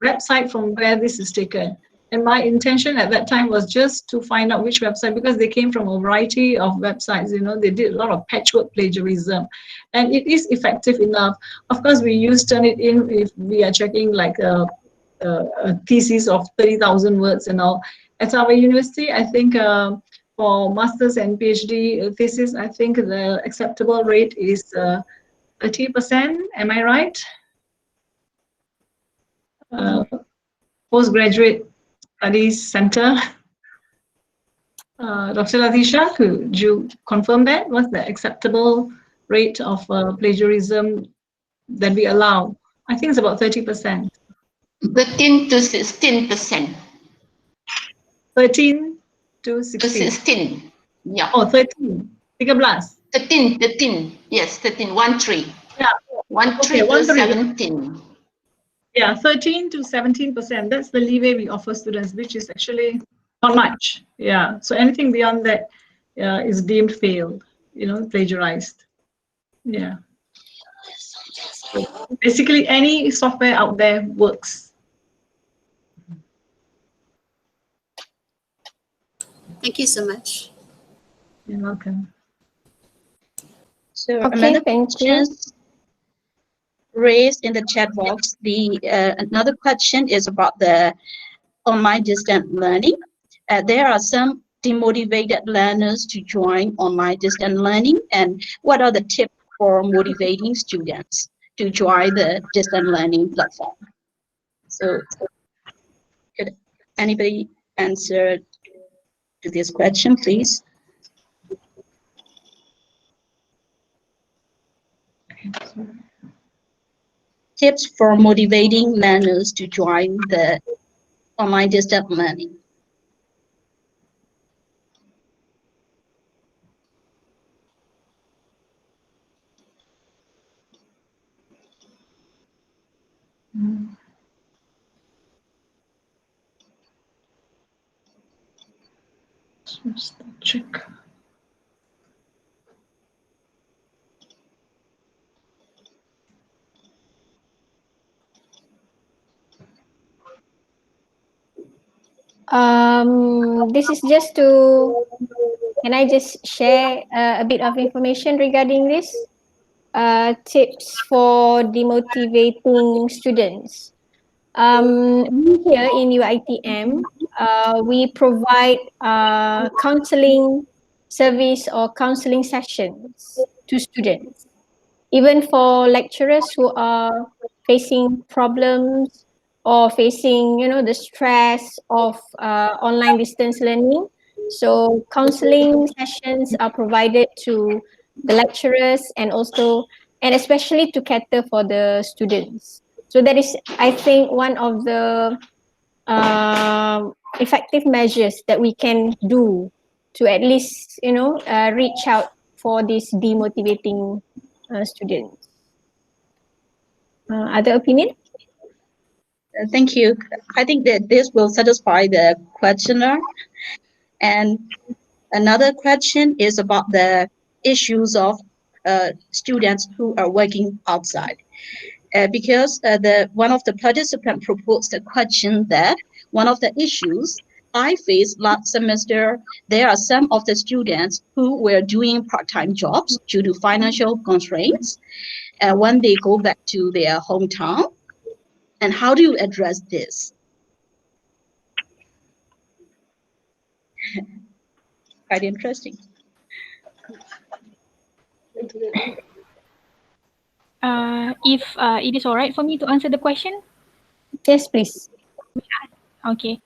website from where this is taken. And my intention at that time was just to find out which website, because they came from a variety of websites. You know, they did a lot of patchwork plagiarism, and it is effective enough. Of course, we use Turnitin if we are checking like a thesis of 30,000 words and all. At our university, I think for masters and PhD thesis, I think the acceptable rate is 30%. Am I right? Postgraduate Studies Center. Dr. Latisha, could you confirm that? What's the acceptable rate of plagiarism that we allow? I think it's about 30%. 13 to 16%. 13 to 16. 16. Yeah. Oh, 13. 13. Yes, 13. 13. Yeah. 13 to 17. Yeah, 13 to 17%. That's the leeway we offer students, which is actually not much. Yeah. So anything beyond that is deemed failed, you know, plagiarized. Yeah. So basically, any software out there works. Thank you so much. You're welcome. So Okay, another thank question you. raised in the chat box. Another question is about the online distance learning. There are some demotivated learners to join online distance learning, and what are the tips for motivating students to join the distance learning platform? So could anybody answer to this question, please? Tips for motivating learners to join the online distance learning. Just check. This is just to, can I just share a bit of information regarding this? Tips for demotivating students. Here in UiTM, we provide counseling service or counseling sessions to students. Even for lecturers who are facing problems or facing, you know, the stress of online distance learning. So counseling sessions are provided to the lecturers and especially to cater for the students. So that is, I think, one of the effective measures that we can do to at least, you know, reach out for these demotivating students. Other opinion? Thank you. I think that this will satisfy the questioner. And Another question is about the issues of students who are working outside. Because one of the participants proposed a question that one of the issues I faced last semester, there are some of the students who were doing part-time jobs due to financial constraints when they go back to their hometown. And how do you address this? Quite interesting. If it is all right for me to answer the question? Yes, please. Okay.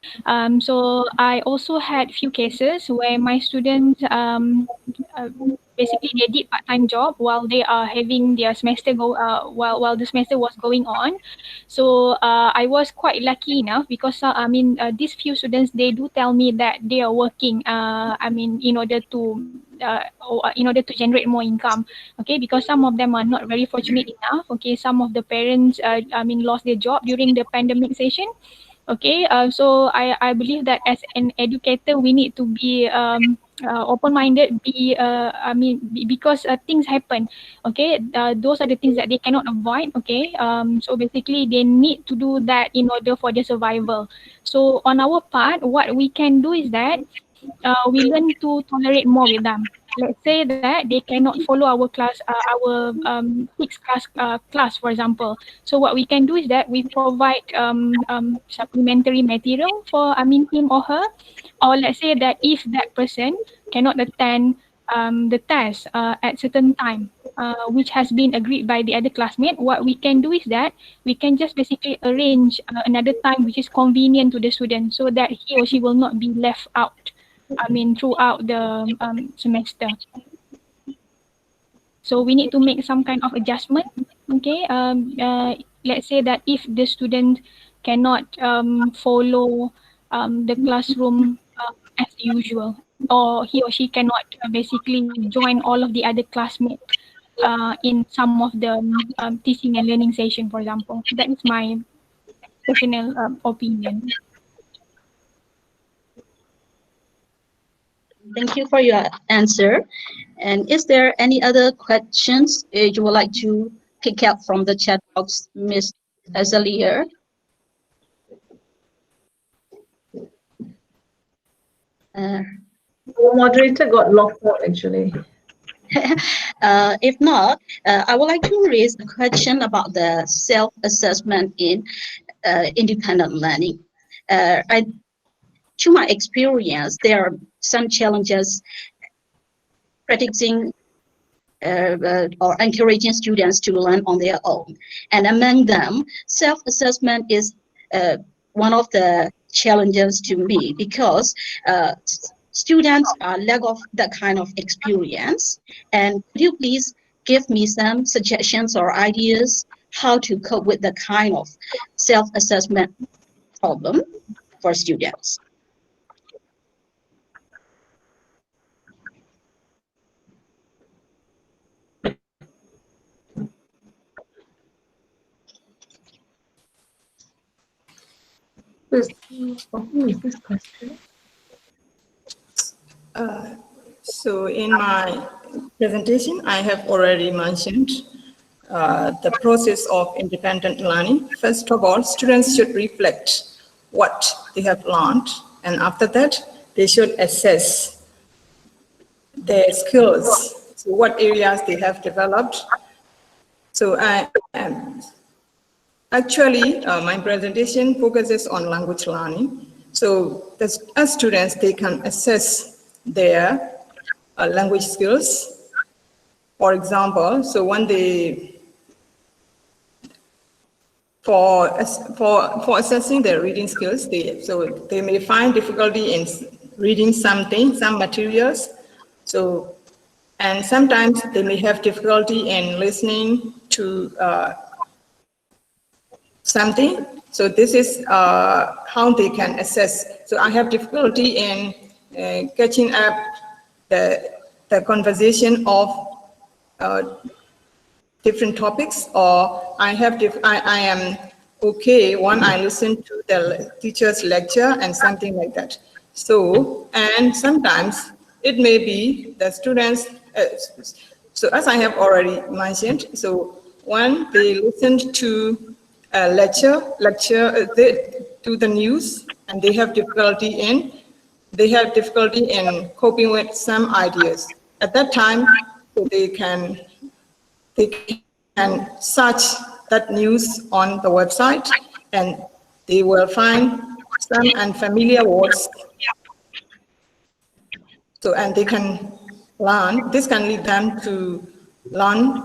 So I also had few cases where my students basically they did part-time job while they are having their semester while the semester was going on. So I was quite lucky enough because these few students, they do tell me that they are working in order to generate more income. Okay, because some of them are not very fortunate enough. Okay, some of the parents lost their job during the pandemic session. Okay, so I believe that as an educator, we need to be open-minded, because things happen. Okay, those are the things that they cannot avoid. Okay, so basically they need to do that in order for their survival. So on our part, what we can do is that we learn to tolerate more with them. Let's say that they cannot follow our class, our fixed class, for example. So what we can do is that we provide supplementary material for him or her, or let's say that if that person cannot attend the test at certain time, which has been agreed by the other classmate, what we can do is that we can just basically arrange another time which is convenient to the student so that he or she will not be left out throughout the semester. So we need to make some kind of adjustment. Okay, let's say that if the student cannot follow the classroom as usual, or he or she cannot basically join all of the other classmates in some of the teaching and learning session, for example. That is my personal opinion. Thank you for your answer. And is there any other questions you would like to pick up from the chat box, Ms. Azalia? The moderator got locked out actually. If not, I would like to raise a question about the self-assessment in independent learning. To my experience, there are some challenges practicing or encouraging students to learn on their own. And among them, self-assessment is one of the challenges to me because students are lack of that kind of experience. And could you please give me some suggestions or ideas how to cope with the kind of self-assessment problem for students? Who is this question? So in my presentation, I have already mentioned the process of independent learning. First of all, students should reflect what they have learned, and after that, they should assess their skills, so what areas they have developed. So actually, my presentation focuses on language learning. So as students, they can assess their language skills. For example, so when for assessing their reading skills, they may find difficulty in reading some materials. So, and sometimes they may have difficulty in listening to something. So this is how they can assess. So I have difficulty in catching up the conversation of different topics, or I am okay when I listen to the teacher's lecture and something like that. So, and sometimes it may be the students, so as I have already mentioned, so when they listen to a lecture to the news, and they have difficulty in coping with some ideas. At that time, so they can search that news on the website, and they will find some unfamiliar words. So, and they can learn, this can lead them to learn,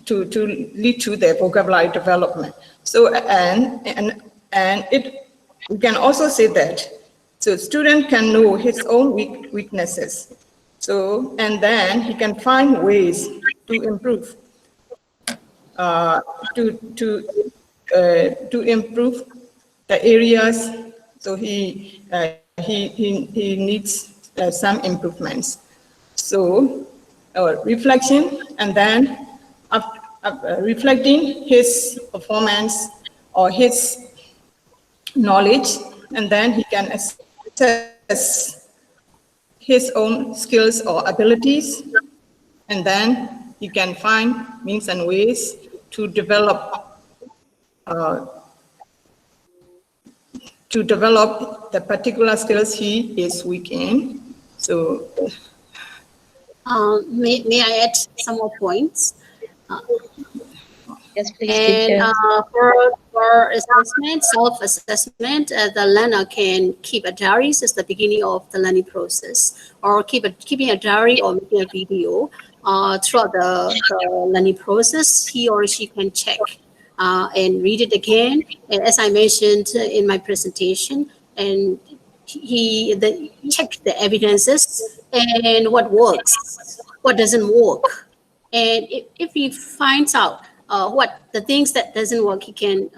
to lead to their vocabulary development. So, we can also say that, so student can know his own weaknesses. So, and then he can find ways to improve, to improve the areas. So he needs some improvements. So reflection, and then reflecting his performance or his knowledge, and then he can assess his own skills or abilities, and then he can find means and ways to develop the particular skills he is weak in. So, may I add some more points? Yes, please, and teacher. for assessment, self-assessment, the learner can keep a diary since the beginning of the learning process, or keeping a diary or making a video throughout the learning process. He or she can check and read it again, and as I mentioned in my presentation, and check the evidences and what works, what doesn't work, and if he finds out what the things that doesn't work, he can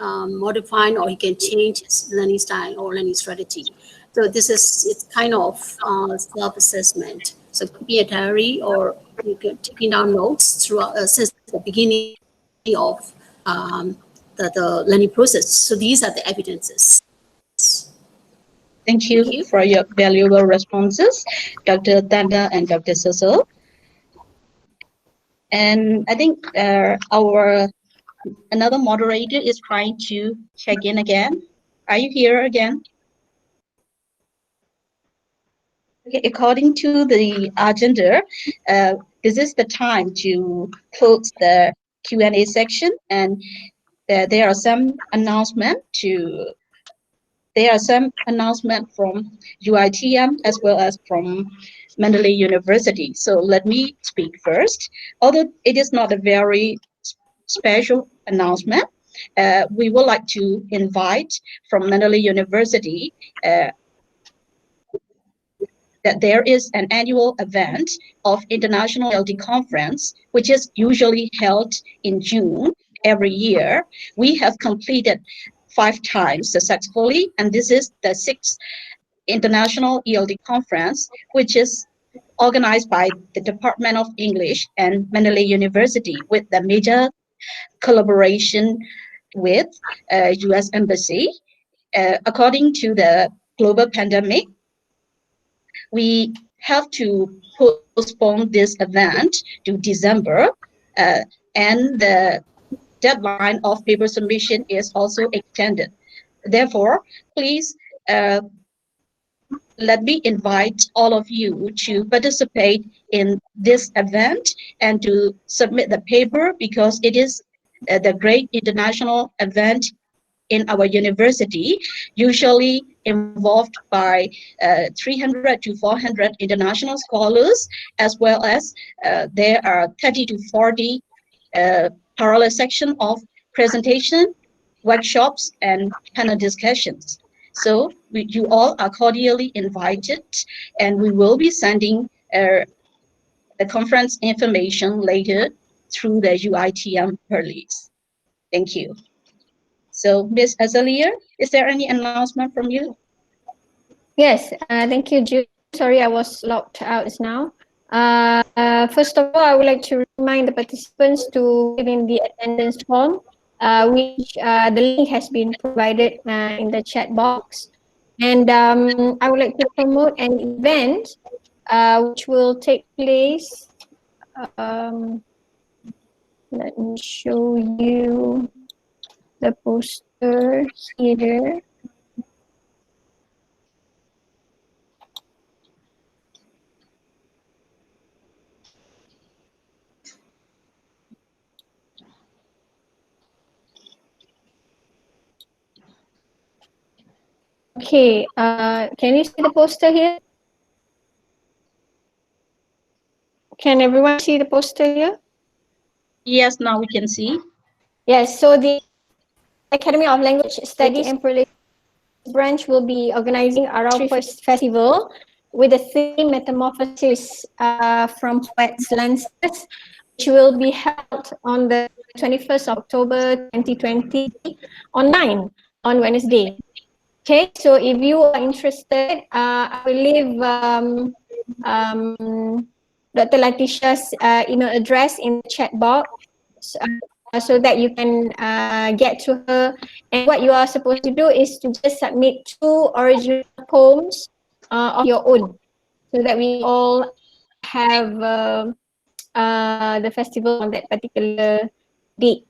modify, or he can change his learning style or learning strategy. So it's kind of self-assessment. So it could be a diary, or you can taking down notes throughout since the beginning of the learning process. So these are the evidences. Thank you for your valuable responses, Dr. Tanda and Dr. Cecil. And I think our another moderator is trying to check in again. Are you here again? Okay, according to the agenda, this is the time to close the Q&A section, and there are some announcements from UiTM as well as from Mandalay University. So let me speak first. Although it is not a very special announcement, we would like to invite from Mandalay University that there is an annual event of International ELD Conference, which is usually held in June every year. We have completed 5 times successfully, and this is the 6th International ELD Conference, which is organized by the Department of English and Mandalay University with the major collaboration with US Embassy. According to the global pandemic, we have to postpone this event to December, and the deadline of paper submission is also extended. Therefore, please let me invite all of you to participate in this event and to submit the paper, because it is the great international event in our university, usually involved by 300 to 400 international scholars, as well as there are 30 to 40 parallel section of presentation, workshops, and panel discussions. So you all are cordially invited, and we will be sending the conference information later through the UiTM Perlis. Thank you. So, Ms. Azalea, is there any announcement from you? Yes, thank you, June. Sorry, I was locked out just now. First of all, I would like to remind the participants to fill in the attendance form, which the link has been provided in the chat box. And I would like to promote an event which will take place. Let me show you the poster here. Okay, can you see the poster here? Can everyone see the poster here? Yes, now we can see. Yes, so the Academy of Language Studies and Perlis branch will be organizing our first festival with the theme Metamorphosis from Poets Lenses, which will be held on the 21st of October 2020 online on Wednesday. Okay, so if you are interested, I will leave Dr. Latisha's email address in the chat box so that you can get to her. And what you are supposed to do is to just submit 2 original poems of your own, so that we all have the festival on that particular date.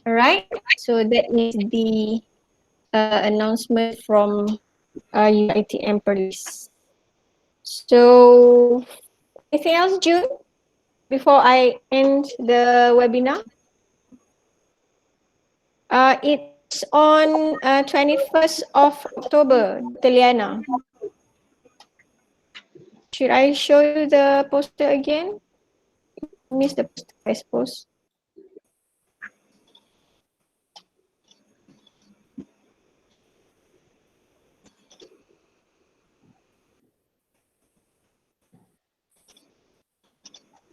All right, so that is the announcement from UiTM Perlis. So, anything else, June, before I end the webinar? It's on 21st of October, Teliana. Should I show you the poster again? Miss the poster, I suppose.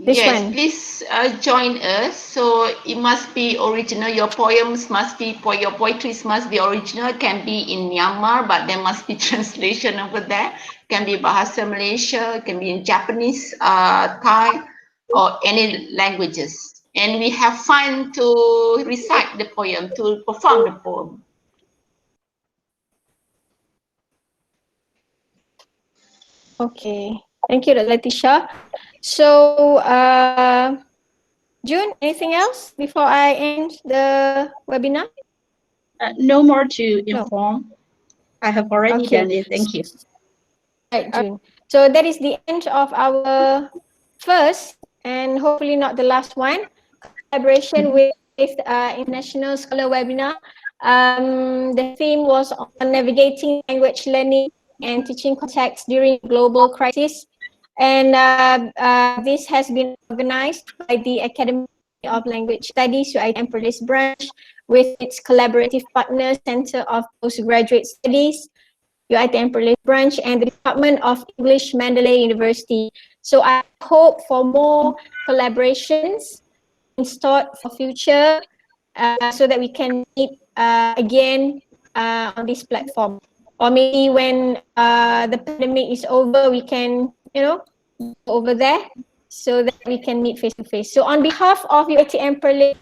This yes, one. please join us. So it must be original. Your poems must be, your poetries must be original. Can be in Myanmar, but there must be translation over there. Can be Bahasa Malaysia, can be in Japanese, Thai, or any languages. And we have fun to recite the poem, to perform the poem. Okay, thank you, Latisha. So, June, anything else before I end the webinar? No more to inform. I have already done it. Thank you. Right, June. So that is the end of our first and hopefully not the last one, collaboration with International Scholar webinar. The theme was on navigating language learning and teaching contexts during global crisis. And this has been organized by the Academy of Language Studies, UiTM Perlis branch, with its collaborative partner, Center of Postgraduate Studies, UiTM Perlis branch, and the Department of English, Mandalay University. So I hope for more collaborations installed for future, so that we can meet again on this platform. Or maybe when the pandemic is over, we can, go over there so that we can meet face to face. So on behalf of UiTM Perlis,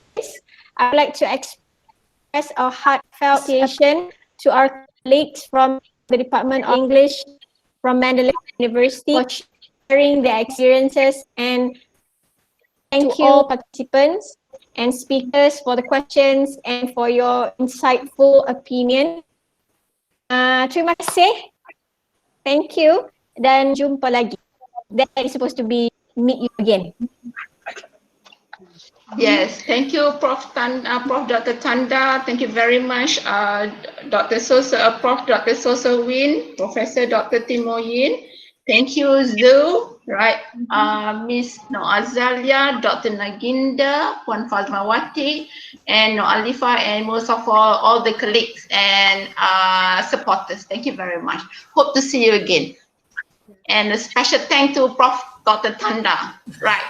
I would like to express our heartfelt appreciation to our colleagues from the Department of English from Mandalay University for sharing their experiences, and thank you all participants and speakers for the questions and for your insightful opinion. Terima kasih. Thank you dan jumpa lagi. That is supposed to be meet you again. Yes, thank you, Prof. Dr. Tanda. Thank you very much, Dr. Sosa, Prof. Dr. Sosa Win, Professor Dr. Timo Yin. Thank you, Zu, right? Miss No Azalia, Dr. Naginda, Puan Fazmawati, and No Alifa, and most of all the colleagues and supporters. Thank you very much. Hope to see you again. And a special thank to Prof. Dr. Tanda, right?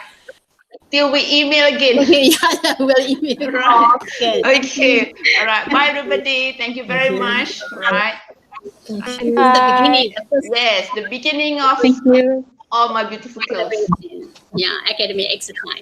Till we email again. Yeah, we'll email. Right. Okay. Okay. All right. Bye, everybody. Thank you very much. Right. This is the beginning. Yes, the beginning of all my beautiful girls. Yeah, academic exercise.